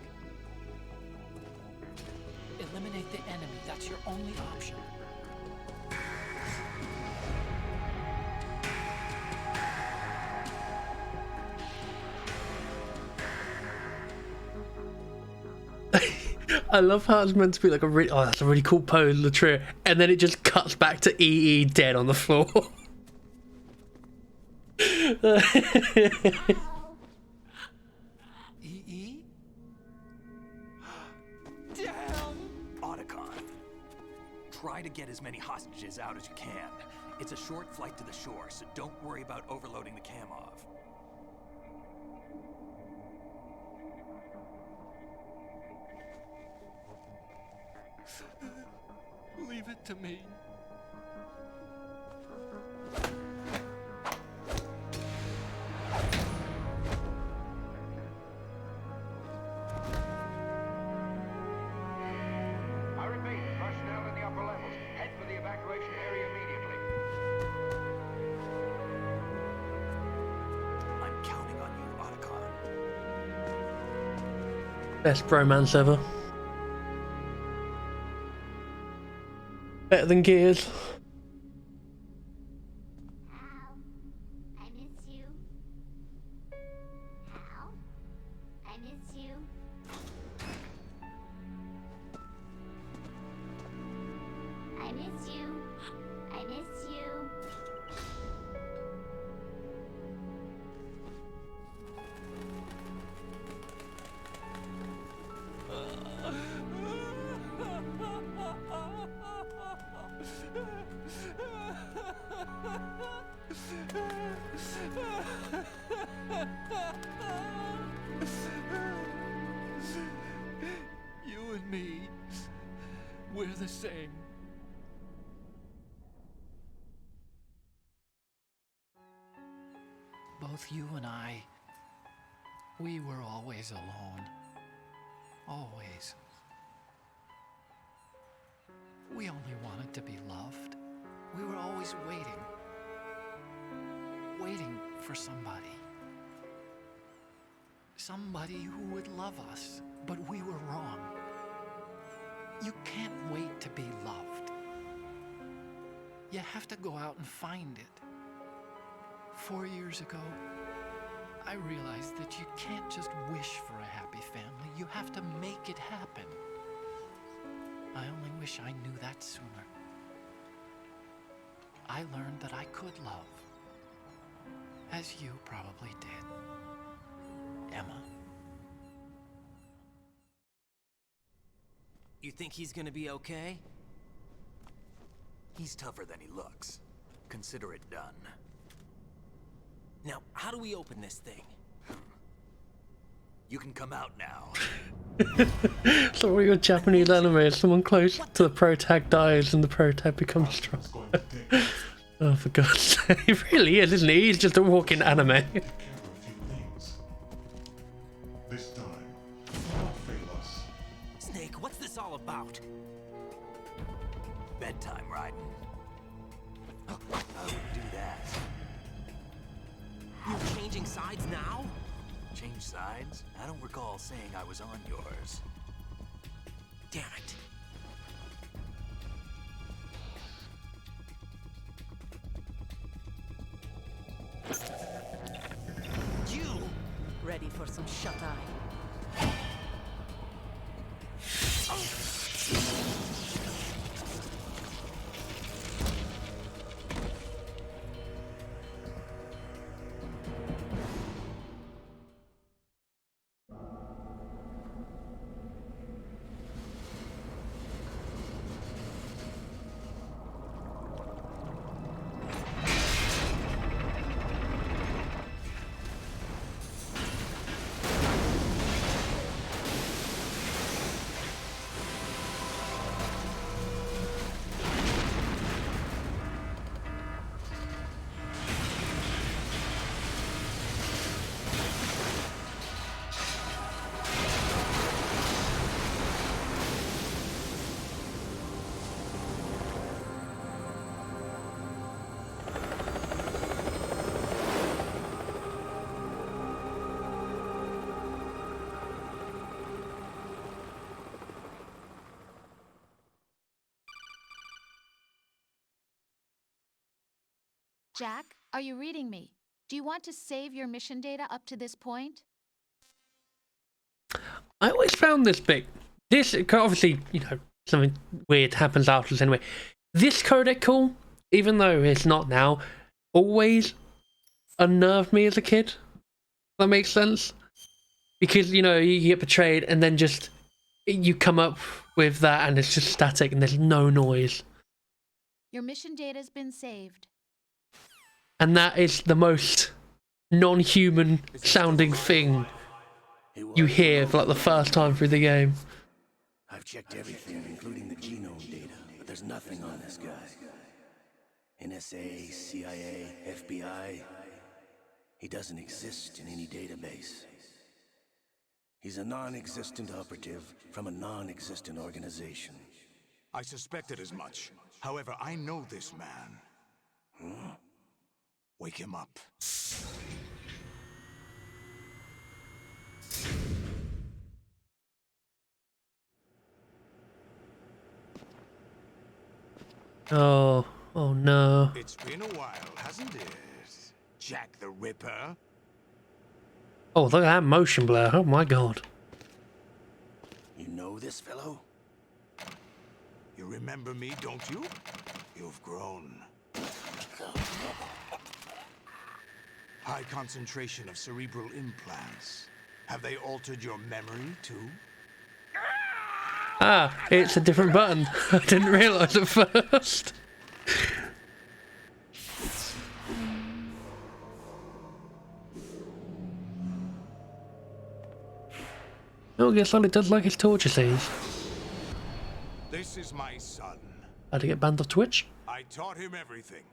Eliminate the enemy. That's your only option. I love how it's meant to be like a really, oh, that's a really cool pose, Latria, and then it just cuts back to EE dead on the floor. EE? Damn! Otacon, try to get as many hostages out as you can. It's a short flight to the shore, so don't worry about overloading the Kamov. Leave it to me. Best bromance ever. Better than Gears. I miss you. Hal, I miss you. I miss you. I miss you. You and me, we're the same. Both you and I, we were always alone. Always. We only wanted to be loved. We were always waiting. Waiting for somebody. Somebody who would love us, but we were wrong. You can't wait to be loved. You have to go out and find it. 4 years ago, I realized that you can't just wish for a happy family. You have to make it happen. I only wish I knew that sooner. I learned that I could love, as you probably did, Emma. You think he's gonna be okay? He's tougher than he looks. Consider it done. Now, how do we open this thing? You can come out now. So your Japanese anime is someone close to the protag dies and the protag becomes strong. Oh, for God's sake. He really is, isn't he? He's just a walking anime. This time, do not fail us. Snake, what's this all about? Bedtime, Raiden. I wouldn't do that. You're changing sides now? Change sides? I don't recall saying I was on yours. Damn it. You! Ready for some shut-eye? Jack, are you reading me? Do you want to save your mission data up to this point? I always found this bit. This, obviously, you know, something weird happens after this anyway. This codec call, even though it's not now, always unnerved me as a kid. That makes sense? Because, you know, you get betrayed and then just, you come up with that and it's just static and there's no noise. Your mission data's been saved. And that is the most non-human sounding thing you hear for like the first time through the game. I've checked everything, including the genome data, but there's nothing on this guy. NSA, CIA, FBI. He doesn't exist in any database. He's a non-existent operative from a non-existent organization. I suspected as much. However, I know this man. Huh? Wake him up. Oh, oh no. It's been a while, hasn't it? Jack the Ripper? Oh, look at that motion blur. Oh my god. You know this fellow? You remember me, don't you? You've grown. High concentration of cerebral implants. Have they altered your memory, too? Ah, it's a different button. I didn't realise at first. Oh, Gear Solid does like his torture scenes. This is my son. Had to get banned off Twitch. I taught him everything.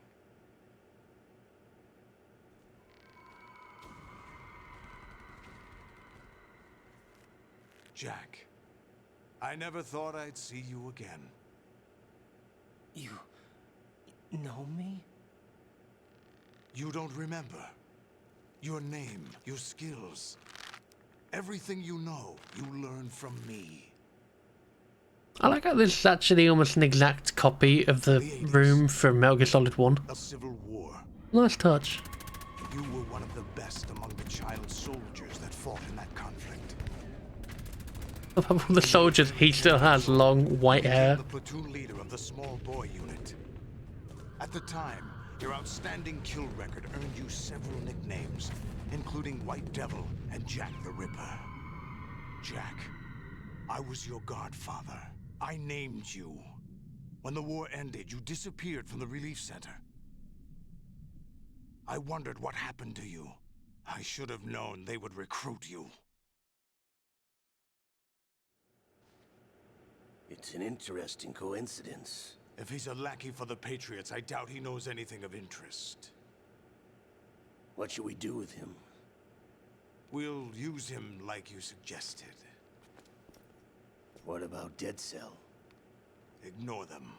Jack, I never thought I'd see you again. You know me? You don't remember. Your name, your skills. Everything you know, you learned from me. I like how this is actually almost an exact copy of the room from Metal Gear Solid 1. A civil war. Nice touch. You were one of the best among the child soldiers that fought in that conflict. Apart from the soldiers, he still has long white hair. The platoon leader of the small boy unit. At the time, your outstanding kill record earned you several nicknames, including White Devil and Jack the Ripper. Jack, I was your godfather. I named you. When the war ended, you disappeared from the relief center. I wondered what happened to you. I should have known they would recruit you. It's an interesting coincidence. If he's a lackey for the Patriots, I doubt he knows anything of interest. What should we do with him? We'll use him like you suggested. What about Dead Cell? Ignore them.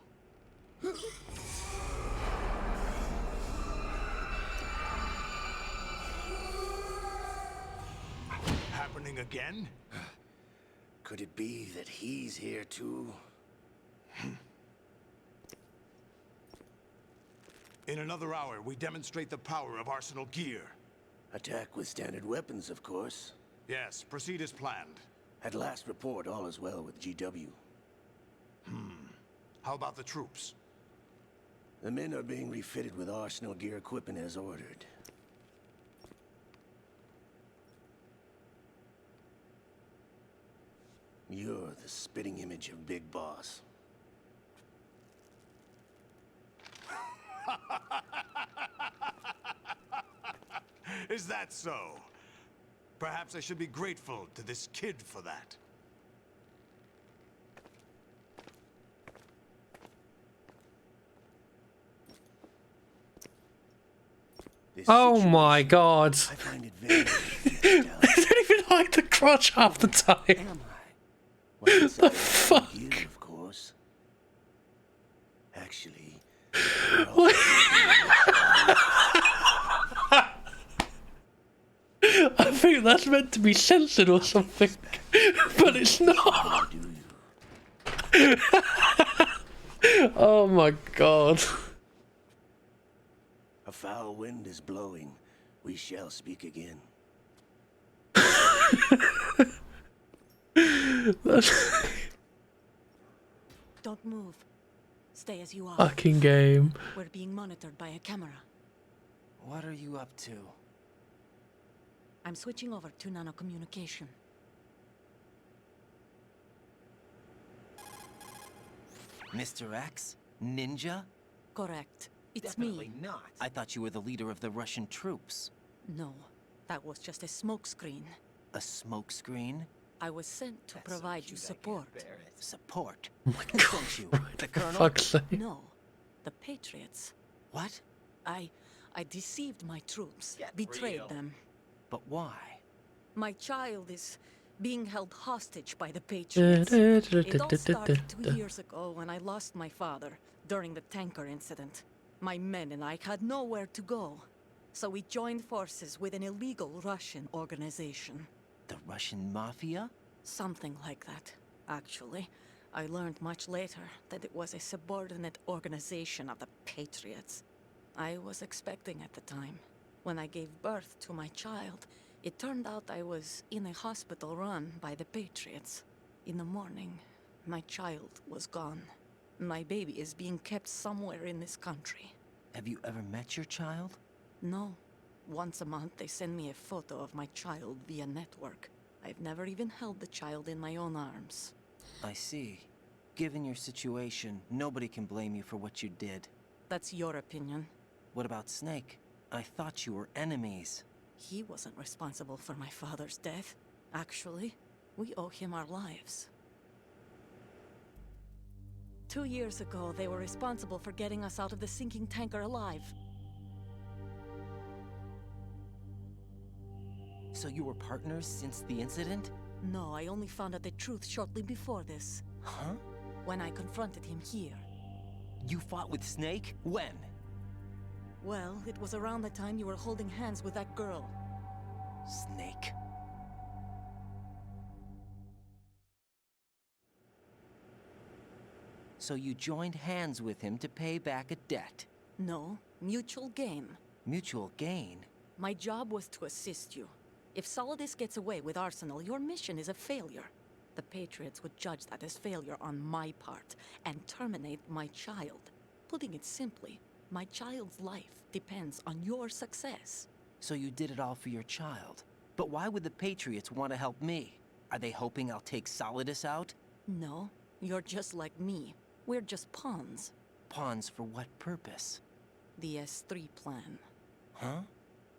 Happening again? Could it be that he's here too? In another hour, we demonstrate the power of Arsenal gear. Attack with standard weapons, of course. Yes, proceed as planned. At last report, all is well with GW. How about the troops? The men are being refitted with Arsenal gear equipment as ordered. You're the spitting image of Big Boss. Is that so? Perhaps I should be grateful to this kid for that. Oh my god. I find it very They don't even hide the crotch half the time. The fuck? Of course. Actually, What? I think that's meant to be censored or something, but it's not. Oh my god. a foul wind is blowing. We shall speak again. Don't move. Stay as you are. Fucking game. We're being monitored by a camera. What are you up to? I'm switching over to nanocommunication. Mr. X? Ninja? Correct. It's Definitely me. not. I thought you were the leader of the Russian troops. No, that was just a smokescreen. A smokescreen? I was sent to provide you support. Support? Oh my Who god. sent you? The colonel? Fuck's sake. No, the Patriots. What? I deceived my troops, betrayed them. But why? My child is being held hostage by the Patriots. It all started 2 years ago when I lost my father during the tanker incident. My men and I had nowhere to go, so we joined forces with an illegal Russian organization. The Russian mafia? Something like that, actually. I learned much later that it was a subordinate organization of the Patriots. I was expecting at the time. When I gave birth to my child, it turned out I was in a hospital run by the Patriots. In the morning, my child was gone. My baby is being kept somewhere in this country. Have you ever met your child? No. Once a month, they send me a photo of my child via network. I've never even held the child in my own arms. I see. Given your situation, nobody can blame you for what you did. That's your opinion. What about Snake? I thought you were enemies. He wasn't responsible for my father's death. Actually, we owe him our lives. 2 years ago, they were responsible for getting us out of the sinking tanker alive. So you were partners since the incident? No, I only found out the truth shortly before this. Huh? When I confronted him here. You fought with Snake? When? Well, it was around the time you were holding hands with that girl. Snake. So you joined hands with him to pay back a debt? No, mutual gain. Mutual gain? My job was to assist you. If Solidus gets away with Arsenal, your mission is a failure. The Patriots would judge that as failure on my part, and terminate my child. Putting it simply, my child's life depends on your success. So you did it all for your child. But why would the Patriots want to help me? Are they hoping I'll take Solidus out? No, you're just like me. We're just pawns. Pawns for what purpose? The S3 plan. Huh?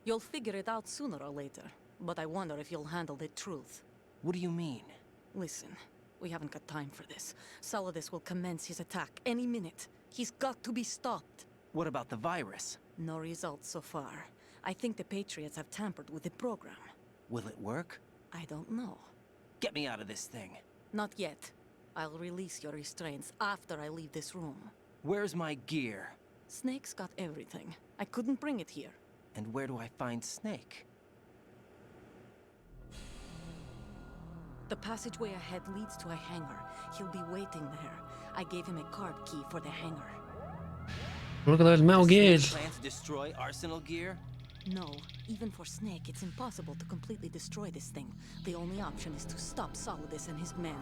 You'll figure it out sooner or later, but I wonder if you'll handle the truth. What do you mean? Listen, we haven't got time for this. Solidus will commence his attack any minute. He's got to be stopped. What about the virus? No results so far. I think the Patriots have tampered with the program. Will it work? I don't know. Get me out of this thing. Not yet. I'll release your restraints after I leave this room. Where's my gear? Snake's got everything. I couldn't bring it here. And where do I find Snake? The passageway ahead leads to a hangar. He'll be waiting there. I gave him a card key for the hangar. Look at those metal gears. Plan to destroy Arsenal gear? No, even for Snake, it's impossible to completely destroy this thing. The only option is to stop Solidus and his men.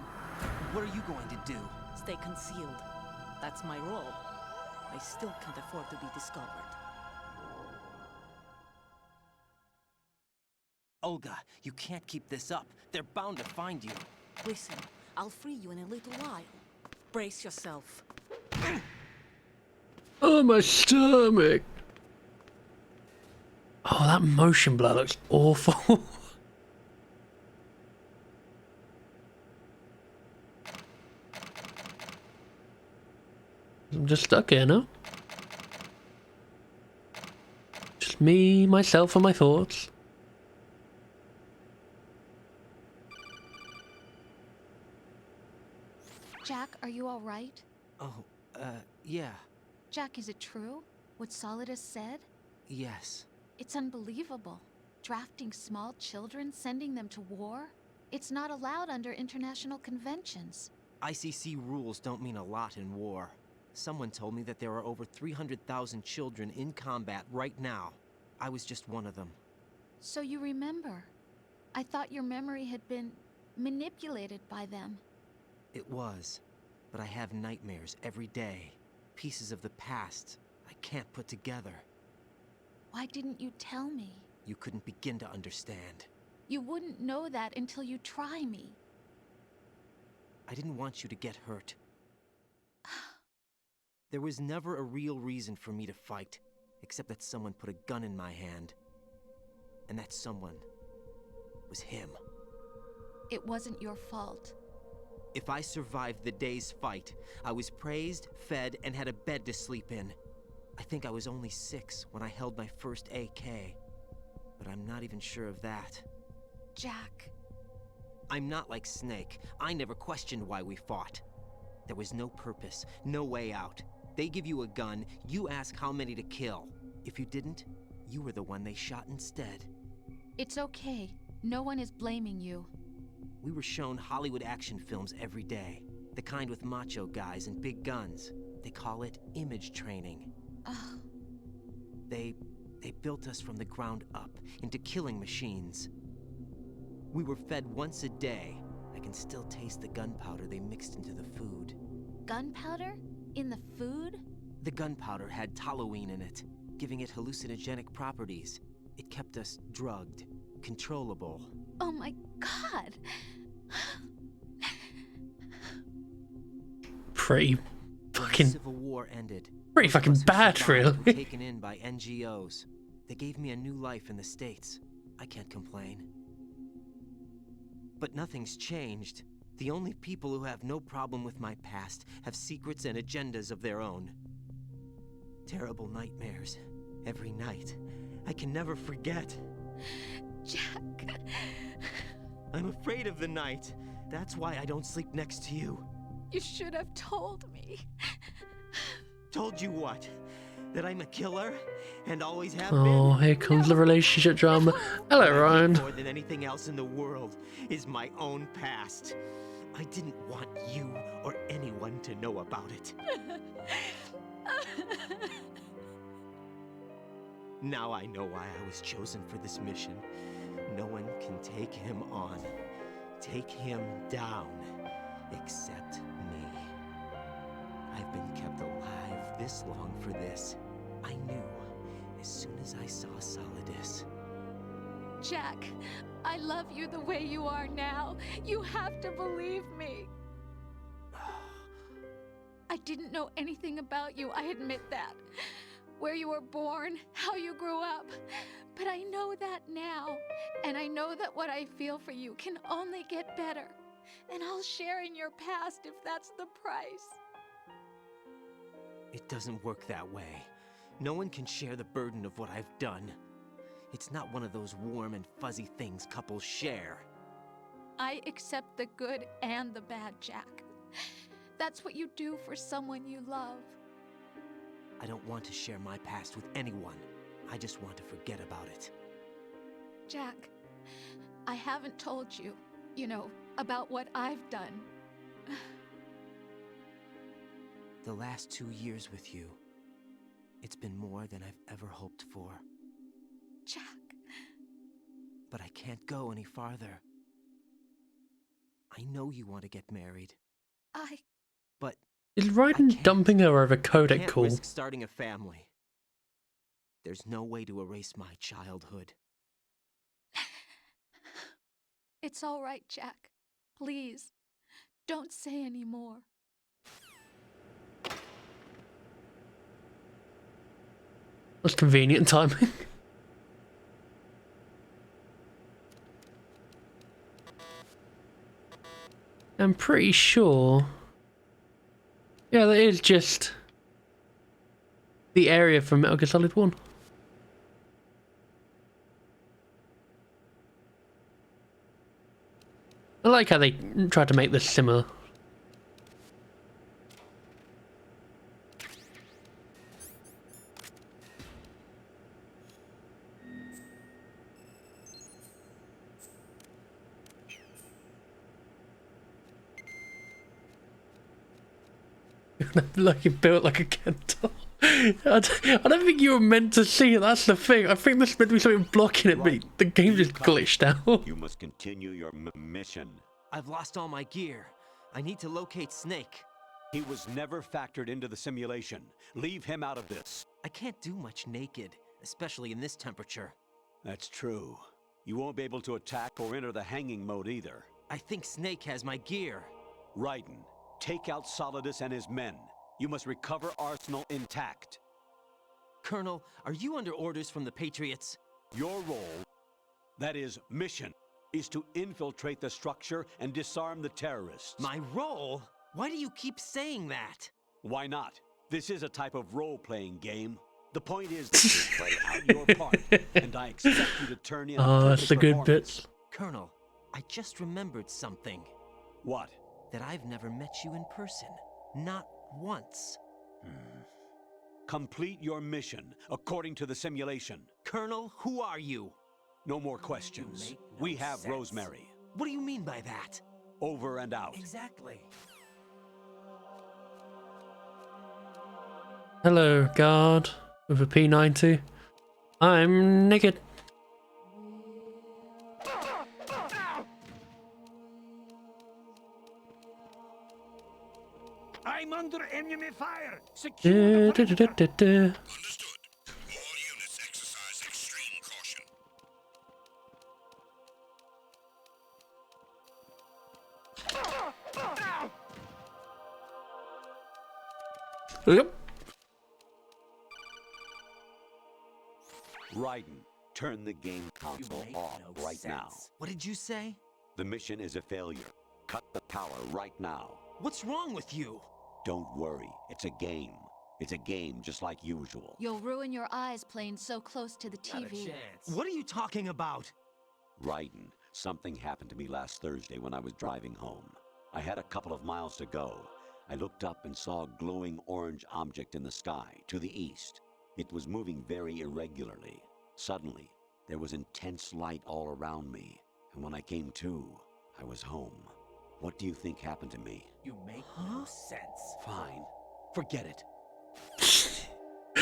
What are you going to do? Stay concealed. That's my role. I still can't afford to be discovered. Olga, you can't keep this up. They're bound to find you. Listen, I'll free you in a little while. Brace yourself. Oh, my stomach. Oh, that motion blur looks awful. I'm just stuck here now. Just me, myself, and my thoughts. Jack, are you all right? Oh, yeah. Jack, is it true? What Solidus said? Yes. It's unbelievable. Drafting small children, sending them to war? It's not allowed under international conventions. ICC rules don't mean a lot in war. Someone told me that there are over 300,000 children in combat right now. I was just one of them. So you remember? I thought your memory had been manipulated by them. It was, but I have nightmares every day. Pieces of the past I can't put together. Why didn't you tell me? You couldn't begin to understand. You wouldn't know that until you try me. I didn't want you to get hurt. There was never a real reason for me to fight, except that someone put a gun in my hand. And that someone was him. It wasn't your fault. If I survived the day's fight, I was praised, fed, and had a bed to sleep in. I think I was only 6 when I held my first AK. But I'm not even sure of that. Jack. I'm not like Snake. I never questioned why we fought. There was no purpose, no way out. They give you a gun, you ask how many to kill. If you didn't, you were the one they shot instead. It's okay. No one is blaming you. We were shown Hollywood action films every day. The kind with macho guys and big guns. They call it image training. Ugh. They built us from the ground up into killing machines. We were fed once a day. I can still taste the gunpowder they mixed into the food. Gunpowder? In the food? The gunpowder had toluene in it, giving it hallucinogenic properties. It kept us drugged, controllable. Oh my god! Pretty fucking... When the Civil War ended, pretty fucking bad, really. were taken in by NGOs. They gave me a new life in the States. I can't complain. But nothing's changed. The only people who have no problem with my past have secrets and agendas of their own. Terrible nightmares. Every night. I can never forget. Jack. I'm afraid of the night. That's why I don't sleep next to you. You should have told me. Told you what? That I'm a killer? And always have Oh, been? here comes the relationship drama. Hello, Ryan. More than anything else in the world is my own past. I didn't want you or anyone to know about it. Now I know why I was chosen for this mission. No one can take him on, take him down, except me. I've been kept alive this long for this. I knew as soon as I saw Solidus. Jack, I love you the way you are now. You have to believe me. I didn't know anything about you, I admit that. Where you were born, how you grew up. But I know that now. And I know that what I feel for you can only get better. And I'll share in your past if that's the price. It doesn't work that way. No one can share the burden of what I've done. It's not one of those warm and fuzzy things couples share. I accept the good and the bad, Jack. That's what you do for someone you love. I don't want to share my past with anyone. I just want to forget about it. Jack, I haven't told you, about what I've done. The last 2 years with you, it's been more than I've ever hoped for. Jack. But I can't go any farther. I know you want to get married. But is Raiden dumping her over codec can't call? risk starting a family. There's no way to erase my childhood. It's all right, Jack. Please, don't say any more. That's convenient timing. I'm pretty sure. Yeah, that is just the area from Metal Gear Solid 1. I like how they tried to make this similar. Like you built like a Kento. I don't think you were meant to see it, that's the thing. I think there's meant to be something blocking it, but the game just glitched out. You must continue your mission. I've lost all my gear. I need to locate Snake. He was never factored into the simulation. Leave him out of this. I can't do much naked, especially in this temperature. That's true. You won't be able to attack or enter the hanging mode either. I think Snake has my gear. Raiden, take out Solidus and his men. You must recover Arsenal intact. Colonel, are you under orders from the Patriots? Your role, that is, mission, is to infiltrate the structure and disarm the terrorists. My role? Why do you keep saying that? Why not? This is a type of role-playing game. The point is that you play out your part, and I expect you to turn in Oh, that's the good bits. Colonel, I just remembered something. What? That I've never met you in person. Not once. Complete your mission, according to the simulation. Colonel, who are you? No more questions. We have Rosemary. What do you mean by that? Over and out. Exactly. Hello, guard with a P90. I'm naked. I'm under enemy fire. Secure the perimeter. Yep. Raiden, turn the game console off right now. What did you say? The mission is a failure. Cut the power right now. What's wrong with you? Don't worry, it's a game. It's a game just like usual. You'll ruin your eyes playing so close to the Not a TV. chance. What are you talking about? Raiden, something happened to me last Thursday when I was driving home. I had a couple of miles to go. I looked up and saw a glowing orange object in the sky, to the east. It was moving very irregularly. Suddenly, there was intense light all around me, and when I came to, I was home. What do you think happened to me? You make no sense. Fine. Forget it.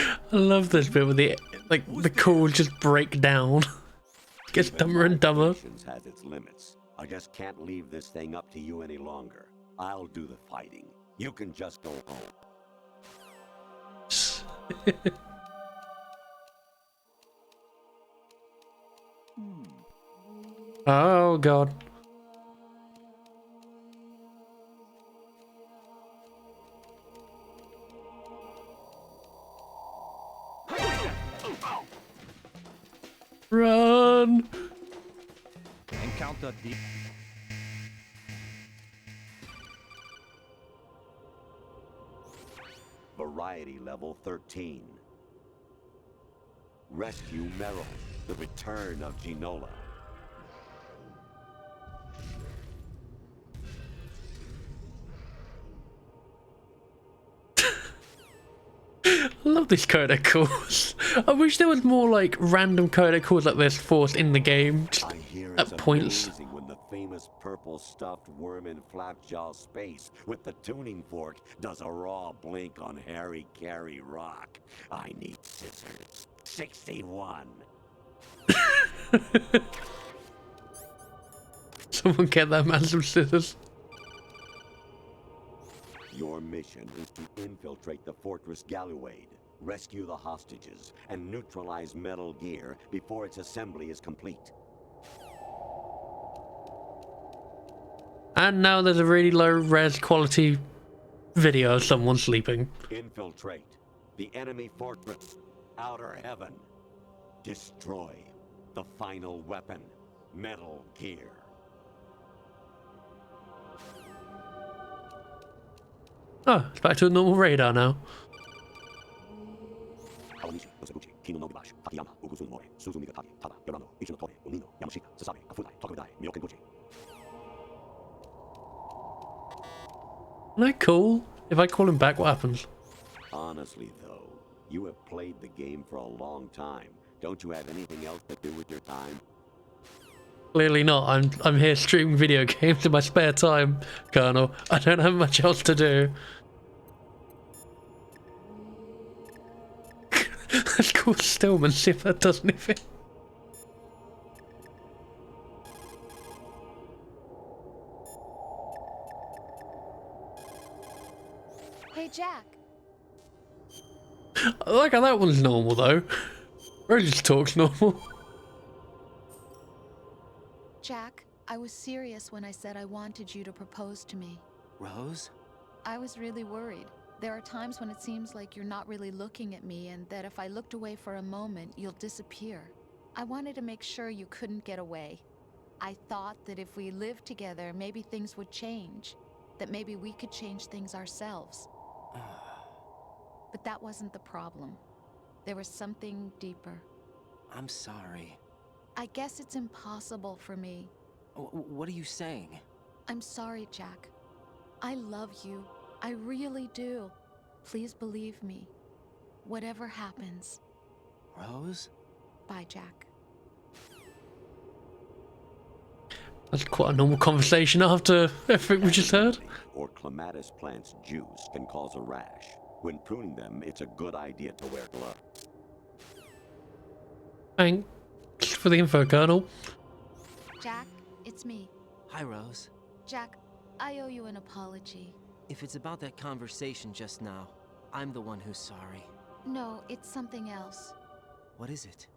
I love this bit where the call just break down. Gets dumber and dumber. Patience has its limits. I just can't leave this thing up to you any longer. I'll do the fighting. You can just go home. Oh god. Run! Encounter the... Variety level 13. Rescue Meryl, the return of Ginola. I love these codec calls. I wish there was more like random codec calls like this forced in the game, just at points. Amazing when the famous purple stuffed worm in Flapjaw space with the tuning fork does a raw blink on Harry Carey Rock. I need scissors. 61. Someone get that man some scissors. Your mission is to infiltrate the Fortress Galluade, rescue the hostages, and neutralize Metal Gear before its assembly is complete. And now there's a really low res quality video of someone sleeping. Infiltrate the enemy fortress, Outer Heaven. Destroy the final weapon, Metal Gear. Oh, it's back to a normal radar now. Isn't that cool? If I call him back, what happens? Honestly, though, you have played the game for a long time. Don't you have anything else to do with your time? Clearly not. I'm here streaming video games in my spare time, Colonel. I don't have much else to do. Let's call Stillman, see if that does anything. Hey, Jack. I like how that one's normal though. Rose just talks normal. Jack, I was serious when I said I wanted you to propose to me. Rose? I was really worried. There are times when it seems like you're not really looking at me and that if I looked away for a moment, you'll disappear. I wanted to make sure you couldn't get away. I thought that if we lived together, maybe things would change. That maybe we could change things ourselves. But that wasn't the problem. There was something deeper. I'm sorry. I guess it's impossible for me. What are you saying? I'm sorry, Jack. I love you. I really do. Please believe me. Whatever happens. Rose? Bye, Jack. That's quite a normal conversation after everything we just heard. Or clematis plant's juice can cause a rash. When pruning them, it's a good idea to wear gloves. Thanks for the info, Colonel. Jack, it's me. Hi, Rose. Jack, I owe you an apology. If it's about that conversation just now, I'm the one who's sorry. No, it's something else. What is it?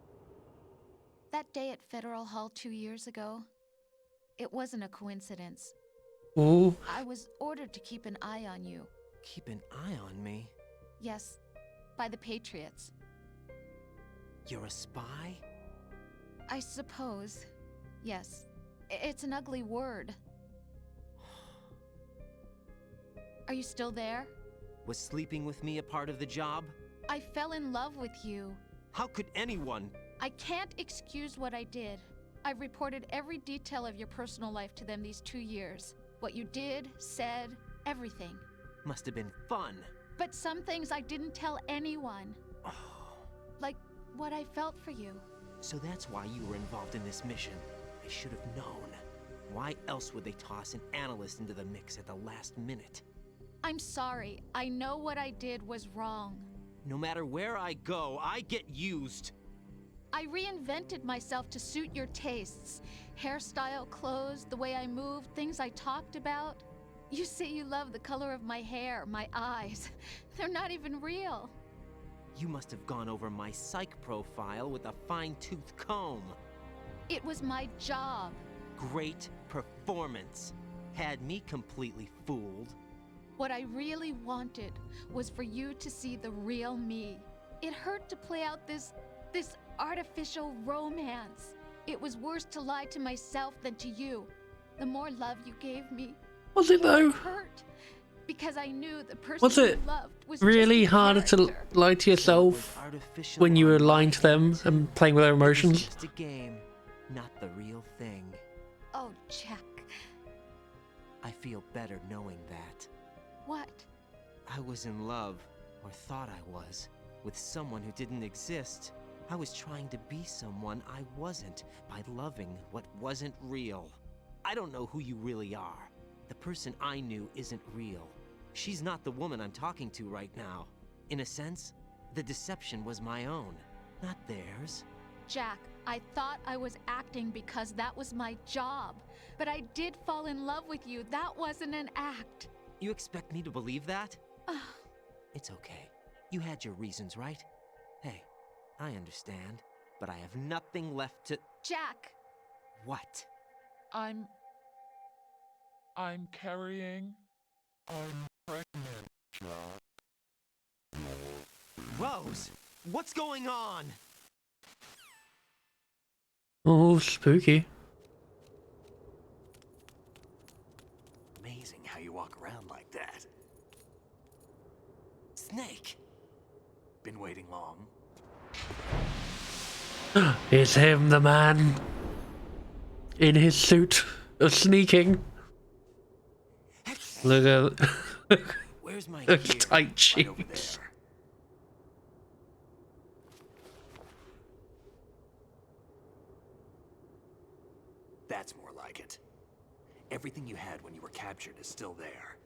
That day at Federal Hall 2 years ago, it wasn't a coincidence. Ooh. I was ordered to keep an eye on you. Keep an eye on me? Yes, by the Patriots. You're a spy? I suppose. Yes. It's an ugly word. Are you still there? Was sleeping with me a part of the job? I fell in love with you. How could anyone? I can't excuse what I did. I've reported every detail of your personal life to them these 2 years. What you did, said, everything. Must have been fun. But some things I didn't tell anyone. Like what I felt for you. So that's why you were involved in this mission. I should have known. Why else would they toss an analyst into the mix at the last minute? I'm sorry. I know what I did was wrong. No matter where I go, I get used. I reinvented myself to suit your tastes. Hairstyle, clothes, the way I moved, things I talked about. You say you love the color of my hair, my eyes. They're not even real. You must have gone over my psych profile with a fine-tooth comb. It was my job. Great performance. Had me completely fooled. What I really wanted was for you to see the real me. It hurt to play out this artificial romance. It was worse to lie to myself than to you. The more love you gave me, Was it though? hurt. Because I knew the person Was it you loved was really just a harder to character. lie to yourself when you were lying to them and playing with their emotions? Just a game, not the real thing. Oh, Jack. I feel better knowing that. What? I was in love, or thought I was, with someone who didn't exist. I was trying to be someone I wasn't by loving what wasn't real. I don't know who you really are. The person I knew isn't real. She's not the woman I'm talking to right now. In a sense, the deception was my own, not theirs. Jack, I thought I was acting because that was my job. But I did fall in love with you. That wasn't an act. You expect me to believe that? It's okay. You had your reasons, right? Hey, I understand, but I have nothing left to... Jack! What? I'm carrying... I'm pregnant, Jack. Rose! What's going on? Oh, spooky. Amazing how you walk around like that. Snake! Been waiting long? It's him, the man. In his suit of sneaking. Look at Where's my those gear? tight Right over cheeks. there. That's more like it. Everything you had when you were captured is still there.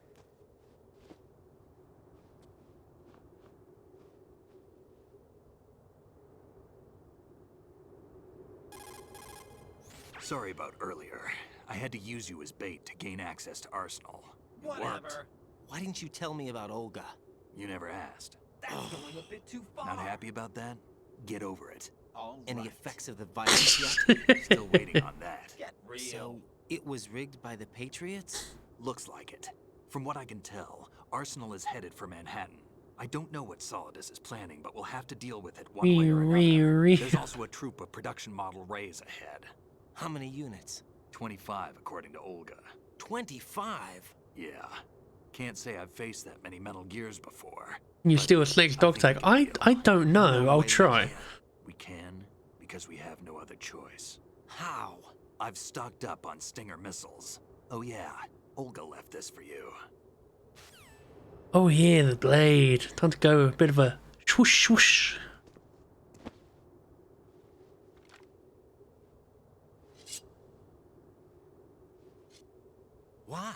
Sorry about earlier. I had to use you as bait to gain access to Arsenal. It worked. Whatever. Why didn't you tell me about Olga? You never asked. That's going a bit too far. Not happy about that? Get over it. Any effects of the virus yet? Still waiting on that. Get real. So, it was rigged by the Patriots? Looks like it. From what I can tell, Arsenal is headed for Manhattan. I don't know what Solidus is planning, but we'll have to deal with it one way or another. There's also a troop of production model Rays ahead. How many units? 25, according to Olga. 25? Yeah. Can't say I've faced that many Metal Gears before. You steal a snake's dog tag. I don't know. I'll try. We can, because we have no other choice. How? I've stocked up on Stinger missiles. Oh yeah, Olga left this for you. Oh yeah, the blade. Time to go a bit of a swoosh swoosh. Why?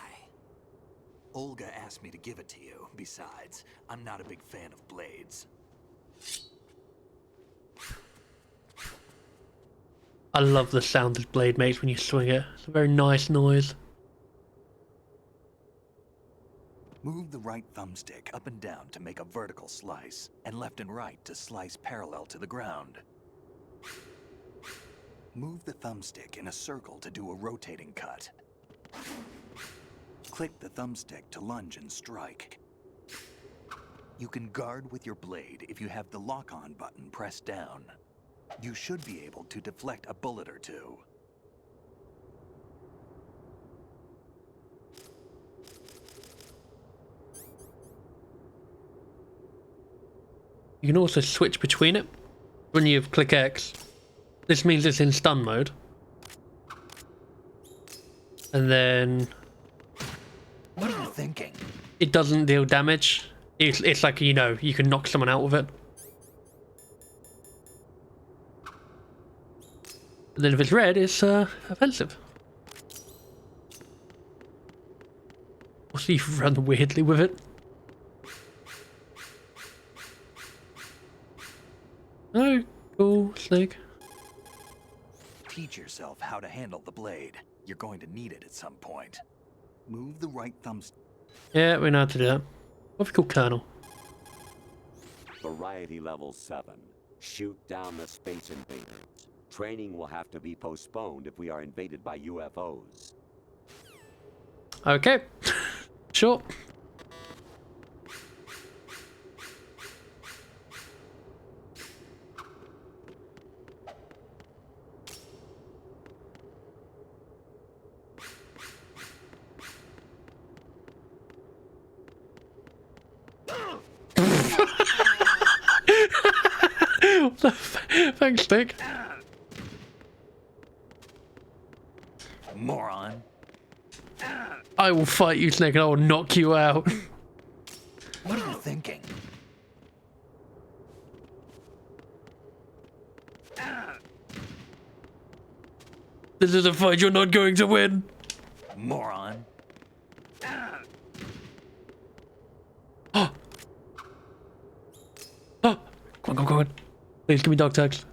Olga asked me to give it to you. Besides, I'm not a big fan of blades. I love the sound this blade makes when you swing it. It's a very nice noise. Move the right thumbstick up and down to make a vertical slice, and left and right to slice parallel to the ground. Move the thumbstick in a circle to do a rotating cut. Click the thumbstick to lunge and strike. You can guard with your blade if you have the lock-on button pressed down. You should be able to deflect a bullet or two. You can also switch between it when you click X. This means it's in stun mode. And then... What are you thinking? It doesn't deal damage. It's like, you know, you can knock someone out with it. And then if it's red, it's offensive. Also, you run weirdly with it. Oh, cool, Snake. Teach yourself how to handle the blade. You're going to need it at some point. Move the right thumbstick. Yeah, we know how to do that. What if we call Colonel? Variety level 7. Shoot down the space invaders. Training will have to be postponed if we are invaded by UFOs. Okay. Sure. Thanks, Dick. Moron. I will fight you, Snake, and I will knock you out. What are you thinking? This is a fight you're not going to win. Moron. Oh. Oh. Come on, come on. Please give me dog tags.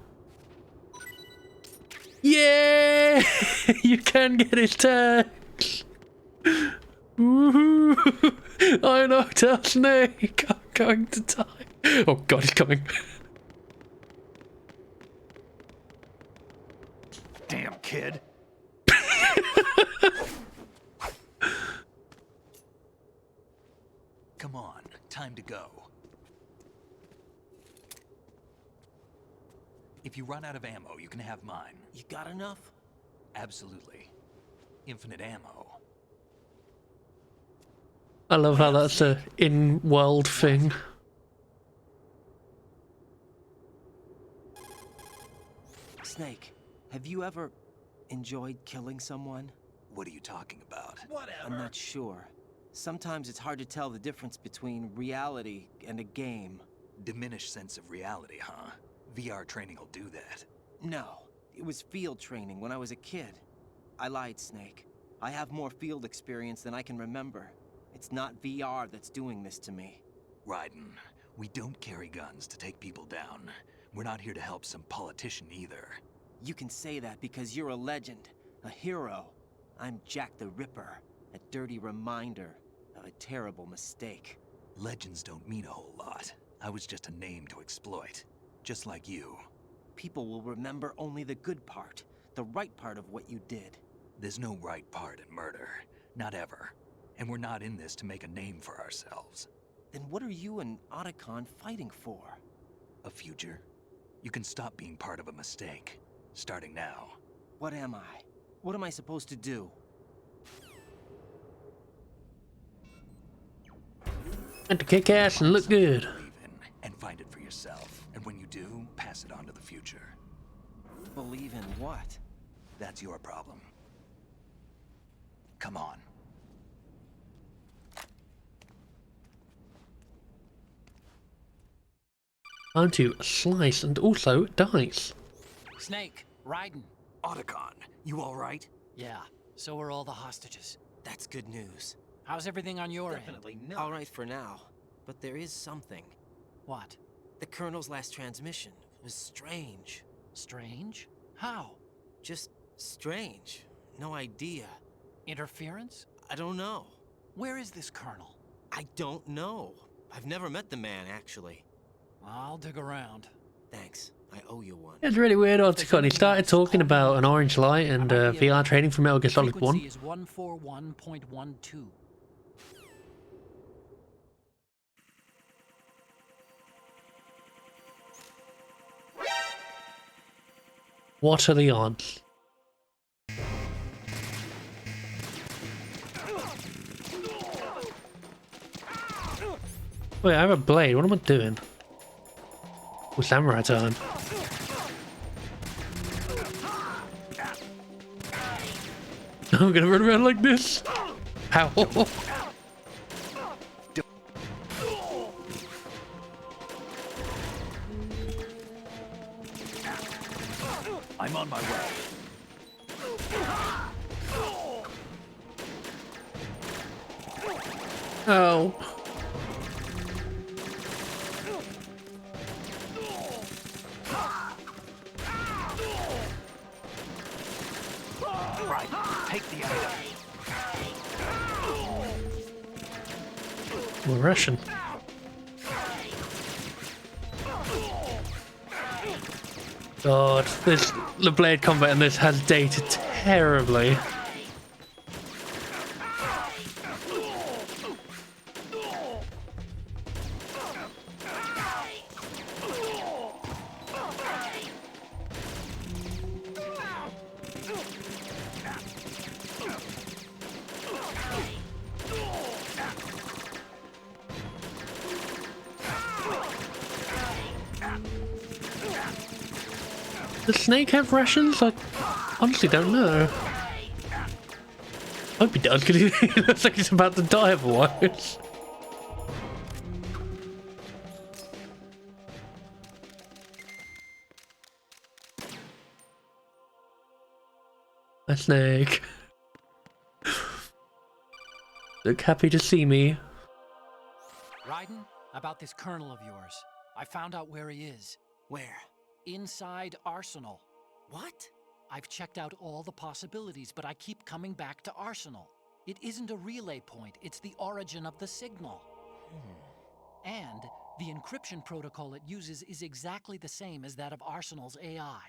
Yeah! You can get his tags. Woohoo! I knocked out Snake. I'm going to die. Oh god, he's coming. Damn kid. Come on, time to go. If you run out of ammo, you can have mine. You got enough? Absolutely. Infinite ammo. I love how that's a in-world thing. Snake, have you ever enjoyed killing someone? What are you talking about? Whatever. I'm not sure. Sometimes it's hard to tell the difference between reality and a game. Diminished sense of reality, huh? VR training will do that. No, it was field training when I was a kid. I lied, Snake. I have more field experience than I can remember. It's not VR that's doing this to me. Raiden, we don't carry guns to take people down. We're not here to help some politician either. You can say that because you're a legend, a hero. I'm Jack the Ripper, a dirty reminder of a terrible mistake. Legends don't mean a whole lot. I was just a name to exploit. Just like you. People will remember only the good part, the right part of what you did. There's no right part in murder. Not ever. And we're not in this to make a name for ourselves. Then what are you and Otacon fighting for? A future? You can stop being part of a mistake. Starting now. What am I? What am I supposed to do? And to kick ass and look good. Believe in and find it for yourself. And when you do, pass it on to the future. Believe in what? That's your problem. Come on. Time to slice and also dice. Snake, Raiden. Otacon, you alright? Yeah, so are all the hostages. That's good news. How's everything on your Definitely end? not. All right for now, but there is something. What? The Colonel's last transmission was strange. Strange? How? Just strange. No idea. Interference? I don't know. Where is this Colonel? I don't know. I've never met the man, actually. I'll dig around. Thanks. I owe you one. It's really weird, Opticon. He started talking about an orange light and VR training from Metal Gear Solid 1. Frequency is 141.12. What are the odds? Wait, I have a blade. What am I doing? With samurai time. I'm gonna run around like this. Ow. I'm on my way. Oh. Right, take the item. We're Russian. God, the blade combat in this has dated terribly. Does Snake have rations? I honestly don't know. I hope he does, because he looks like he's about to die otherwise. Hi, Snake. Look happy to see me. Raiden, about this Colonel of yours. I found out where he is. Where? Inside Arsenal. What? I've checked out all the possibilities, but I keep coming back to Arsenal. It isn't a relay point, it's the origin of the signal. And the encryption protocol it uses is exactly the same as that of Arsenal's AI,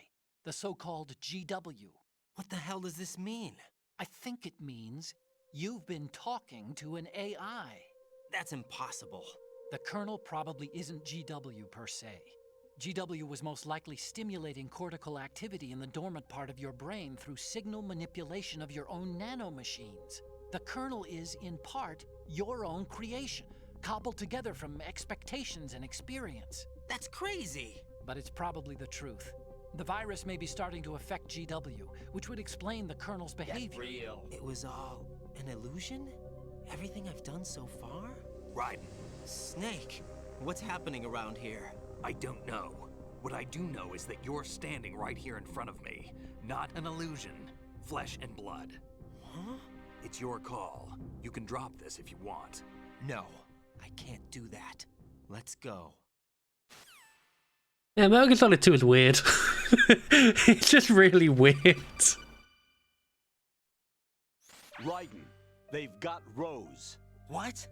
the so-called GW. What the hell does this mean? I think it means you've been talking to an AI. That's impossible. The Colonel probably isn't GW per se. GW was most likely stimulating cortical activity in the dormant part of your brain through signal manipulation of your own nanomachines. The Colonel is, in part, your own creation, cobbled together from expectations and experience. That's crazy! But it's probably the truth. The virus may be starting to affect GW, which would explain the Colonel's behavior. Real. It was all an illusion? Everything I've done so far? Raiden. Snake, what's happening around here? I don't know. What I do know is that you're standing right here in front of me. Not an illusion. Flesh and blood. Huh? It's your call. You can drop this if you want. No, I can't do that. Let's go. Yeah, Metal Gear Solid 2 is weird. It's just really weird. Raiden, they've got Rose. What?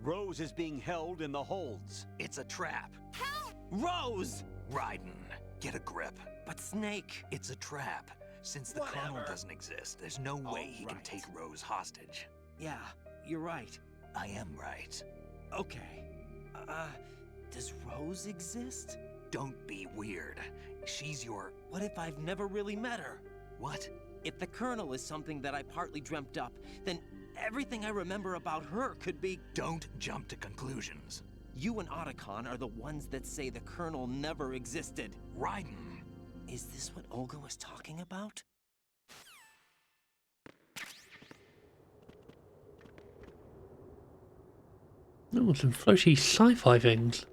Rose is being held in the holds. It's a trap. Help! Rose! Raiden, get a grip. But Snake... It's a trap. Since the Colonel doesn't exist, there's no way he can take Rose hostage. Yeah, you're right. I am right. Okay. Does Rose exist? Don't be weird. She's your... What if I've never really met her? What? If the Colonel is something that I partly dreamt up, then everything I remember about her could be... Don't jump to conclusions. You and Otacon are the ones that say the Colonel never existed. Raiden. Is this what Olga was talking about? Oh, some floaty sci-fi things.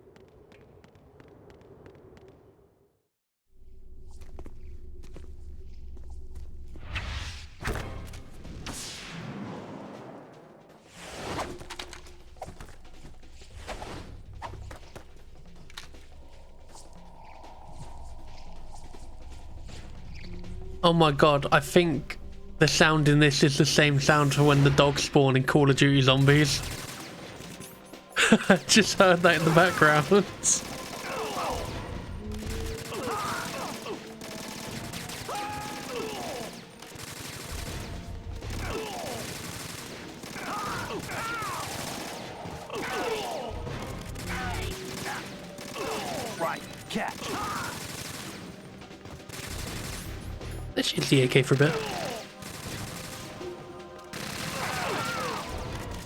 Oh my god, I think the sound in this is the same sound for when the dogs spawn in Call of Duty Zombies. I just heard that in the background. Right, catch. Let's use the AK for a bit.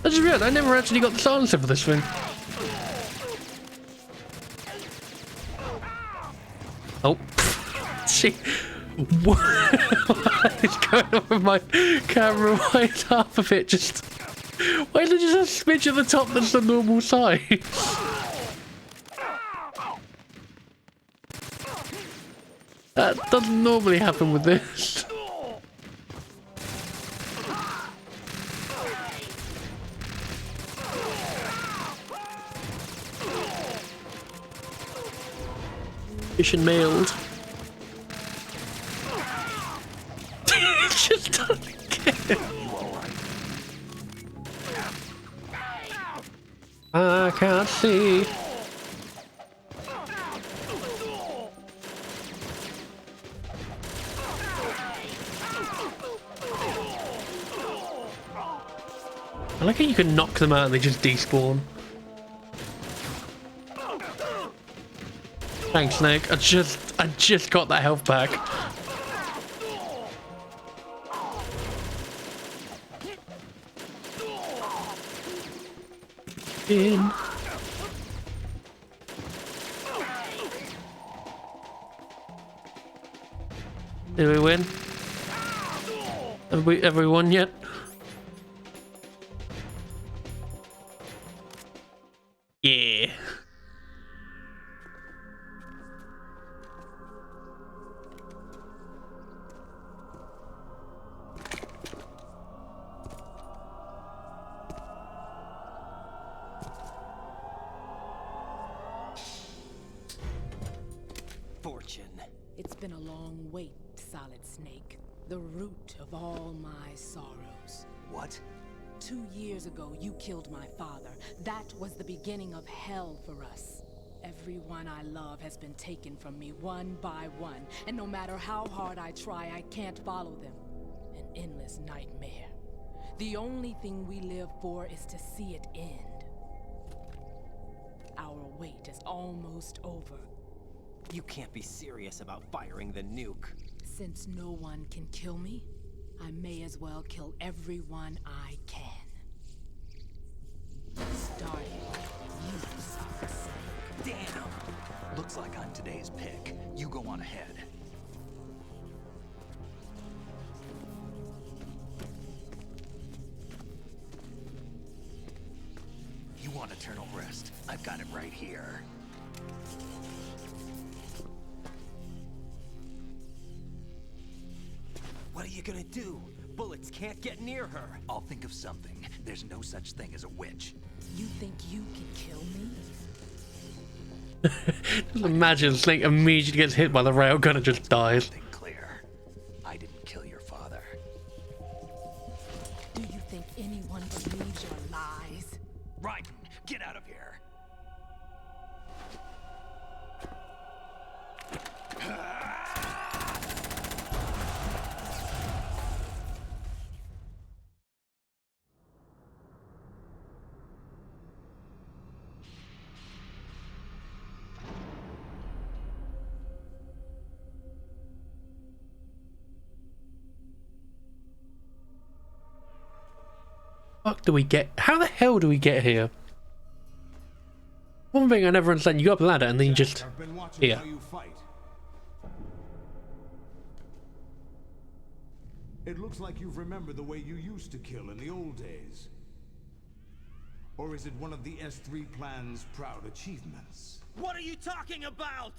I just realized I never actually got the silencer for this thing. Oh, see, what is going on with my camera? Why is half of it just? Why is it just a smidge at the top that's the normal size? That doesn't normally happen with this. Mission mailed. It just doesn't get it. I can't see. I like how you can knock them out and they just despawn. Thanks, Snake. I just got that health back. In. Did we win? Have we won yet? Yeah. Fortune. It's been a long wait, Solid Snake. The root of all my sorrows. What? 2 years ago, you killed my father. That was the beginning of hell for us. Everyone I love has been taken from me one by one, and no matter how hard I try, I can't follow them. An endless nightmare. The only thing we live for is to see it end. Our wait is almost over. You can't be serious about firing the nuke. Since no one can kill me, I may as well kill everyone I can. Starting with you, Solid Snake. Damn! Looks like I'm today's pick. You go on ahead. You want eternal rest? I've got it right here. What are you gonna do? Bullets can't get near her. I'll think of something. There's no such thing as a witch. You think you can kill me? Just imagine Snake immediately gets hit by the railgun and just dies. Clear. I didn't kill your father. Do you think anyone believes your lies? Raiden, get out of here. Fuck do we get? How the hell do we get here? One thing I never understand, you go up a ladder and then you just here. It looks like you've remembered the way you used to kill in the old days. Or is it one of the S3 plan's proud achievements? What are you talking about?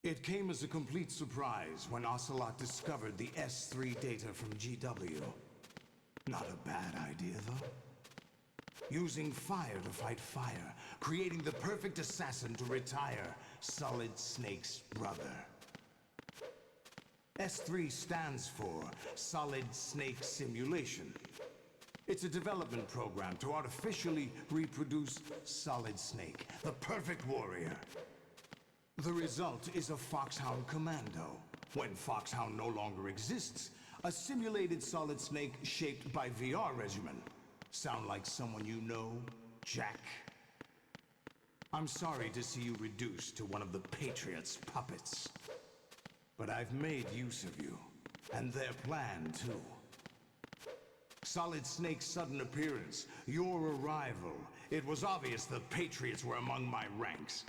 It came as a complete surprise when Ocelot discovered the S3 data from GW. Not a bad idea, though. Using fire to fight fire, creating the perfect assassin to retire Solid Snake's brother. S3 stands for Solid Snake Simulation. It's a development program to artificially reproduce Solid Snake, the perfect warrior. The result is a Foxhound Commando. When Foxhound no longer exists, a simulated Solid Snake shaped by VR regimen. Sound like someone you know, Jack? I'm sorry to see you reduced to one of the Patriots' puppets. But I've made use of you, and their plan too. Solid Snake's sudden appearance, your arrival, it was obvious the Patriots were among my ranks.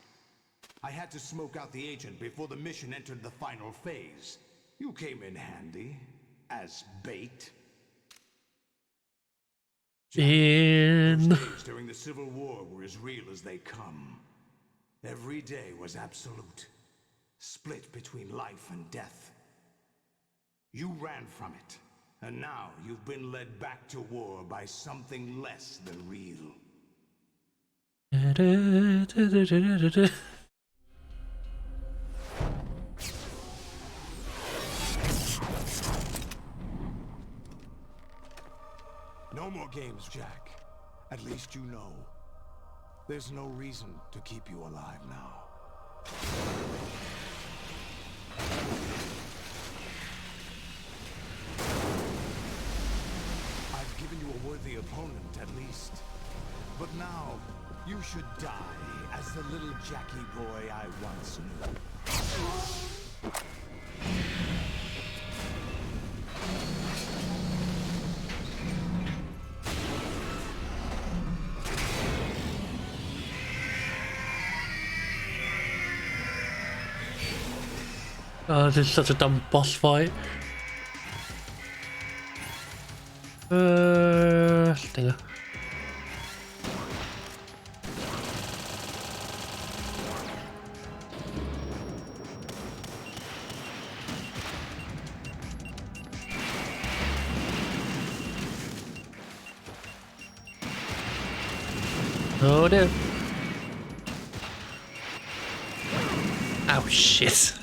I had to smoke out the agent before the mission entered the final phase. You came in handy, as bait. In Those days during the Civil War were as real as they come. Every day was absolute, split between life and death. You ran from it, and now you've been led back to war by something less than real. No more games, Jack. At least you know. There's no reason to keep you alive now. I've given you a worthy opponent, at least. But now, you should die as the little Jackie boy I once knew. Oh, this is such a dumb boss fight. Stinger. Oh dear. Oh shit.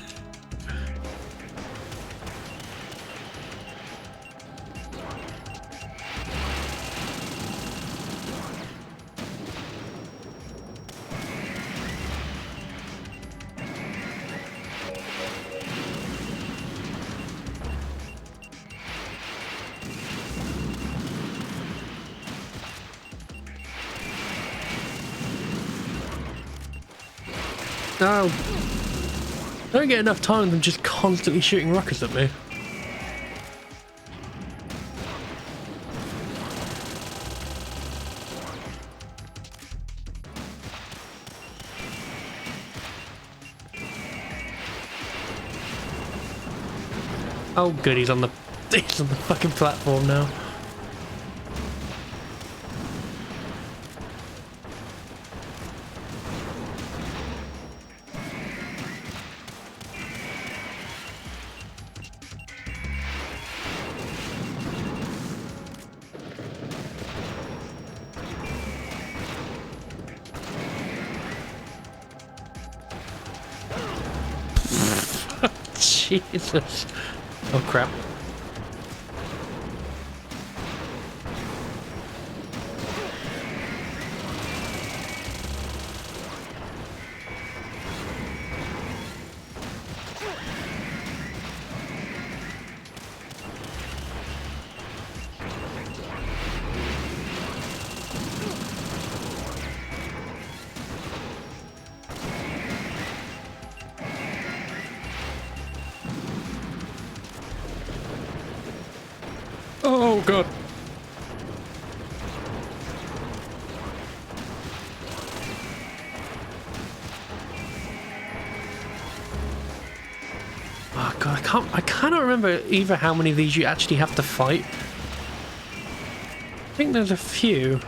No. Don't get enough time of them just constantly shooting rockets at me. Oh good, he's on the fucking platform now. Jesus. Oh crap. Oh god. Oh god, I cannot remember either how many of these you actually have to fight. I think there's a few.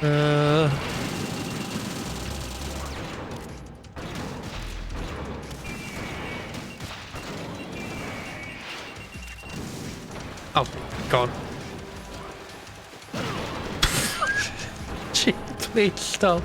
Oh, God. Gee, please stop.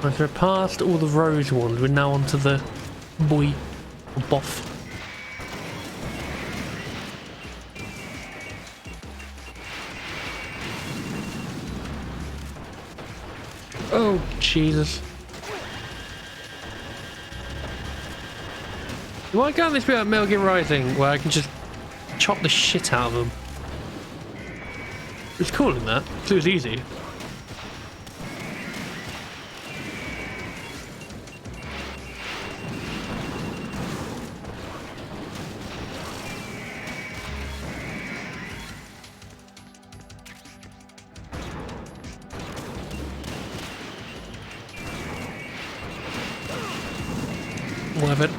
Once we're past all the rose ones, we're now onto the boy or boff. Oh, Jesus. Why can't this be like Metal Gear Rising, where I can just chop the shit out of them? It's cool in that, so it's easy. Love it.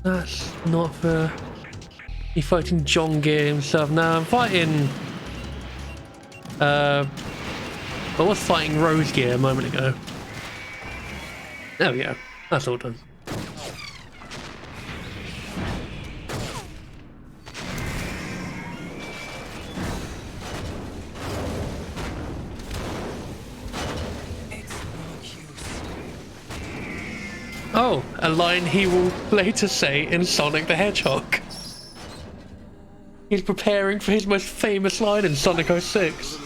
That's not for you fighting John Gear himself. No, I'm fighting I was fighting Rose Gear a moment ago. There we go. That's all done. Oh, a line he will later say in Sonic the Hedgehog. He's preparing for his most famous line in Sonic 06.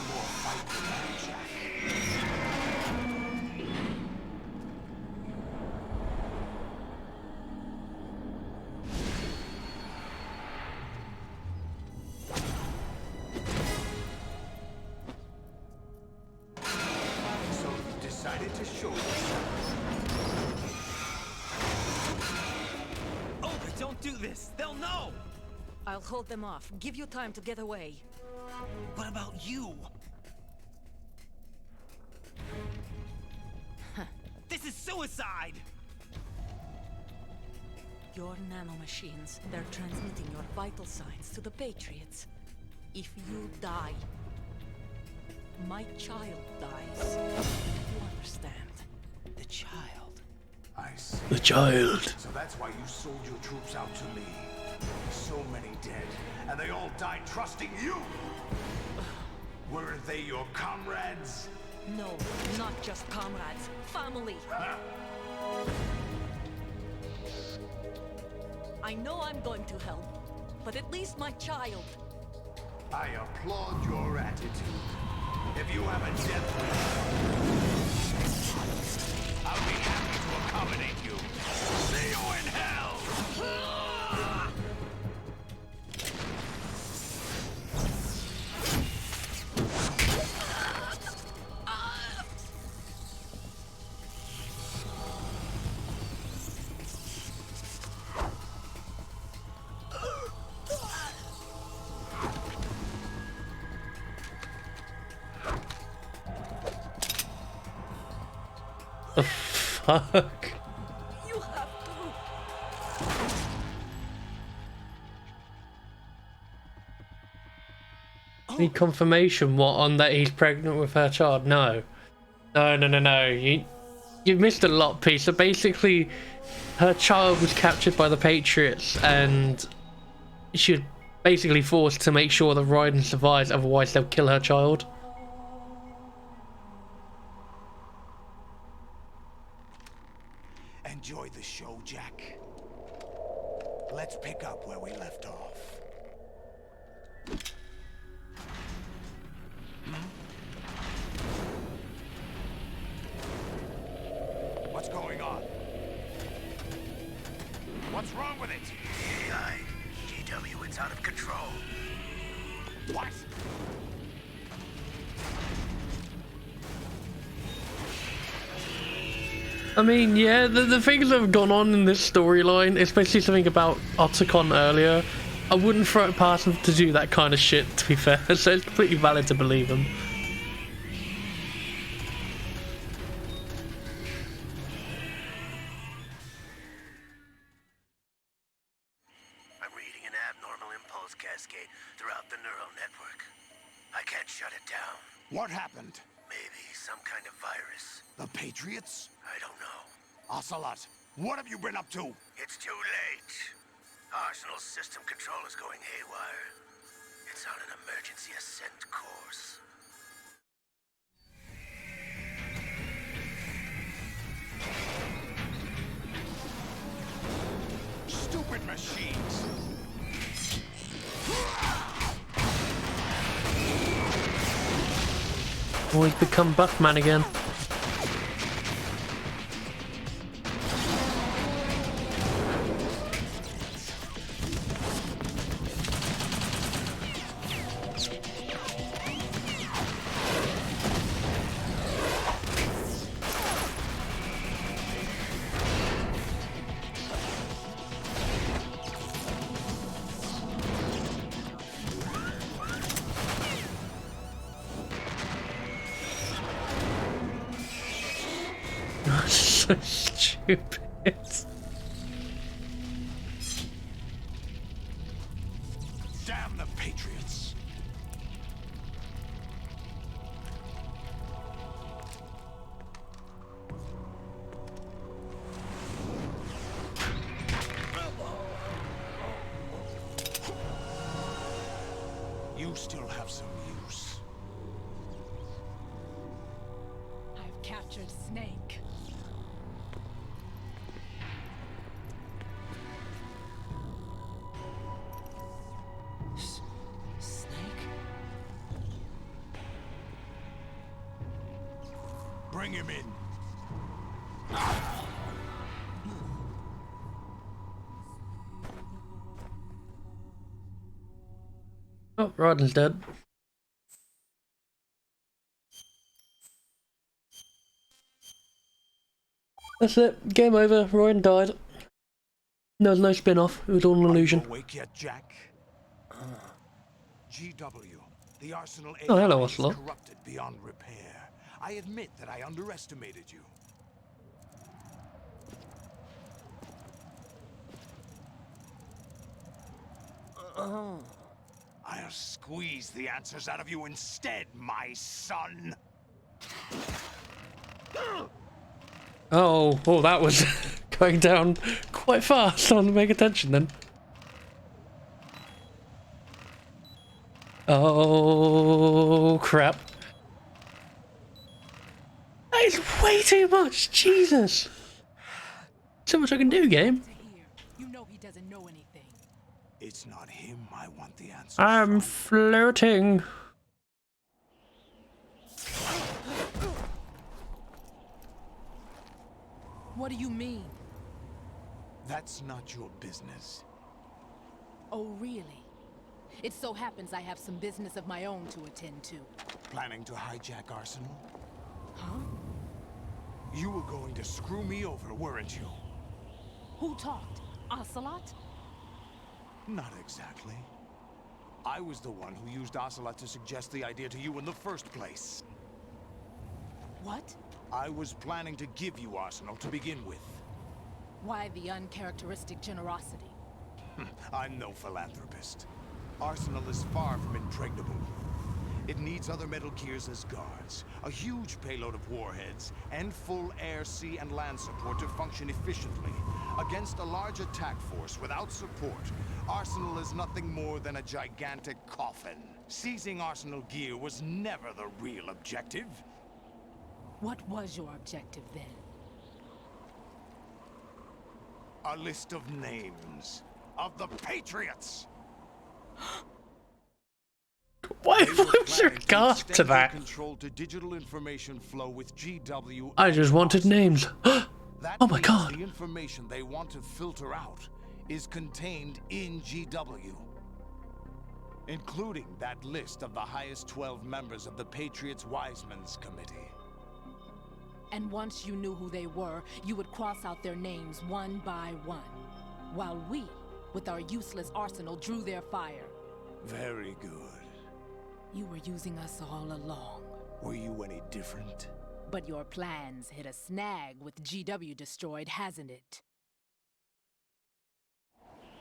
So you decided to show yourself. Oh, but don't do this. They'll know. I'll hold them off. Give you time to get away. What about you? This is suicide! Your nanomachines, they're transmitting your vital signs to the Patriots. If you die, my child dies. You understand? The child. I see. The child. So that's why you sold your troops out to me. So many dead, and they all died trusting you! Weren't they your comrades? No, not just comrades. Family! I know I'm going to help, but at least my child. I applaud your attitude. If you have a death wish, I'll be happy to accommodate you. See you in hell! The fuck? You have to. Need confirmation what on that he's pregnant with her child? No. No. You've missed a lot, P. So basically her child was captured by the Patriots and she was basically forced to make sure that Raiden survives, otherwise they'll kill her child. What? I mean, yeah, the things that have gone on in this storyline, especially something about Otacon earlier, I wouldn't throw it past them to do that kind of shit, to be fair, so it's completely valid to believe them. I'm reading an abnormal impulse cascade throughout the neural network. I can't shut it down. What happened? Maybe some kind of virus. The Patriots? I don't know. Ocelot, what have you been up to? It's too late. Arsenal's system control is going haywire. It's on an emergency ascent course. Stupid machines! Oh, he's become Buffman again. So stupid. Damn the Patriots! You still have some use. I've captured Snake. Bring him in. Oh, Rodden's dead. That's it. Game over. Ryan died. There was no spin-off. It was all an illusion. Are you awake yet, Jack? GW, the Arsenal Oh, hello, AI is Ocelot. corrupted beyond repair. I admit that I underestimated you. I'll squeeze the answers out of you instead, my son. Oh, that was going down quite fast. I wasn't paying attention then. Oh, crap. That is way too much. Jesus. So much I can do, game. You know he doesn't know anything. It's not him I want the answer. I'm floating. What do you mean? That's not your business. Oh, really? It so happens I have some business of my own to attend to. Planning to hijack Arsenal? Huh? You were going to screw me over, weren't you? Who talked? Ocelot? Not exactly. I was the one who used Ocelot to suggest the idea to you in the first place. What? I was planning to give you Arsenal to begin with. Why the uncharacteristic generosity? I'm no philanthropist. Arsenal is far from impregnable. It needs other Metal Gears as guards, a huge payload of warheads, and full air, sea, and land support to function efficiently. Against a large attack force without support, Arsenal is nothing more than a gigantic coffin. Seizing Arsenal gear was never the real objective. What was your objective then? A list of names of the Patriots! Why was your gasp to that? Control to digital information flow with GW. I just wanted names. Oh my god. The information they want to filter out is contained in GW. including that list of the highest 12 members of the Patriots Wiseman's Committee. And once you knew who they were, you would cross out their names one by one, while we, with our useless arsenal, drew their fire. Very good. You were using us all along. Were you any different? But your plans hit a snag with GW destroyed, hasn't it?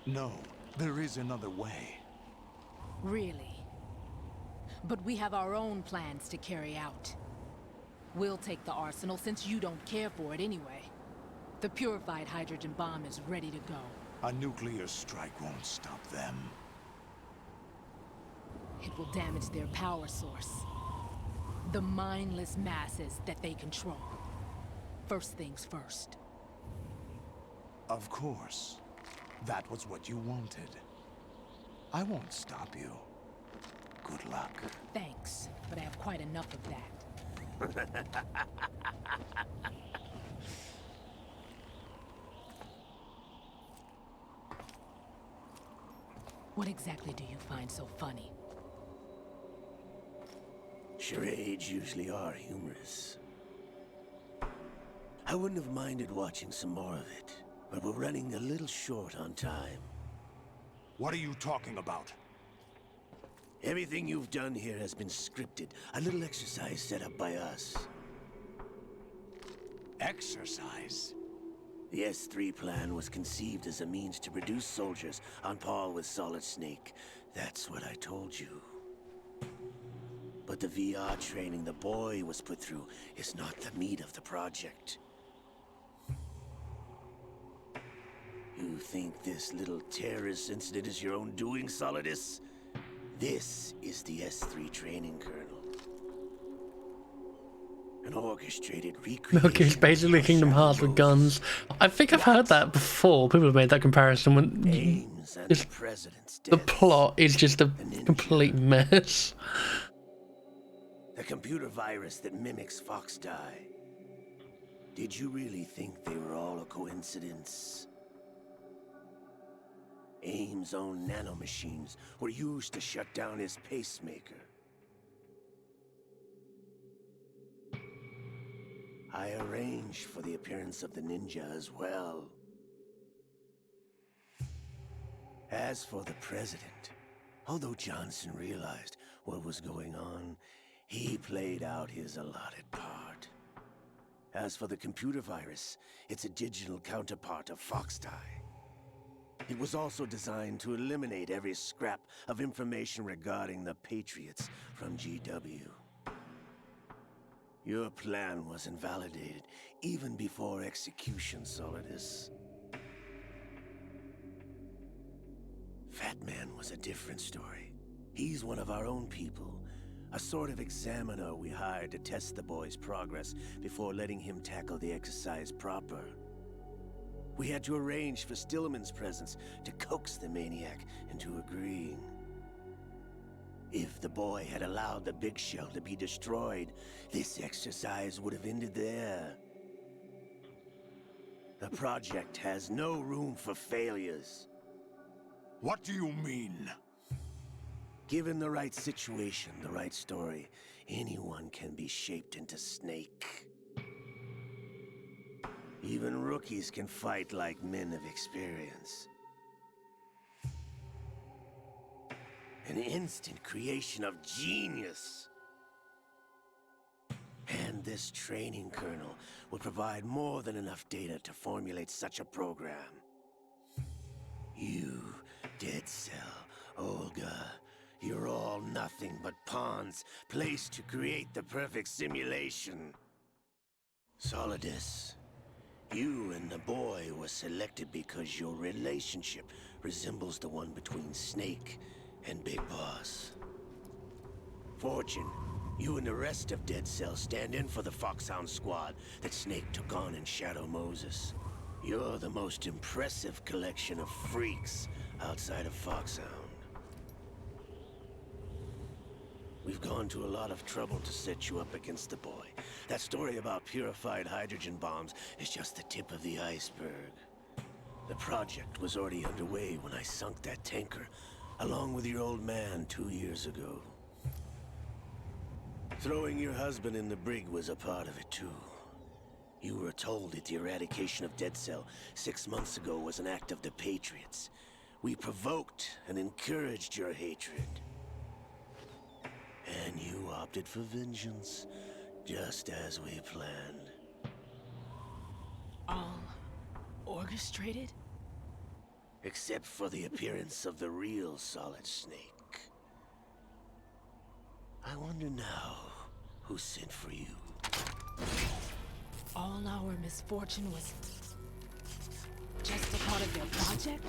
No, there is another way. Really? But we have our own plans to carry out. We'll take the arsenal since you don't care for it anyway. The purified hydrogen bomb is ready to go. A nuclear strike won't stop them. It will damage their power source. The mindless masses that they control. First things first. Of course. That was what you wanted. I won't stop you. Good luck. Thanks, but I have quite enough of that. What exactly do you find so funny? Charades usually are humorous. I wouldn't have minded watching some more of it, but we're running a little short on time. What are you talking about? Everything you've done here has been scripted. A little exercise set up by us. Exercise? The S3 plan was conceived as a means to produce soldiers on par with Solid Snake. That's what I told you. But the VR training the boy was put through is not the meat of the project. You think this little terrorist incident is your own doing, Solidus? This is the S3 training kernel. An orchestrated recreation. Okay, it's basically Kingdom Hearts with guns. I think I've heard that before. People have made that comparison when the plot is just a complete mess. The computer virus that mimics Fox Die. Did you really think they were all a coincidence? AIM's own nanomachines were used to shut down his pacemaker. I arranged for the appearance of the ninja as well. As for the president, although Johnson realized what was going on, he played out his allotted part. As for the computer virus, it's a digital counterpart of Fox Die. It was also designed to eliminate every scrap of information regarding the Patriots from GW. Your plan was invalidated even before execution, Solidus. Fat Man was a different story. He's one of our own people, a sort of examiner we hired to test the boy's progress before letting him tackle the exercise proper. We had to arrange for Stillman's presence to coax the maniac into agreeing. If the boy had allowed the big shell to be destroyed, this exercise would have ended there. The project has no room for failures. What do you mean? Given the right situation, the right story, anyone can be shaped into Snake. Even rookies can fight like men of experience. An instant creation of genius. And this training kernel will provide more than enough data to formulate such a program. You, Dead Cell, Olga, you're all nothing but pawns placed to create the perfect simulation. Solidus, you and the boy were selected because your relationship resembles the one between Snake and Big Boss. Fortune, you and the rest of Dead Cell stand in for the Foxhound squad that Snake took on in Shadow Moses. You're the most impressive collection of freaks outside of Foxhound. We've gone to a lot of trouble to set you up against the boy. That story about purified hydrogen bombs is just the tip of the iceberg. The project was already underway when I sunk that tanker along with your old man 2 years ago. Throwing your husband in the brig was a part of it, too. You were told that the eradication of Dead Cell 6 months ago was an act of the Patriots. We provoked and encouraged your hatred. And you opted for vengeance, just as we planned. All orchestrated? Except for the appearance of the real Solid Snake. I wonder now who sent for you. All our misfortune was just a part of their project?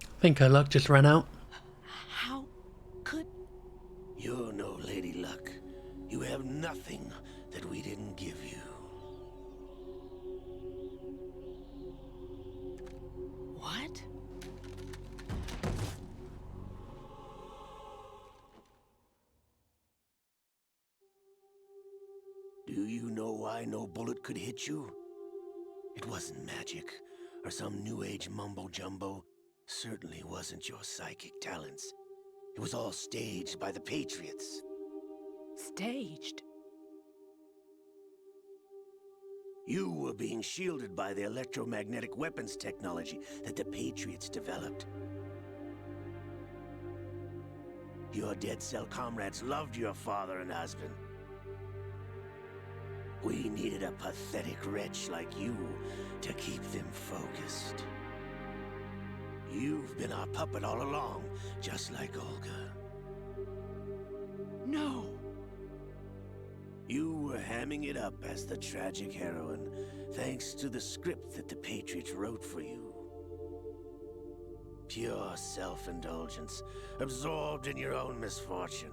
I think her luck just ran out. How could... You're no Lady Luck. You have nothing that we didn't give you. What? Do you know why no bullet could hit you? It wasn't magic, or some new age mumbo-jumbo. Certainly wasn't your psychic talents. It was all staged by the Patriots. Staged? You were being shielded by the electromagnetic weapons technology that the Patriots developed. Your Dead Cell comrades loved your father and husband. We needed a pathetic wretch like you to keep them focused. You've been our puppet all along, just like Olga. No! You were hamming it up as the tragic heroine, thanks to the script that the Patriots wrote for you. Pure self-indulgence, absorbed in your own misfortune.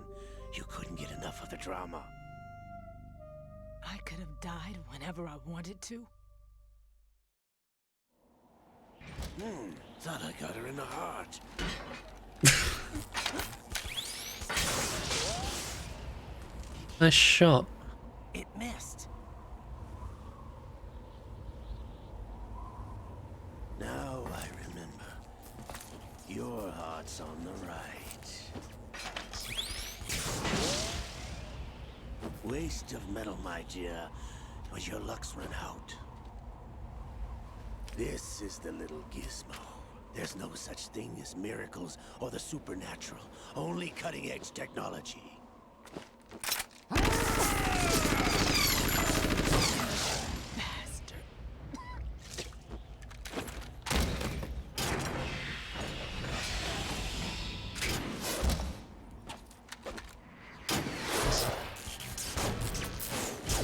You couldn't get enough of the drama. I could have died whenever I wanted to. Thought I got her in the heart. Nice shot. It missed. Now I remember. Your heart's on the right. Waste of metal, my dear, but your luck's run out. This is the little gizmo. There's no such thing as miracles or the supernatural. Only cutting-edge technology.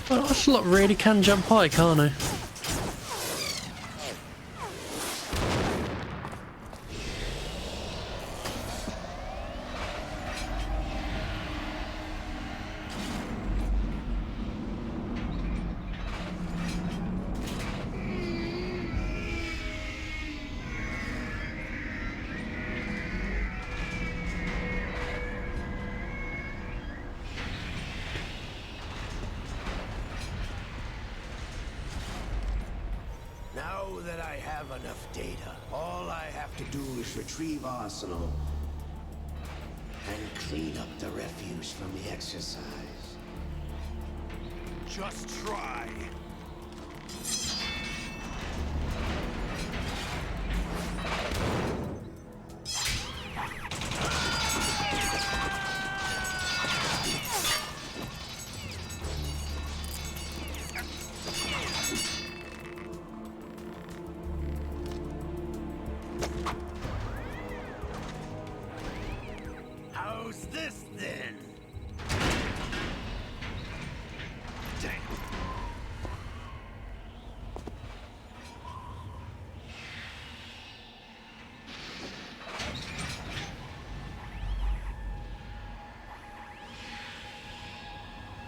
Well, Ocelot really can jump high, can't he? Now that I have enough data, all I have to do is retrieve Arsenal and clean up the refuse from the exercise. Just try. How's this then? Damn.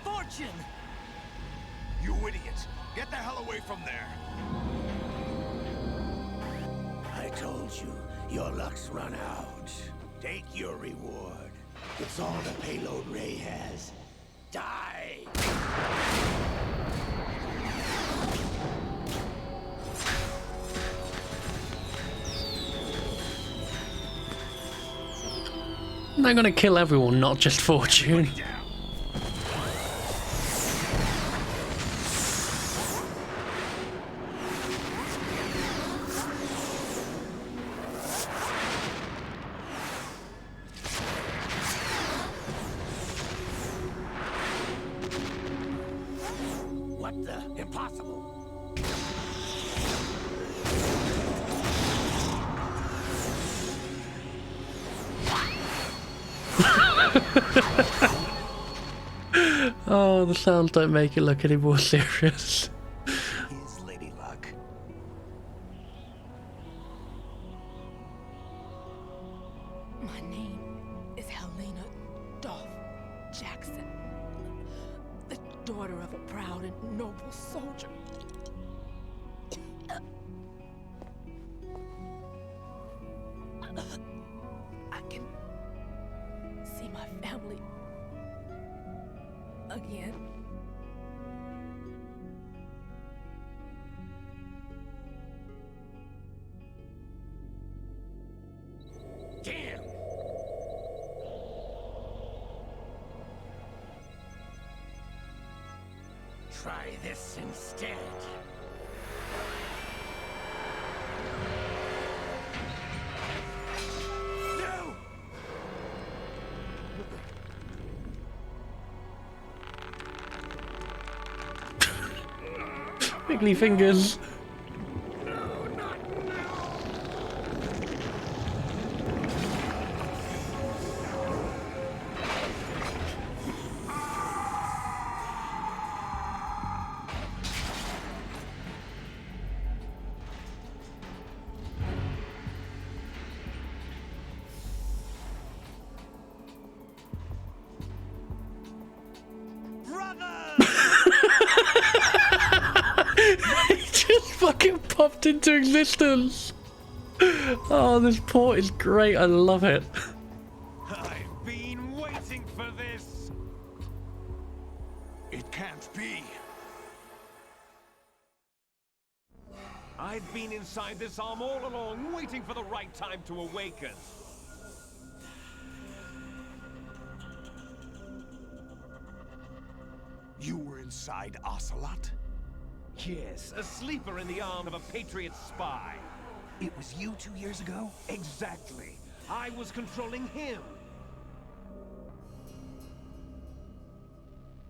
Fortune! You idiot! Get the hell away from there! I told you, your luck's run out. Take your reward. It's all the payload Ray has. Die! They're gonna kill everyone, not just Fortune. What the? Impossible! Oh, the sounds don't make it look any more serious. Here's Lady Luck. My name is Helena Dolph Jackson, the daughter of a proud and noble soldier. I can see my family again. Damn! Try this instead. No! Wiggly fingers. He just fucking popped into existence. Oh, this port is great. I love it. I've been waiting for this. It can't be. I've been inside this arm all along, waiting for the right time to awaken. You were inside Ocelot? Yes, a sleeper in the arm of a Patriot spy. It was you 2 years ago? Exactly. I was controlling him.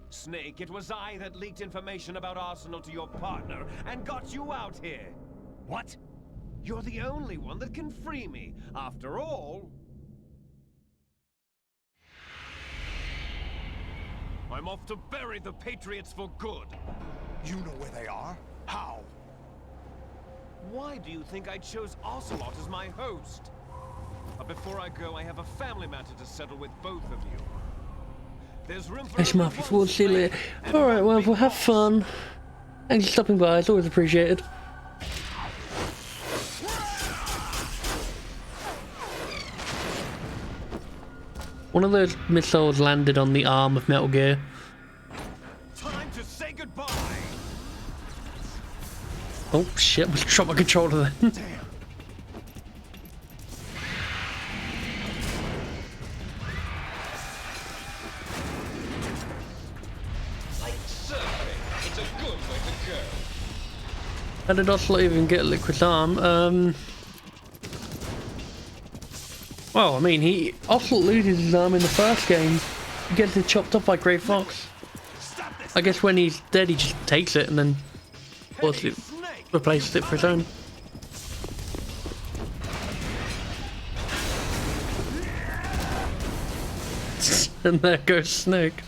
Snake, it was I that leaked information about Arsenal to your partner and got you out here. What? You're the only one that can free me. After all, I'm off to bury the Patriots for good. You know where they are? How? Why do you think I chose Ocelot as my host? But before I go, I have a family matter to settle with both of you. There's room for Thanks, Mark. Forward to see you later. Alright, well, we'll have fun. Thanks for stopping by. It's always appreciated. One of those missiles landed on the arm of Metal Gear. Time to say goodbye. Oh shit, I was dropped my controller then. Like surfing, it's a good way to go. How did Ocelot even get Liquid's arm? Well, I mean, Ocelot loses his arm in the first game. He gets it chopped off by Grey Fox. I guess when he's dead, he just takes it and then replaces it for his own. And there goes Snake.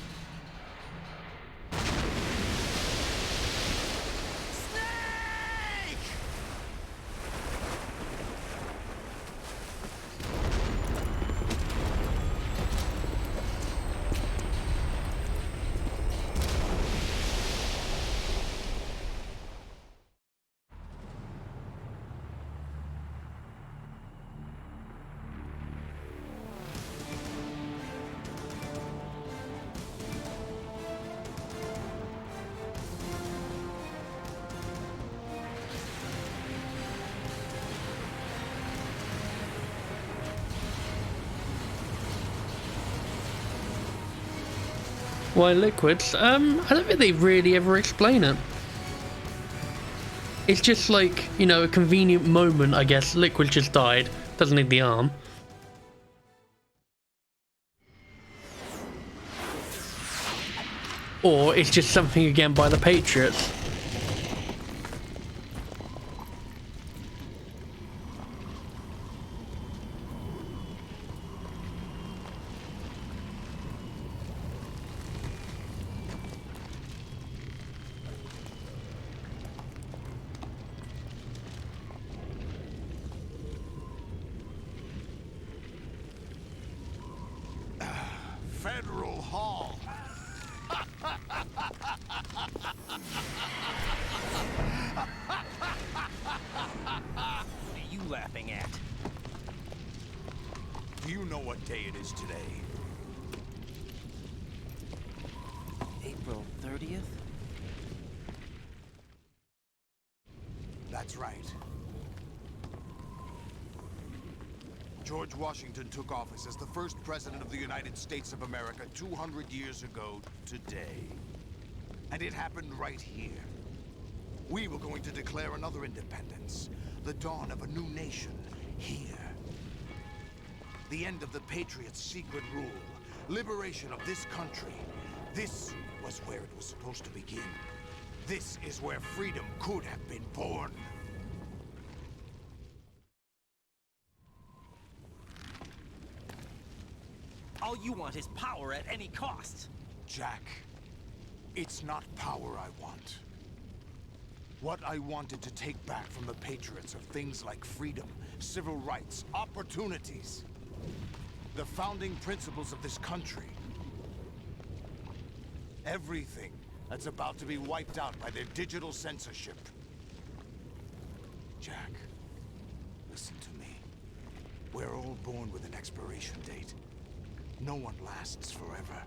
Why liquids? I don't think they really ever explain it. It's just like, you know, a convenient moment, I guess. Liquid just died. Doesn't need the arm. Or it's just something again by the Patriots. Federal Hall. What are you laughing at? Do you know what day it is today? April 30th? That's right. George Washington took office as the first president of the United States of America 200 years ago today. And it happened right here. We were going to declare another independence, the dawn of a new nation, here. The end of the Patriots' secret rule, liberation of this country. This was where it was supposed to begin. This is where freedom could have been born. All you want is power at any cost. Jack, it's not power I want. What I wanted to take back from the Patriots are things like freedom, civil rights, opportunities. The founding principles of this country. Everything that's about to be wiped out by their digital censorship. Jack, listen to me. We're all born with an expiration date. No one lasts forever.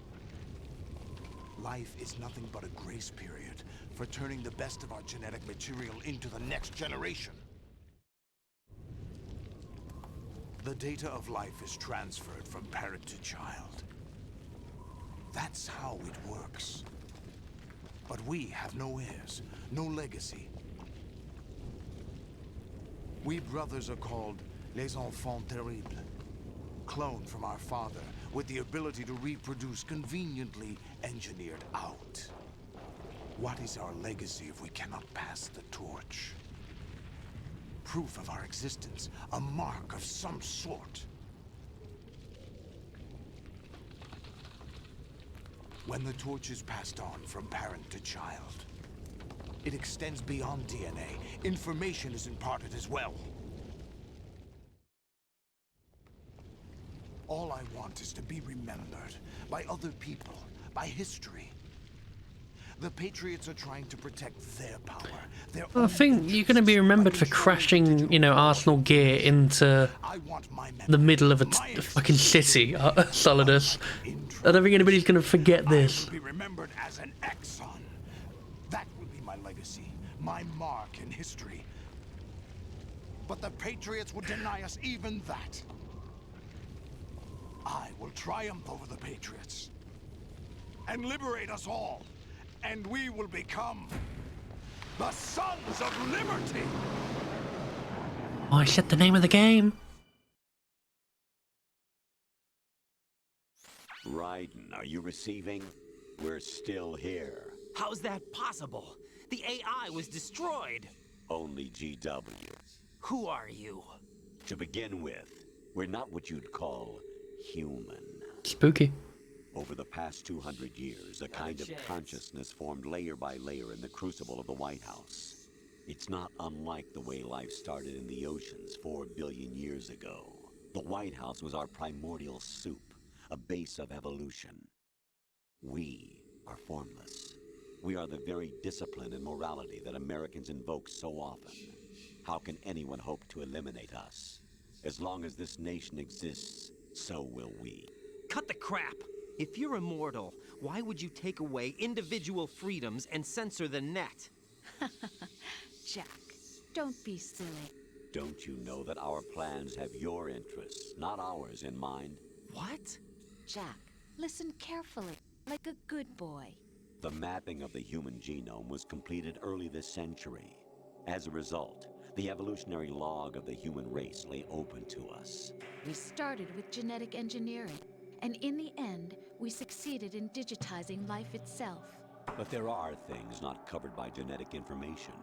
Life is nothing but a grace period for turning the best of our genetic material into the next generation. The data of life is transferred from parent to child. That's how it works. But we have no heirs, no legacy. We brothers are called les enfants terribles. Cloned from our father, with the ability to reproduce conveniently engineered out. What is our legacy if we cannot pass the torch? Proof of our existence, a mark of some sort. When the torch is passed on from parent to child, it extends beyond DNA. Information is imparted as well. All I want is to be remembered by other people, by history. The Patriots are trying to protect their power. I think you're going to be remembered for crashing, you know, Arsenal gear into the middle of a fucking city, Solidus. I don't think anybody's going to forget this. Be remembered as an Exxon. That will be my legacy, my mark in history. But the Patriots would deny us even that. I will triumph over the Patriots and liberate us all, and we will become the Sons of Liberty. Oh, I said the name of the game. Raiden, are you receiving? We're still here. How's that possible? The AI was destroyed. Only GW. Who are you? To begin with, we're not what you'd call human. Spooky. Over the past 200 years, a kind of consciousness formed layer by layer in the crucible of the White House. It's not unlike the way life started in the oceans 4 billion years ago. The White House was our primordial soup, a base of evolution. We are formless. We are the very discipline and morality that Americans invoke so often. How can anyone hope to eliminate us? As long as this nation exists, so will we. Cut the crap! If you're immortal, why would you take away individual freedoms and censor the net? Jack, don't be silly. Don't you know that our plans have your interests, not ours, in mind? What? Jack, listen carefully. like a good boy. The mapping of the human genome was completed early this century. As a result, the evolutionary log of the human race lay open to us. We started with genetic engineering, and in the end, we succeeded in digitizing life itself. But there are things not covered by genetic information.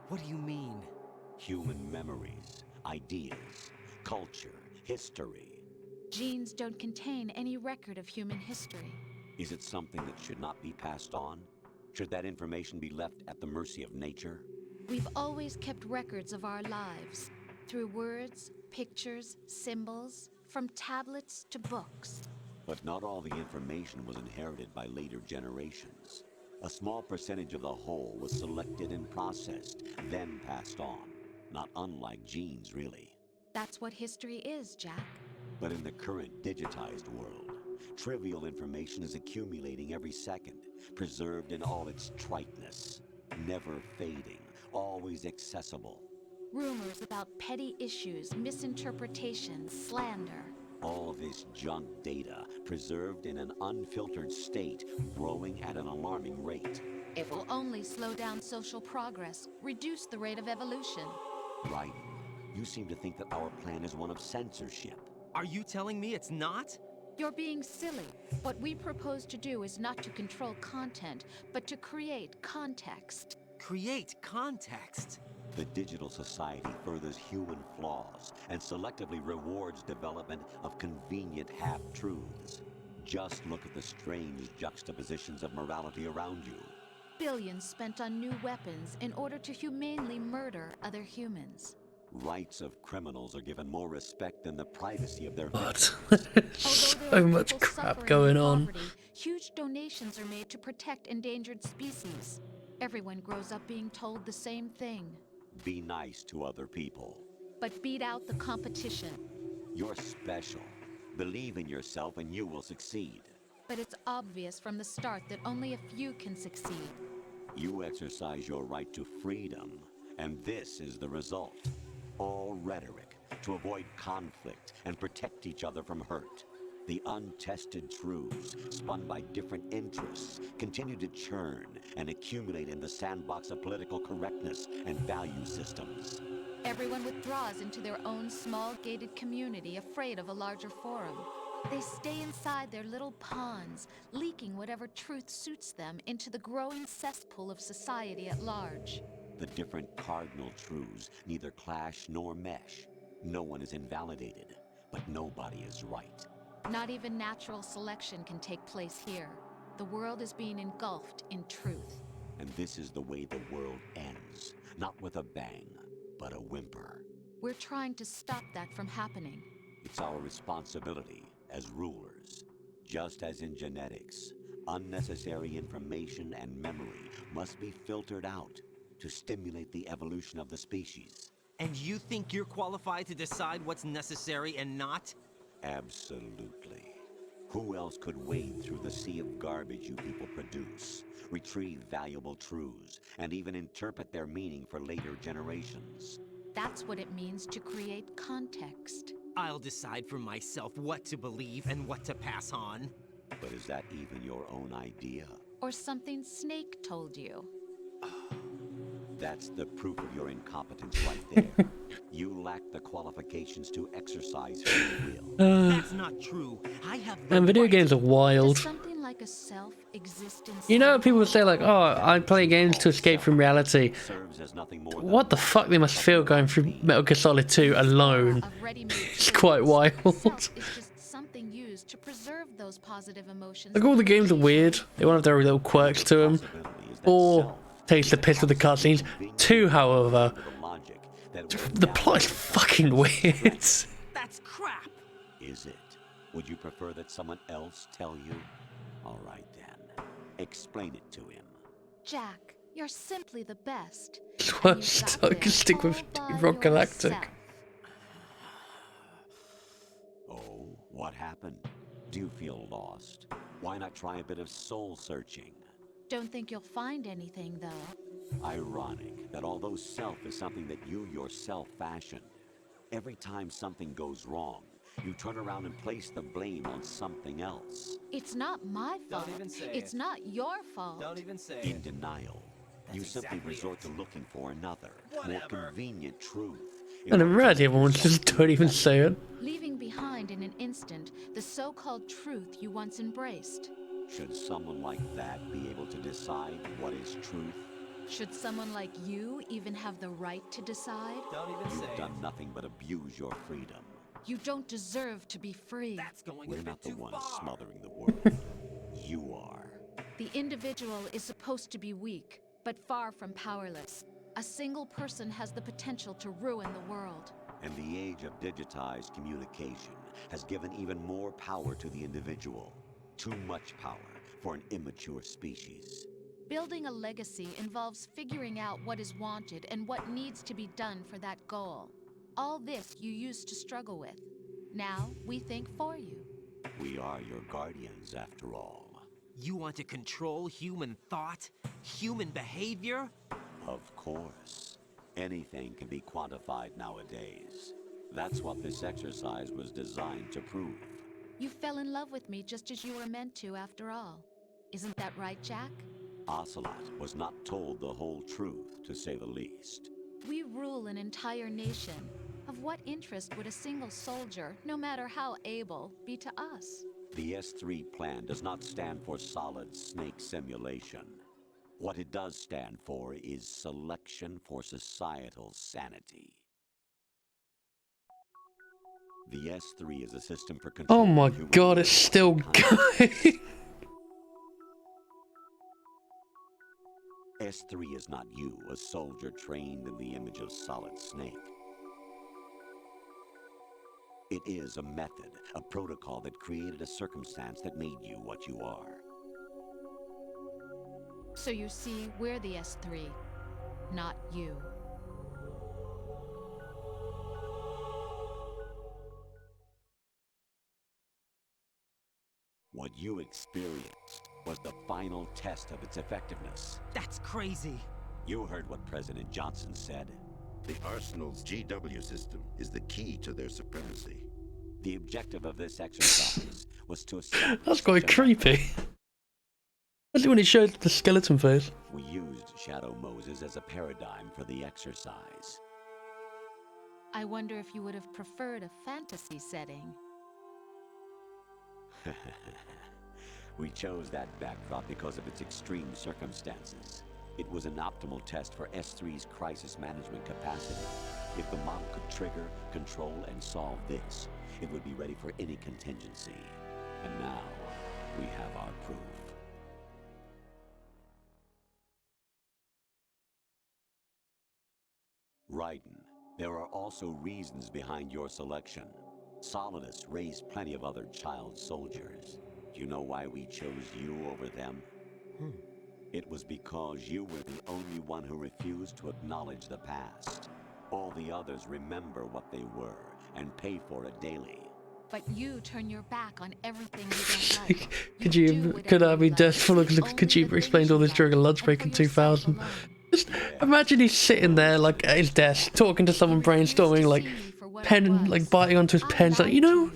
What do you mean? Human memories, ideas, culture, history. Genes don't contain any record of human history. Is it something that should not be passed on? Should that information be left at the mercy of nature? We've always kept records of our lives, through words, pictures, symbols, from tablets to books. But not all the information was inherited by later generations. A small percentage of the whole was selected and processed, then passed on. Not unlike genes, really. That's what history is, Jack. But in the current digitized world, trivial information is accumulating every second, preserved in all its triteness, never fading, always accessible. Rumors about petty issues, misinterpretations, slander. All this junk data, preserved in an unfiltered state, growing at an alarming rate. It will only slow down social progress, reduce the rate of evolution. Right. You seem to think that our plan is one of censorship. Are you telling me it's not? You're being silly. What we propose to do is not to control content, but to create context. Create context? The digital society furthers human flaws and selectively rewards development of convenient half-truths. Just look at the strange juxtapositions of morality around you. Billions spent on new weapons in order to humanely murder other humans. Rights of criminals are given more respect than the privacy of their What? victims. So much crap going on. Poverty, huge donations are made to protect endangered species. Everyone grows up being told the same thing. Be nice to other people. But beat out the competition. You're special. Believe in yourself and you will succeed. But it's obvious from the start that only a few can succeed. You exercise your right to freedom, and this is the result. All rhetoric to avoid conflict and protect each other from hurt. The untested truths, spun by different interests, continue to churn and accumulate in the sandbox of political correctness and value systems. Everyone withdraws into their own small gated community, afraid of a larger forum. They stay inside their little ponds, leaking whatever truth suits them into the growing cesspool of society at large. The different cardinal truths neither clash nor mesh. No one is invalidated, but nobody is right. Not even natural selection can take place here. The world is being engulfed in truth. And this is the way the world ends. Not with a bang, but a whimper. We're trying to stop that from happening. It's our responsibility as rulers. Just as in genetics, unnecessary information and memory must be filtered out to stimulate the evolution of the species. And you think you're qualified to decide what's necessary and not? Absolutely. Who else could wade through the sea of garbage you people produce, retrieve valuable truths, and even interpret their meaning for later generations? That's what it means to create context. I'll decide for myself what to believe and what to pass on. But is that even your own idea? Or something Snake told you? That's the proof of your incompetence right there. You lack the qualifications to exercise free will. That's not true. I have And video games are wild. Does something like a self exist in You know, people say like, "Oh, I play games to escape from reality." Serves as nothing more What the fuck they must feel going through Metal Gear Solid 2 alone? It's quite wild. It's just something used to preserve those positive emotions. Like all the games are weird. They all have their little quirks to them. Or takes the piss with the cutscenes. 2, however, the plot is fucking weird. That's crap. Is it? Would you prefer that someone else tell you? All right then. Explain it to him. Jack, you're simply the best. I can stick with Team Rock Galactic. Oh, what happened? Do you feel lost? Why not try a bit of soul searching? Don't think you'll find anything, though. Ironic that although self is something that you yourself fashioned, every time something goes wrong, You turn around and place the blame on something else. It's not my fault. Don't even say It's it. not your fault. Don't even say In it. denial. You simply exactly resort it. to looking for another, more convenient truth. And in reality, everyone just don't even say it. Leaving behind in an instant the so-called truth you once embraced. Should someone like that be able to decide what is truth? Should someone like you even have the right to decide? Don't even say You've it. done nothing but abuse your freedom. You don't deserve to be free. That's going We're a not bit the too ones far. smothering the world. You are. The individual is supposed to be weak, but far from powerless. A single person has the potential to ruin the world. And the age of digitized communication has given even more power to the individual. Too much power for an immature species. Building a legacy involves figuring out what is wanted and what needs to be done for that goal. All this you used to struggle with. Now we think for you. We are your guardians, after all. You want to control human thought? Human behavior? Of course. Anything can be quantified nowadays. That's what this exercise was designed to prove. You fell in love with me just as you were meant to, after all. Isn't that right, Jack? Ocelot was not told the whole truth, to say the least. We rule an entire nation. Of what interest would a single soldier, no matter how able, be to us? The S3 plan does not stand for solid snake simulation. What it does stand for is selection for societal sanity. The S3 is a system for control. Oh my god, it's still going. S3 is not you, a soldier trained in the image of Solid Snake. It is a method, a protocol that created a circumstance that made you what you are. So you see, we're the S3, not you. What you experienced was the final test of its effectiveness. That's crazy. You heard what President Johnson said. The Arsenal's GW system is the key to their supremacy. The objective of this exercise was to establish... That's quite creepy. Especially when he showed the skeleton face. We used Shadow Moses as a paradigm for the exercise. I wonder if you would have preferred a fantasy setting. We chose that backdrop because of its extreme circumstances. It was an optimal test for S3's crisis management capacity. If the model could trigger, control, and solve this, it would be ready for any contingency. And now, we have our proof. Raiden, there are also reasons behind your selection. Solidus raised plenty of other child soldiers. Do you know why we chose you over them? It was because you were the only one who refused to acknowledge the past. All the others remember what they were and pay for it daily. But you turn your back on everything you don't like. Could I be deathful? Kojima explained all this during a lunch break in 2000. Just imagine he's sitting there like at his desk, talking to someone, brainstorming, like pen, like biting onto his pens, like, you know,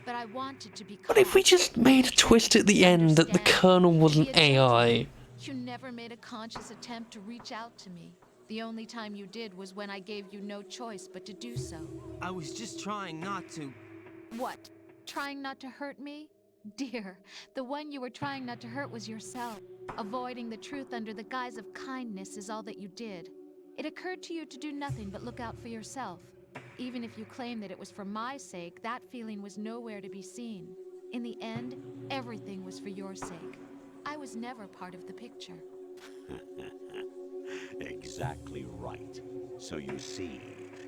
But I wanted to be what if we just made a twist at the end that the Colonel was an AI? You never made a conscious attempt to reach out to me. The only time you did was when I gave you no choice but to do so. I was just trying not to. What? Trying not to hurt me? Dear, the one you were trying not to hurt was yourself. Avoiding the truth under the guise of kindness is all that you did. It occurred to you to do nothing but look out for yourself. Even if you claim that it was for my sake, that feeling was nowhere to be seen. In the end, everything was for your sake. I was never part of the picture. Exactly right. So you see,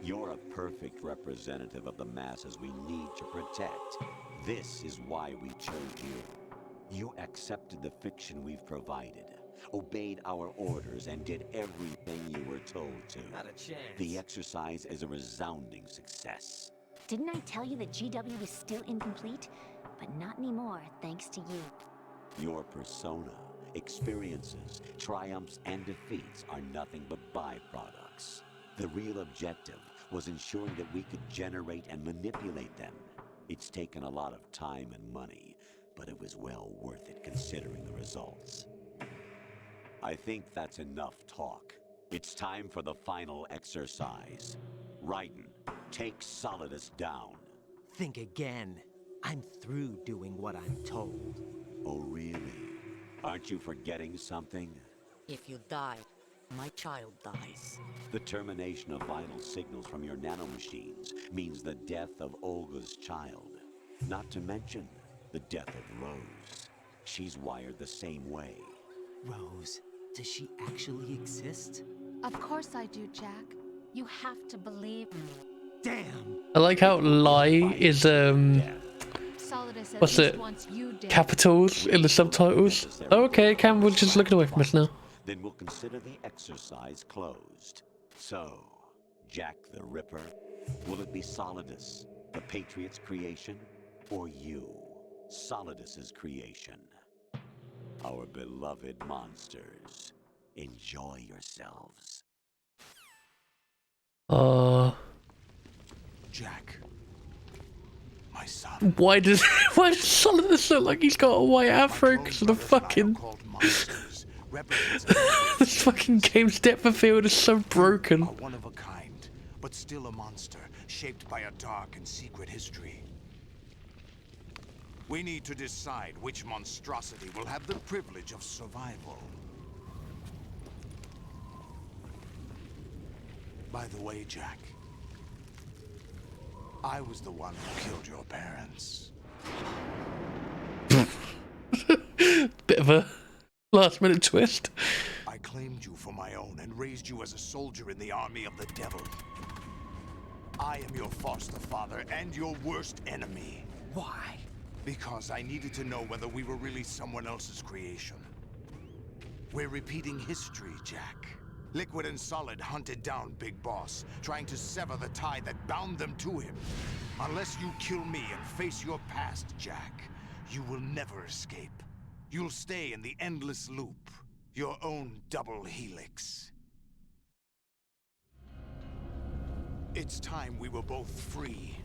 you're a perfect representative of the masses we need to protect. This is why we chose you. You accepted the fiction we've provided, obeyed our orders, and did everything you were told to. Not a chance. The exercise is a resounding success. Didn't I tell you that GW was still incomplete? But not anymore, thanks to you. Your persona, experiences, triumphs, and defeats are nothing but byproducts. The real objective was ensuring that we could generate and manipulate them. It's taken a lot of time and money, but it was well worth it considering the results. I think that's enough talk. It's time for the final exercise. Raiden, take Solidus down. Think again. I'm through doing what I'm told. Oh, really? Aren't you forgetting something? If you die, my child dies. The termination of vital signals from your nanomachines means the death of Olga's child. Not to mention the death of Rose. She's wired the same way. Rose, does she actually exist? Of course I do, Jack. You have to believe me. Damn! I like how lie is Solidus at what's least it? wants you dead. Capitals in the subtitles. Okay, Campbell's just looking away from us now. Then we'll consider the exercise closed. So, Jack the Ripper, will it be Solidus, the Patriot's creation, or you, Solidus's creation? Our beloved monsters, enjoy yourselves. Jack, my son. Why does Solidus look like he's got a white afro because of the fucking this fucking game's depth of field is so broken. One of a kind, but still a monster, shaped by a dark and secret history. We need to decide which monstrosity will have the privilege of survival. By the way, Jack, I was the one who killed your parents. Bit of a last minute twist. I claimed you for my own and raised you as a soldier in the army of the devil. I am your foster father and your worst enemy. Why? Because I needed to know whether we were really someone else's creation. We're repeating history, Jack. Liquid and Solid hunted down Big Boss, trying to sever the tie that bound them to him. Unless you kill me and face your past, Jack, you will never escape. You'll stay in the endless loop, your own double helix. It's time we were both free.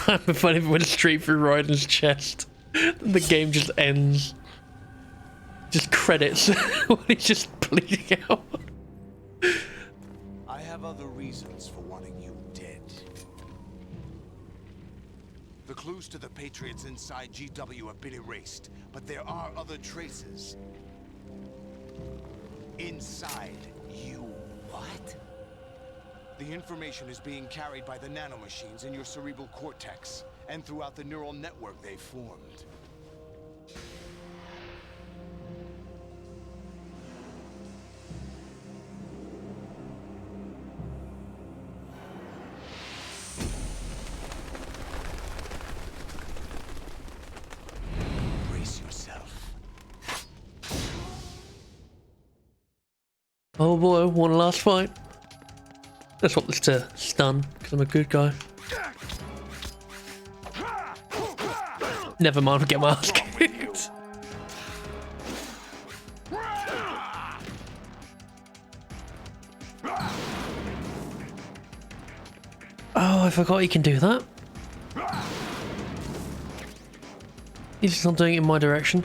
It'd be funny if it went straight through Raiden's chest. The game just ends. Just credits when he's just bleeding out. I have other reasons for wanting you dead. The clues to the Patriots inside GW have been erased, but there are other traces. Inside you. What? The information is being carried by the nanomachines in your cerebral cortex, and throughout the neural network they formed. Brace yourself. Oh boy, one last fight. I just want this to stun, because I'm a good guy. Never mind, I'll get my ass kicked. Oh, I forgot he can do that. He's just not doing it in my direction.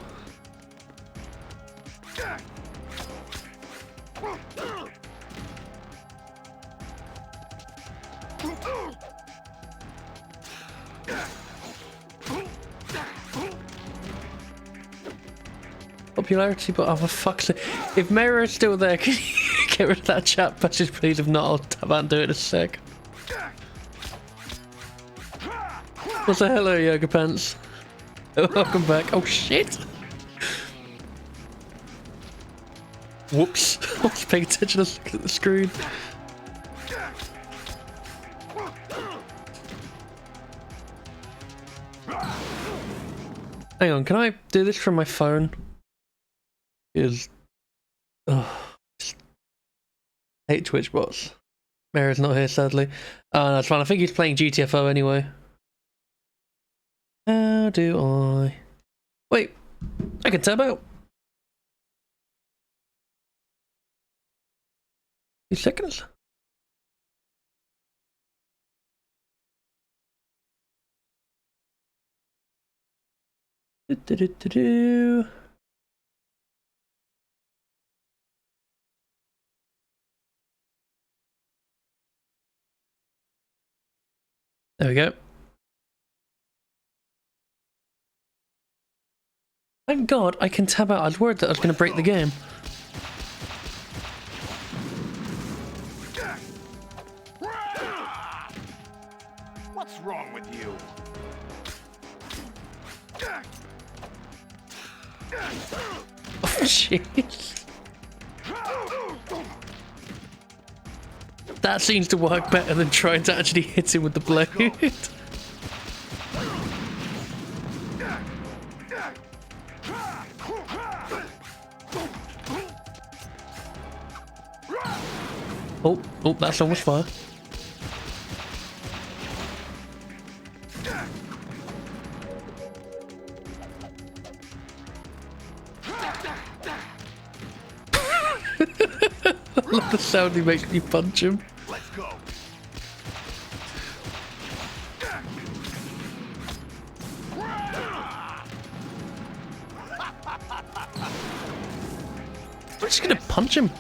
Popularity, but oh, for fuck's sake. If Mayra is still there, can you get rid of that chat passage, please? If not, I'll tap out and do it in a sec. What's the hello, Yoga Pants? Welcome back. Oh shit! Whoops. I was paying attention to the screen. Hang on, can I do this from my phone? Is hate Twitch bots. Mary's not here, sadly. Oh, that's fine. I think he's playing GTFO anyway. How do I? Wait, I can tab out. 2 seconds. Do. There we go. Thank God I can tab out. I was worried that I was going to break the game. What's wrong with you? Oh, jeez. That seems to work better than trying to actually hit him with the blade. Oh, that's so much fire. I love the sound he makes when you punch him. Let's go. We're just gonna punch him.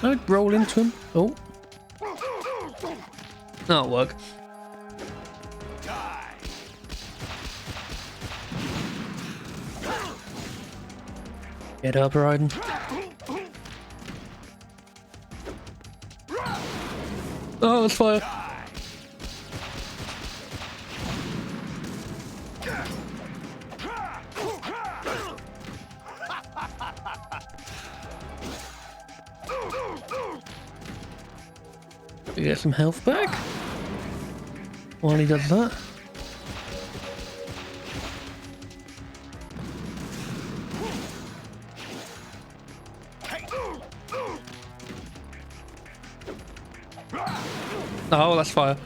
I would roll into him. Oh. That'll work. Get up, Raiden. Oh, it's fire. We get some health back while he does that. Oh, that's fire.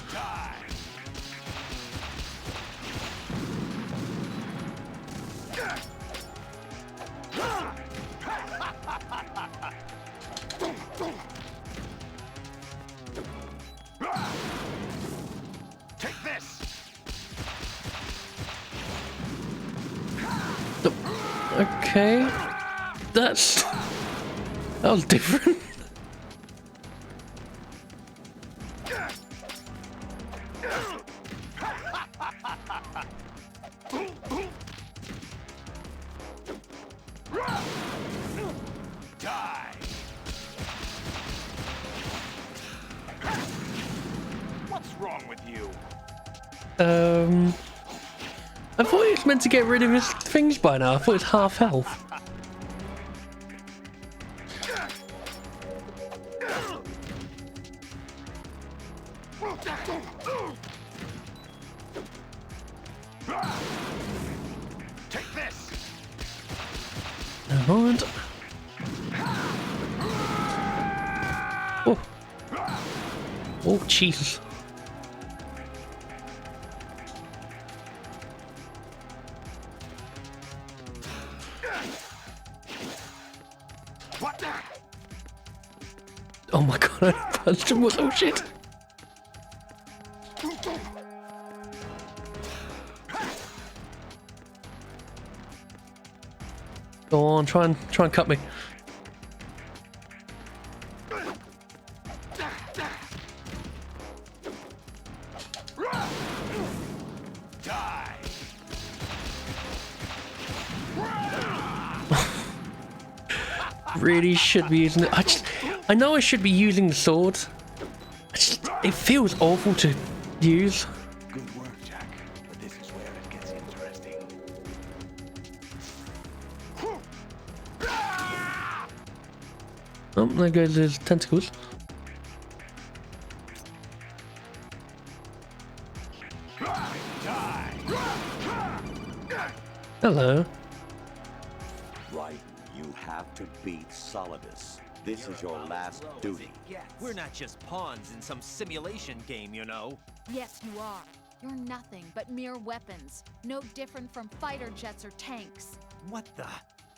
Take this. Okay, that was different. What's wrong with you? I thought he was meant to get rid of his things by now. I thought it was half health. Take this. Never mind. Oh. Oh, Jesus. What? Oh my God, I punched him with oh shit. Go on, try and cut me. Really should be using it. I know I should be using the sword. It feels awful to use. Good work, Jack. But this is where it gets interesting. Oh, there goes his tentacles. Hello. Right, you have to beat Solidus. This is your last duty. We're not just pawns in some simulation game, you know. Yes, you are. You're nothing but mere weapons, no different from fighter jets or tanks. What the?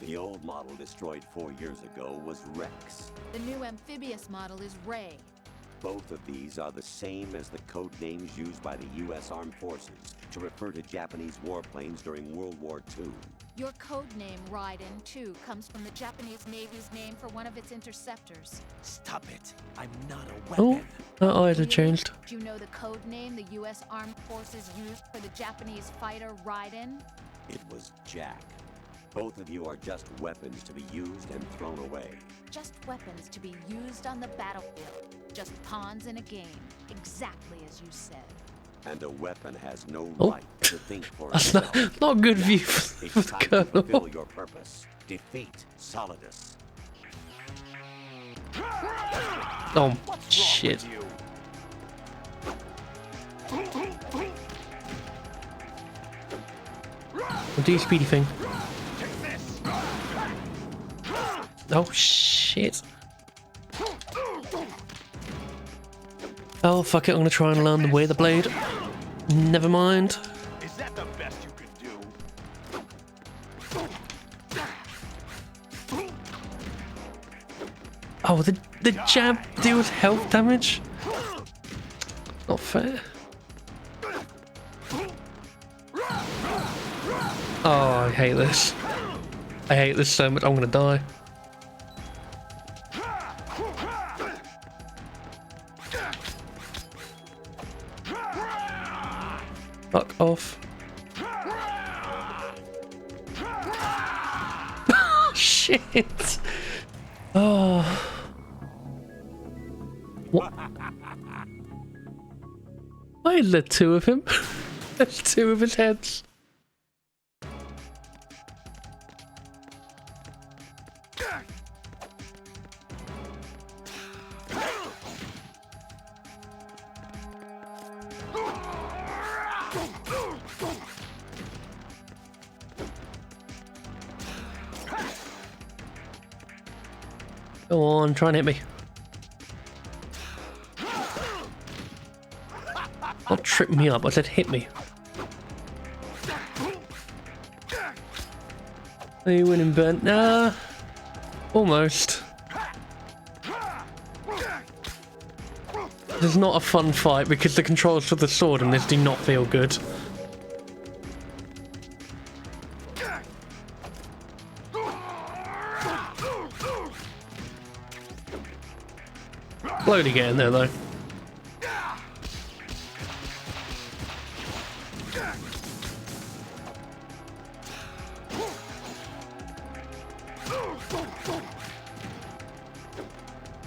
The old model destroyed 4 years ago was Rex. The new amphibious model is Ray. Both of these are the same as the code names used by the U.S. Armed Forces to refer to Japanese warplanes during World War II. Your code name, Raiden, too, comes from the Japanese Navy's name for one of its interceptors. Stop it. I'm not a Oh, weapon. her eyes have changed. Do you know the code name the U.S. Armed Forces used for the Japanese fighter Raiden? It was Jack. Both of you are just weapons to be used and thrown away. Just weapons to be used on the battlefield. Just pawns in a game. Exactly as you said. And a weapon has no Oh. right to think for That's itself. not a good view Yes, for it's the time to fulfill Colonel. your purpose. Defeat Solidus. Oh, shit. What do you speedy thing? Oh, shit. Oh, fuck it, I'm gonna try and learn the way of the blade. Never mind. Is that the best you can do? Oh, the jab deals health damage? Not fair. Oh, I hate this. I hate this so much, I'm gonna die. Fuck off. Shit. Oh. What? Why is there two of him? There's two of his heads. Go on, try and hit me. Not trip me up, I said hit me. Are you winning, Ben? Nah. Almost. This is not a fun fight because the controls for the sword in this do not feel good. Slowly getting there though.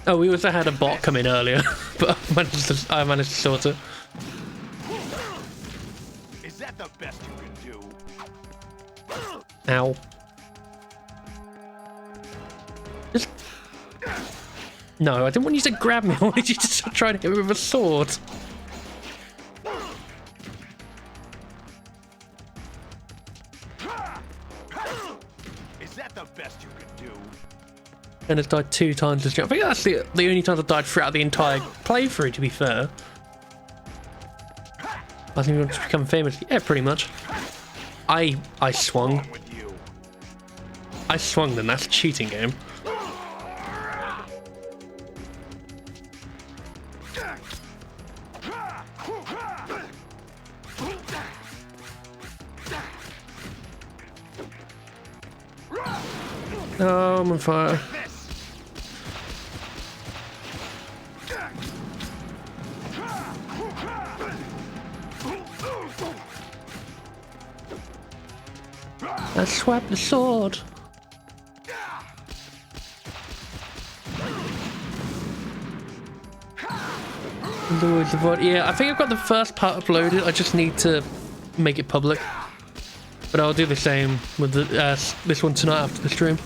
Oh, we also had a bot come in earlier, but I managed to sort it. Is that the best you can do? Ow. Just... No, I didn't want you to grab me. I wanted you to try to hit me with a sword. Is that the best you can do? And has died 2 times this jump. I think that's the only time I've died throughout the entire playthrough, to be fair. I think we want to become famous. Yeah, pretty much. I swung. I swung then, that's a cheating game. Oh, I'm on fire. I swapped the sword. Yeah, I think I've got the first part uploaded. I just need to make it public. But I'll do the same with the, this one tonight after the stream.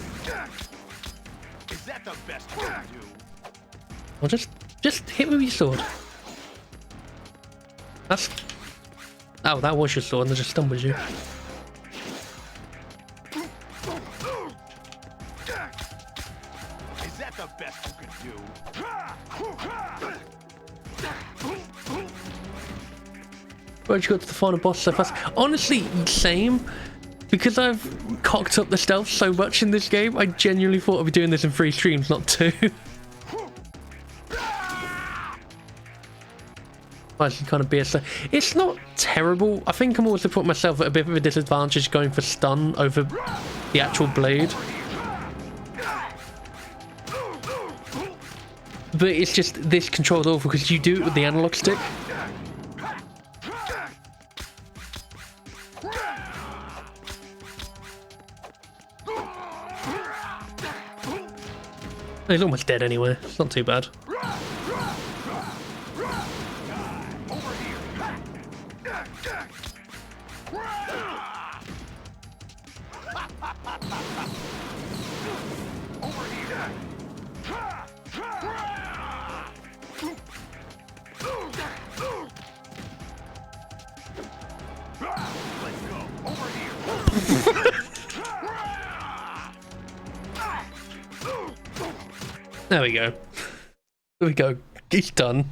Is that the best you can do? Well, just hit me with your sword. That's... Oh, that was your sword and I just stumbled you. Is that the best you can do? Glad you got to the final boss so fast. Honestly, same. Because I've cocked up the stealth so much in this game, I genuinely thought I'd be doing this in 3 streams, not 2. Actually kind of BS. It's not terrible. I think I'm also putting myself at a bit of a disadvantage going for stun over the actual blade. But it's just this control's awful because you do it with the analog stick. He's almost dead anyway. It's not too bad. There we go. There we go. He's done.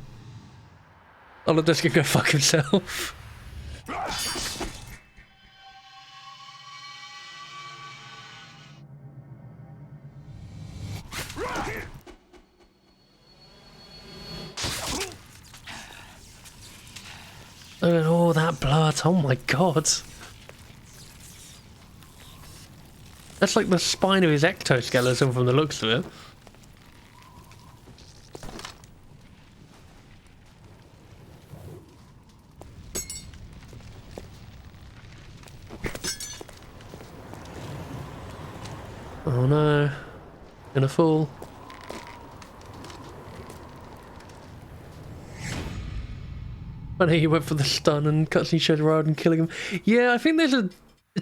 Holodesk can go fuck himself. Look at all that blood. Oh my god. That's like the spine of his ectoskeleton from the looks of it. Oh no. Gonna fall. Funny he went for the stun and cutscene showed Raiden killing him. Yeah, I think there's a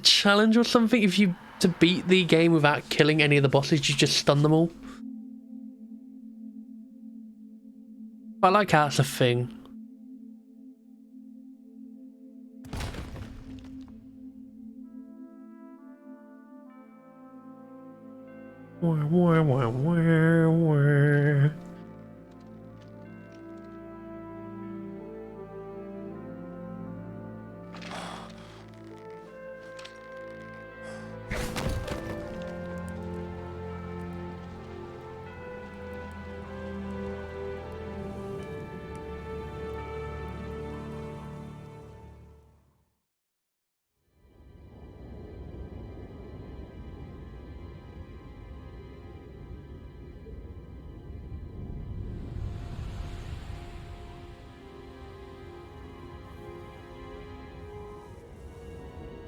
challenge or something. If you to beat the game without killing any of the bosses, you just stun them all. I like how it's a thing.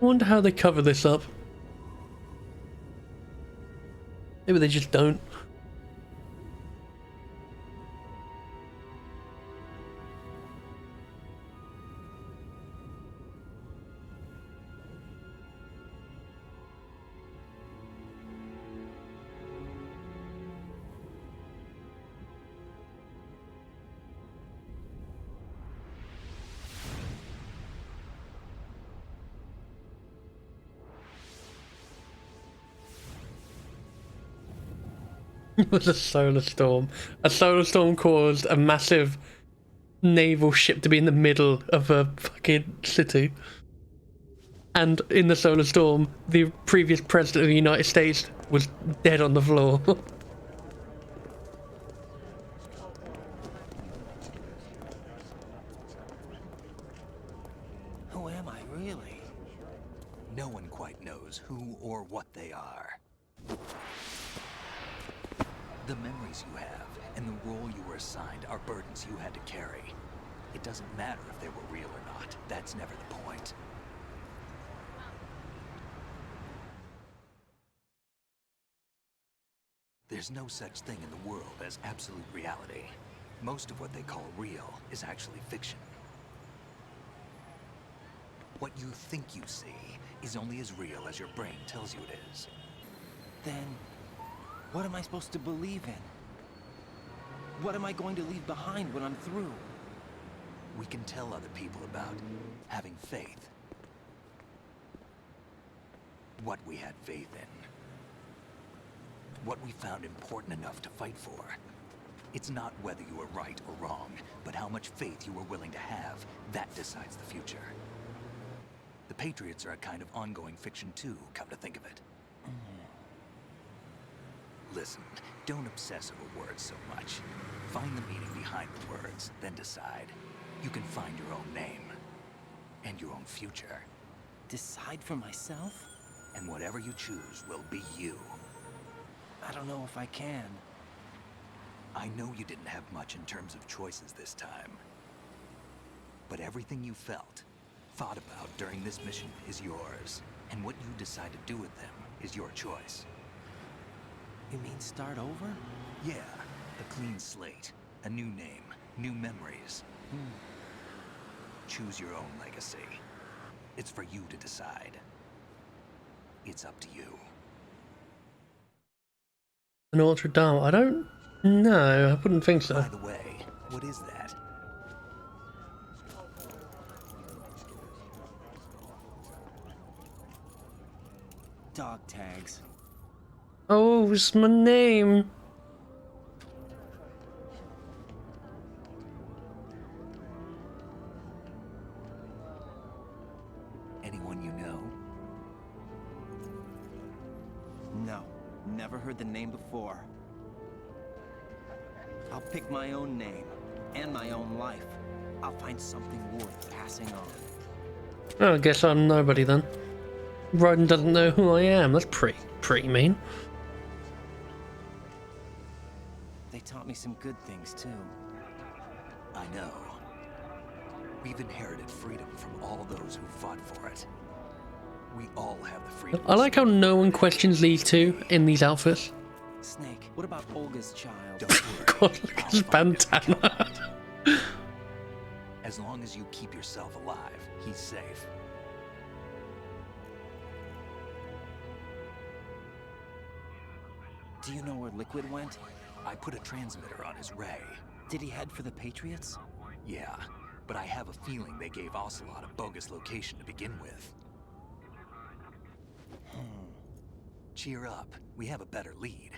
I wonder how they cover this up. Maybe they just don't. It was a solar storm. A solar storm caused a massive naval ship to be in the middle of a fucking city. And in the solar storm, the previous president of the United States was dead on the floor. Who am I, really? No one quite knows who or what they are. The memories you have and the role you were assigned are burdens you had to carry. It doesn't matter if they were real or not. That's never the point. There's no such thing in the world as absolute reality. Most of what they call real is actually fiction. What you think you see is only as real as your brain tells you it is. Then, what am I supposed to believe in? What am I going to leave behind when I'm through? We can tell other people about having faith. What we had faith in. What we found important enough to fight for. It's not whether you are right or wrong, but how much faith you are willing to have. That decides the future. The Patriots are a kind of ongoing fiction too, come to think of it. Listen, don't obsess over words so much. Find the meaning behind the words, then decide. You can find your own name. And your own future. Decide for myself? And whatever you choose will be you. I don't know if I can. I know you didn't have much in terms of choices this time. But everything you felt, thought about during this mission is yours. And what you decide to do with them is your choice. You mean start over? Yeah, a clean slate, a new name, new memories. Choose your own legacy. It's for you to decide. It's up to you. An Notre Dame? I don't know. I wouldn't think so. By the way, what is that? Dog tags. Oh, it's my name. Anyone you know? No, never heard the name before. I'll pick my own name, and my own life. I'll find something worth passing on. Oh, I guess I'm nobody then. Roden doesn't know who I am. That's pretty mean. They taught me some good things, too. I know. We've inherited freedom from all those who fought for it. We all have the freedom. I like how no one questions these two in these outfits. Snake, what about Olga's child? Don't worry. God, look at his bandana. As long as you keep yourself alive, he's safe. Do you know where Liquid went? I put a transmitter on his ray. Did he head for the Patriots? Yeah, but I have a feeling they gave Ocelot a bogus location to begin with. Cheer up, we have a better lead.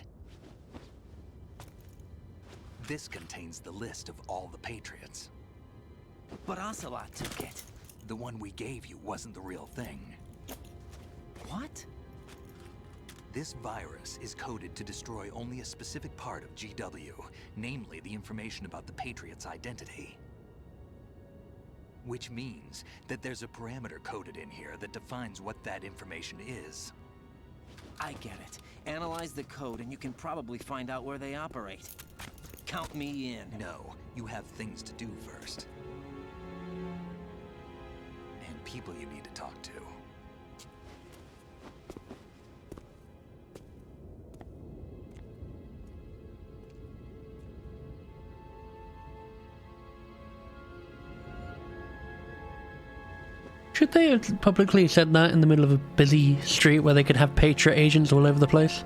This contains the list of all the Patriots. But Ocelot took it. The one we gave you wasn't the real thing. What? This virus is coded to destroy only a specific part of GW, namely the information about the Patriots' identity. Which means that there's a parameter coded in here that defines what that information is. I get it. Analyze the code and you can probably find out where they operate. Count me in. No, you have things to do first. And people you need to talk to. Should they have publicly said that in the middle of a busy street where they could have Patriot agents all over the place?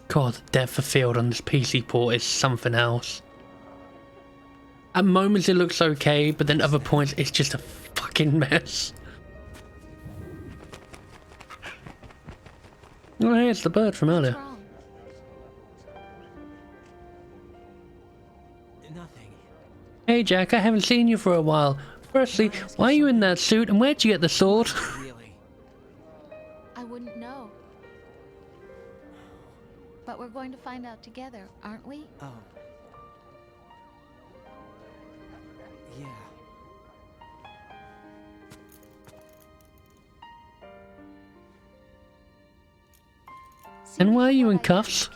God, the depth of field on this PC port is something else. At moments it looks okay, but then other points it's just a fucking mess. Oh hey, it's the bird from earlier. Nothing. Hey Jack, I haven't seen you for a while. Firstly, why are you in that suit and where'd you get the sword? Really? I wouldn't know. But we're going to find out together, aren't we? Oh. Yeah. And why are you in cuffs?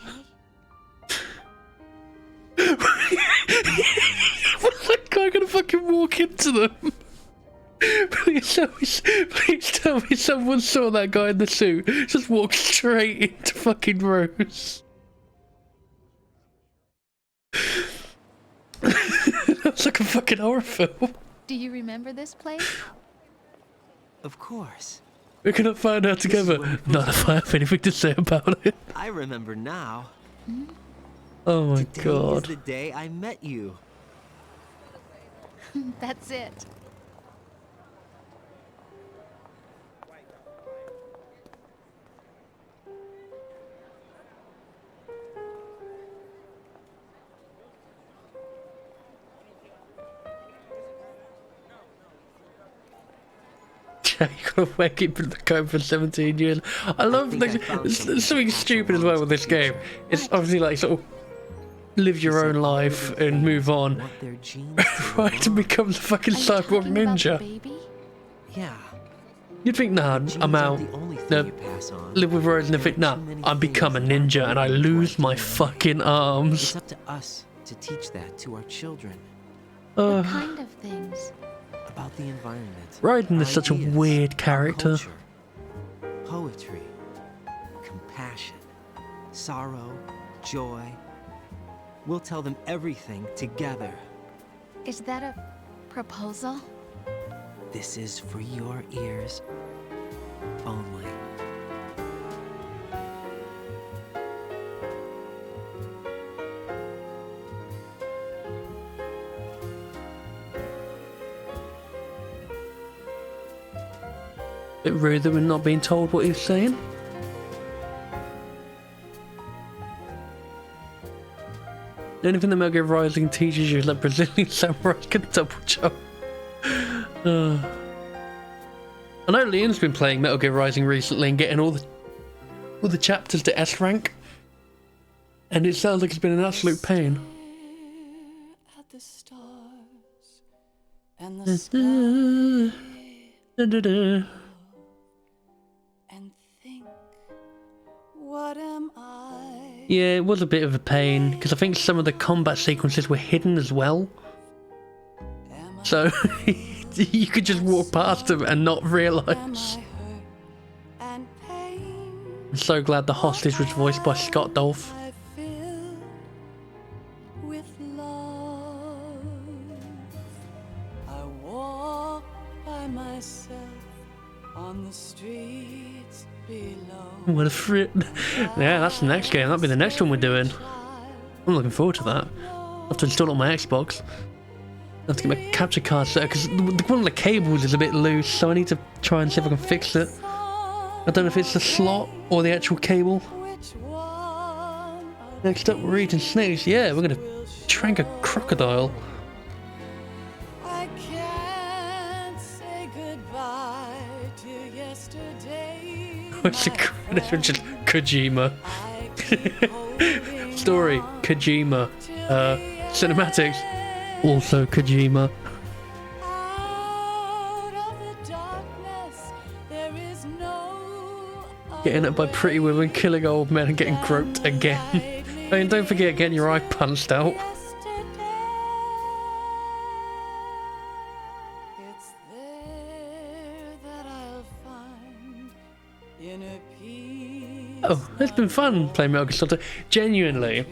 What's that guy gonna fucking walk into them? Please tell me someone saw that guy in the suit just walk straight into fucking Rose. That's like a fucking horror film. Do you remember this place? Of course. We're gonna find out together. Not if I have anything to say about it. I remember now. Oh my Today god. is the day I met you. That's it. You gotta wake up in the code for 17 years. I love something stupid as well with this game. It's obviously like sort of live your own life and move on. Right to become the fucking cyborg ninja. Yeah. You'd think, nah, I'm out. No, live with Rose and think, nah, I become a ninja and I lose my fucking arms. It's up to us to teach that to our children. What kind of things? About the environment. Raiden is such a weird character. Culture, poetry, compassion, sorrow, joy. We'll tell them everything together. Is that a proposal? This is for your ears only. Bit rude that we're not being told what he's saying. The only thing that Metal Gear Rising teaches you is that Brazilian samurai can double jump. I know Leon's been playing Metal Gear Rising recently and getting all the chapters to S rank, and it sounds like it's been an absolute pain. At the stars and the sky. And think, what am I? Yeah, it was a bit of a pain because I think some of the combat sequences were hidden as well, so you could just walk past them and not realise. I'm so glad the hostage was voiced by Scott Dolph. I walk by myself on the streets below. What a frick. Yeah, that's the next game. That'll be the next one we're doing. I'm looking forward to that. I have to install it on my Xbox. I have to get my capture card set because one of the cables is a bit loose, so I need to try and see if I can fix it. I don't know if it's the slot or the actual cable. Next up, we're eating snakes. Yeah, we're gonna trank a crocodile. I can't say goodbye to yesterday. What's the credits? Which is Kojima. Story, Kojima. Cinematics, also Kojima. Getting it by pretty women, killing old men and getting groped again. And don't forget getting your eye punched out. It's there that I'll find inner peace. Oh, it's been fun playing Metal Gear Solid. Genuinely,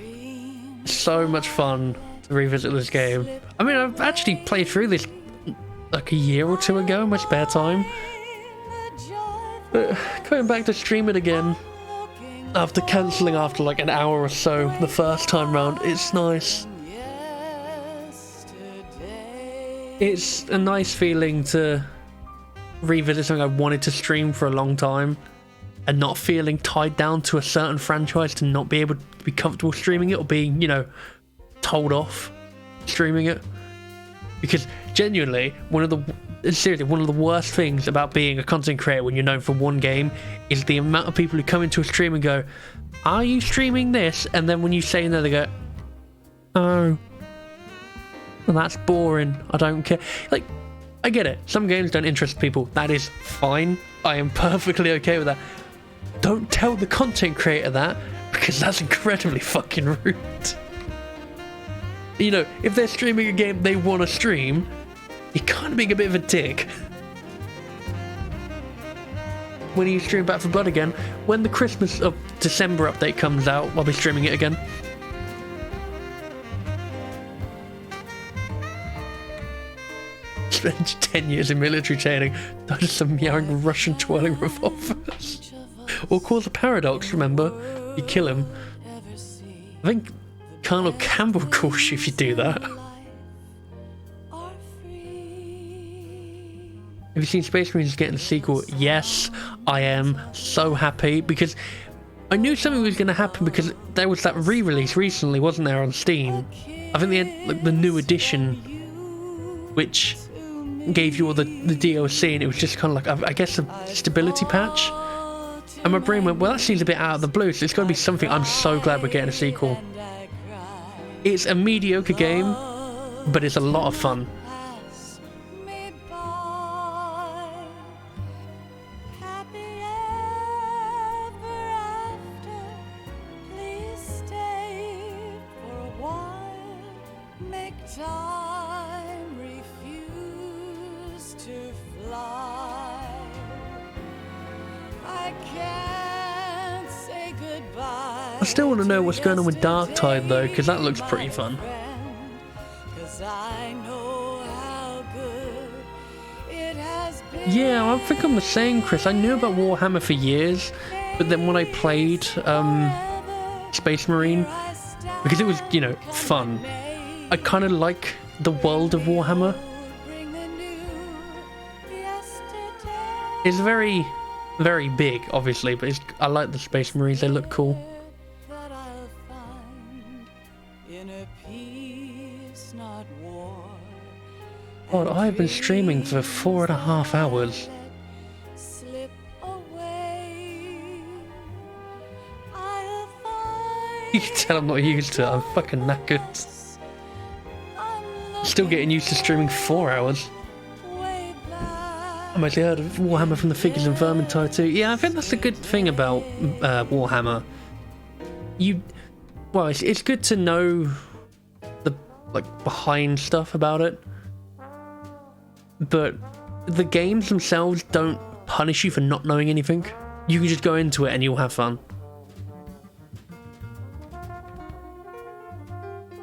so much fun to revisit this game. I mean, I've actually played through this like a year or two ago in my spare time. But going back to stream it again after cancelling after like an hour or so the first time round, it's nice. It's a nice feeling to revisit something I wanted to stream for a long time and not feeling tied down to a certain franchise to not be able to be comfortable streaming it or being, you know, told off streaming it. Because genuinely, one of the worst things about being a content creator when you're known for one game is the amount of people who come into a stream and go, "Are you streaming this?" And then when you say no, they go, "Oh, well, that's boring. I don't care." Like, I get it. Some games don't interest people. That is fine. I am perfectly okay with that. Don't tell the content creator that, because that's incredibly fucking rude. You know, if they're streaming a game they want to stream, you're kind of being a bit of a dick. When you stream Back 4 Blood again, when the Christmas of December update comes out, I'll be streaming it again. spent 10 years in military training, died of some meowing Russian twirling revolvers. Or cause a paradox, remember? You kill him. I think Colonel Campbell calls you if you do that. Have you seen Space Marines getting a sequel? Yes, I am so happy because I knew something was going to happen because there was that re-release recently, wasn't there, on Steam? I think they had like the new edition, which gave you all the DLC, and it was just kind of like, I guess, a stability patch. And my brain went, well, that seems a bit out of the blue, so it's got to be something. I'm so glad we're getting a sequel. It's a mediocre game, but it's a lot of fun. I still want to know what's going on with Darktide though, because that looks pretty fun. Yeah, I think I'm the same, Chris. I knew about Warhammer for years, but then when I played Space Marine, because it was, you know, fun, I kind of like the world of Warhammer. It's very, very big, obviously, but I like the Space Marines. They look cool. God, I've been streaming for 4.5 hours. You can tell I'm not used to it. I'm fucking knackered. Still getting used to streaming 4 hours. I mostly heard of Warhammer from the figures in Vermintide too. Yeah, I think that's a good thing about Warhammer. Well, it's good to know the behind stuff about it, but the games themselves don't punish you for not knowing anything. You can just go into it and you'll have fun.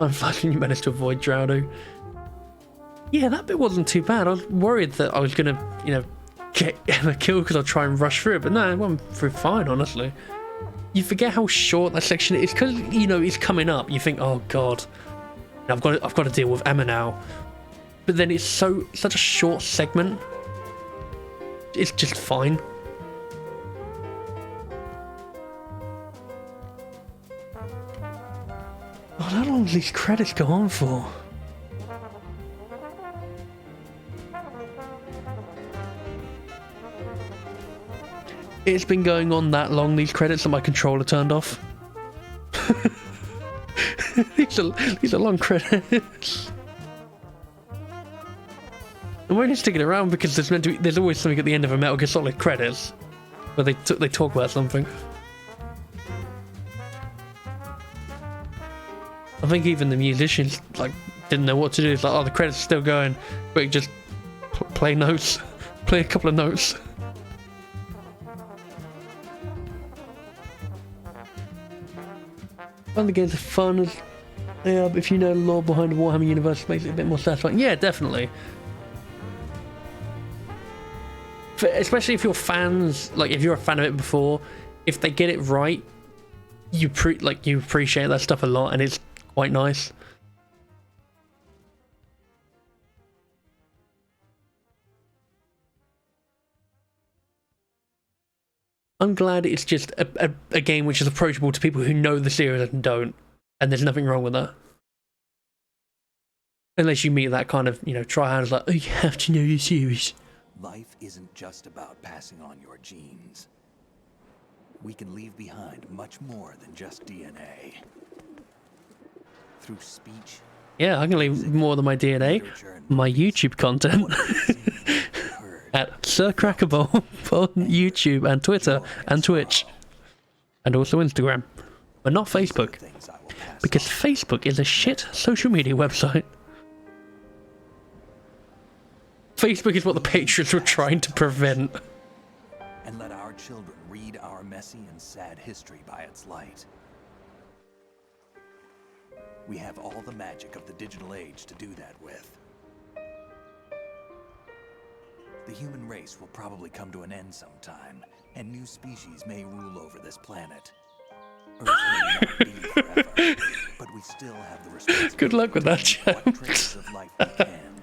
I'm fucking you managed to avoid Drowdo. Yeah, that bit wasn't too bad. I was worried that I was gonna, you know, get Emma killed because I'll try and rush through it, but no, it went through fine, honestly. You forget how short that section is because, you know, it's coming up. You think, oh god, I've got to deal with Emma now. But then it's such a short segment. It's just fine. Oh, how long do these credits go on for? It's been going on that long, these credits, that my controller turned off. These are long credits. I'm only sticking around because there's always something at the end of a Metal Gear Solid credits where they talk about something. I think even the musicians didn't know what to do. It's like, oh, the credits are still going. Quick, just play notes, play a couple of notes. Other games are fun. Yeah, but if you know the lore behind the Warhammer universe, it makes it a bit more satisfying. Yeah, definitely. Especially if you're fans, if you're a fan of it before, if they get it right, you appreciate that stuff a lot, and it's quite nice. I'm glad it's just a game which is approachable to people who know the series and don't, and there's nothing wrong with that. Unless you meet that kind of, tryhards like, oh, you have to know your series. Life isn't just about passing on your genes. We can leave behind much more than just DNA. Through speech. Yeah, I can leave more than my DNA. My YouTube content. At Sir Crackerball on YouTube and Twitter and Twitch. And also Instagram. But not Facebook. Because Facebook is a shit social media website. Facebook is what the Patriots were trying to prevent. And let our children read our messy and sad history by its light. We have all the magic of the digital age to do that with. The human race will probably come to an end sometime, and new species may rule over this planet. Earth may not be forever, but we still have the responsibility. Good luck with that, to keep what champ. traces of life we can.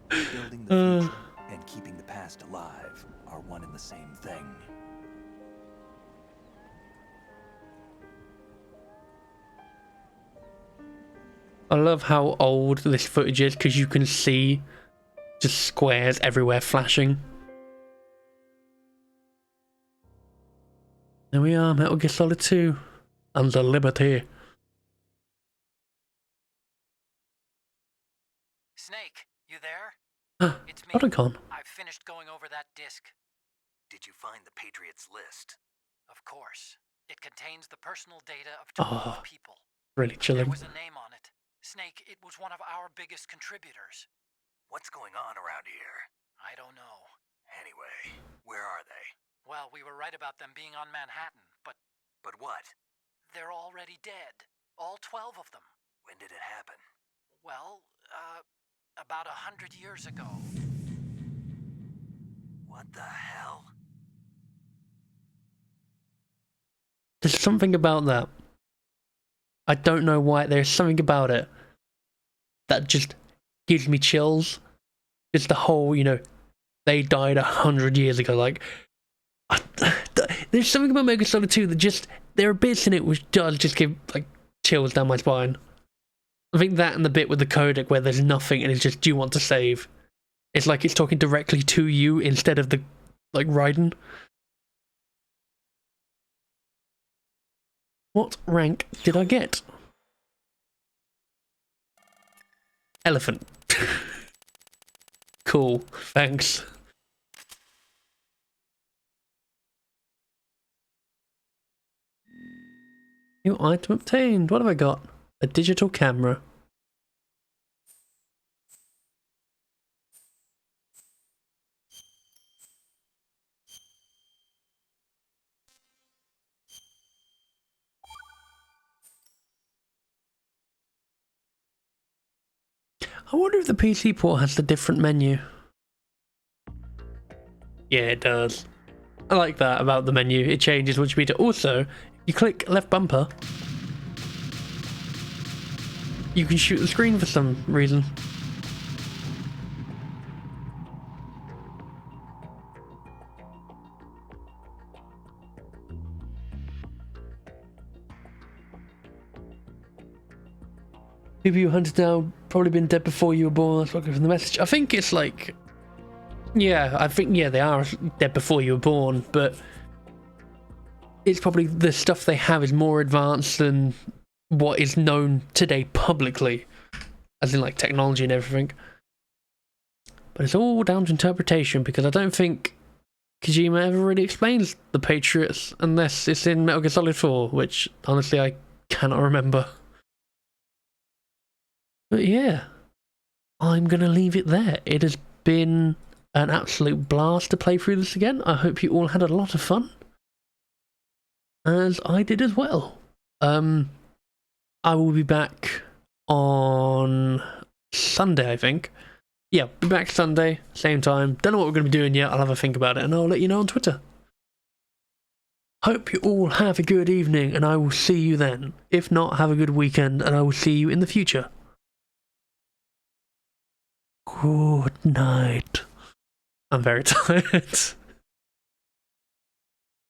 Building the future and keeping the past alive are one and the same thing. I love how old this footage is because you can see just squares everywhere flashing. There we are, Metal Gear Solid 2 Under Liberty. Snake, you there? It's me. Otacon. I've finished going over that disc. Did you find the Patriots list? Of course. It contains the personal data of 12 people. Really chilling. There was a name on it. Snake, it was one of our biggest contributors. What's going on around here? I don't know. Anyway, where are they? Well, we were right about them being on Manhattan, but... But what? They're already dead. All 12 of them. When did it happen? Well, about 100 years ago. What the hell? There's something about that. I don't know why. There's something about it that just gives me chills. It's the whole, you know, they died 100 years ago. Like, there's something about Metal Gear Solid 2 that just, there are bits in it which does just give, like, chills down my spine. I think that and the bit with the codec where there's nothing and it's just, do you want to save? It's like it's talking directly to you instead of the, like, Raiden. What rank did I get? Elephant. Cool, thanks. New item obtained. What have I got? A digital camera. I wonder if the PC port has the different menu. Yeah, it does. I like that about the menu. It changes once you beat it. Also, you click left bumper, you can shoot the screen for some reason. People you hunted down probably been dead before you were born. That's looking from the message. I think it's like, yeah, I think, yeah, they are dead before you were born, but it's probably the stuff they have is more advanced than what is known today publicly, as in like technology and everything. But it's all down to interpretation, because I don't think Kojima ever really explains the Patriots unless it's in Metal Gear Solid 4, which honestly I cannot remember. But yeah, I'm going to leave it there. It has been an absolute blast to play through this again. I hope you all had a lot of fun, as I did as well. I will be back on Sunday, I think. Yeah, be back Sunday, same time. Don't know what we're going to be doing yet. I'll have a think about it and I'll let you know on Twitter. Hope you all have a good evening and I will see you then. If not, have a good weekend and I will see you in the future. Good night. I'm very tired.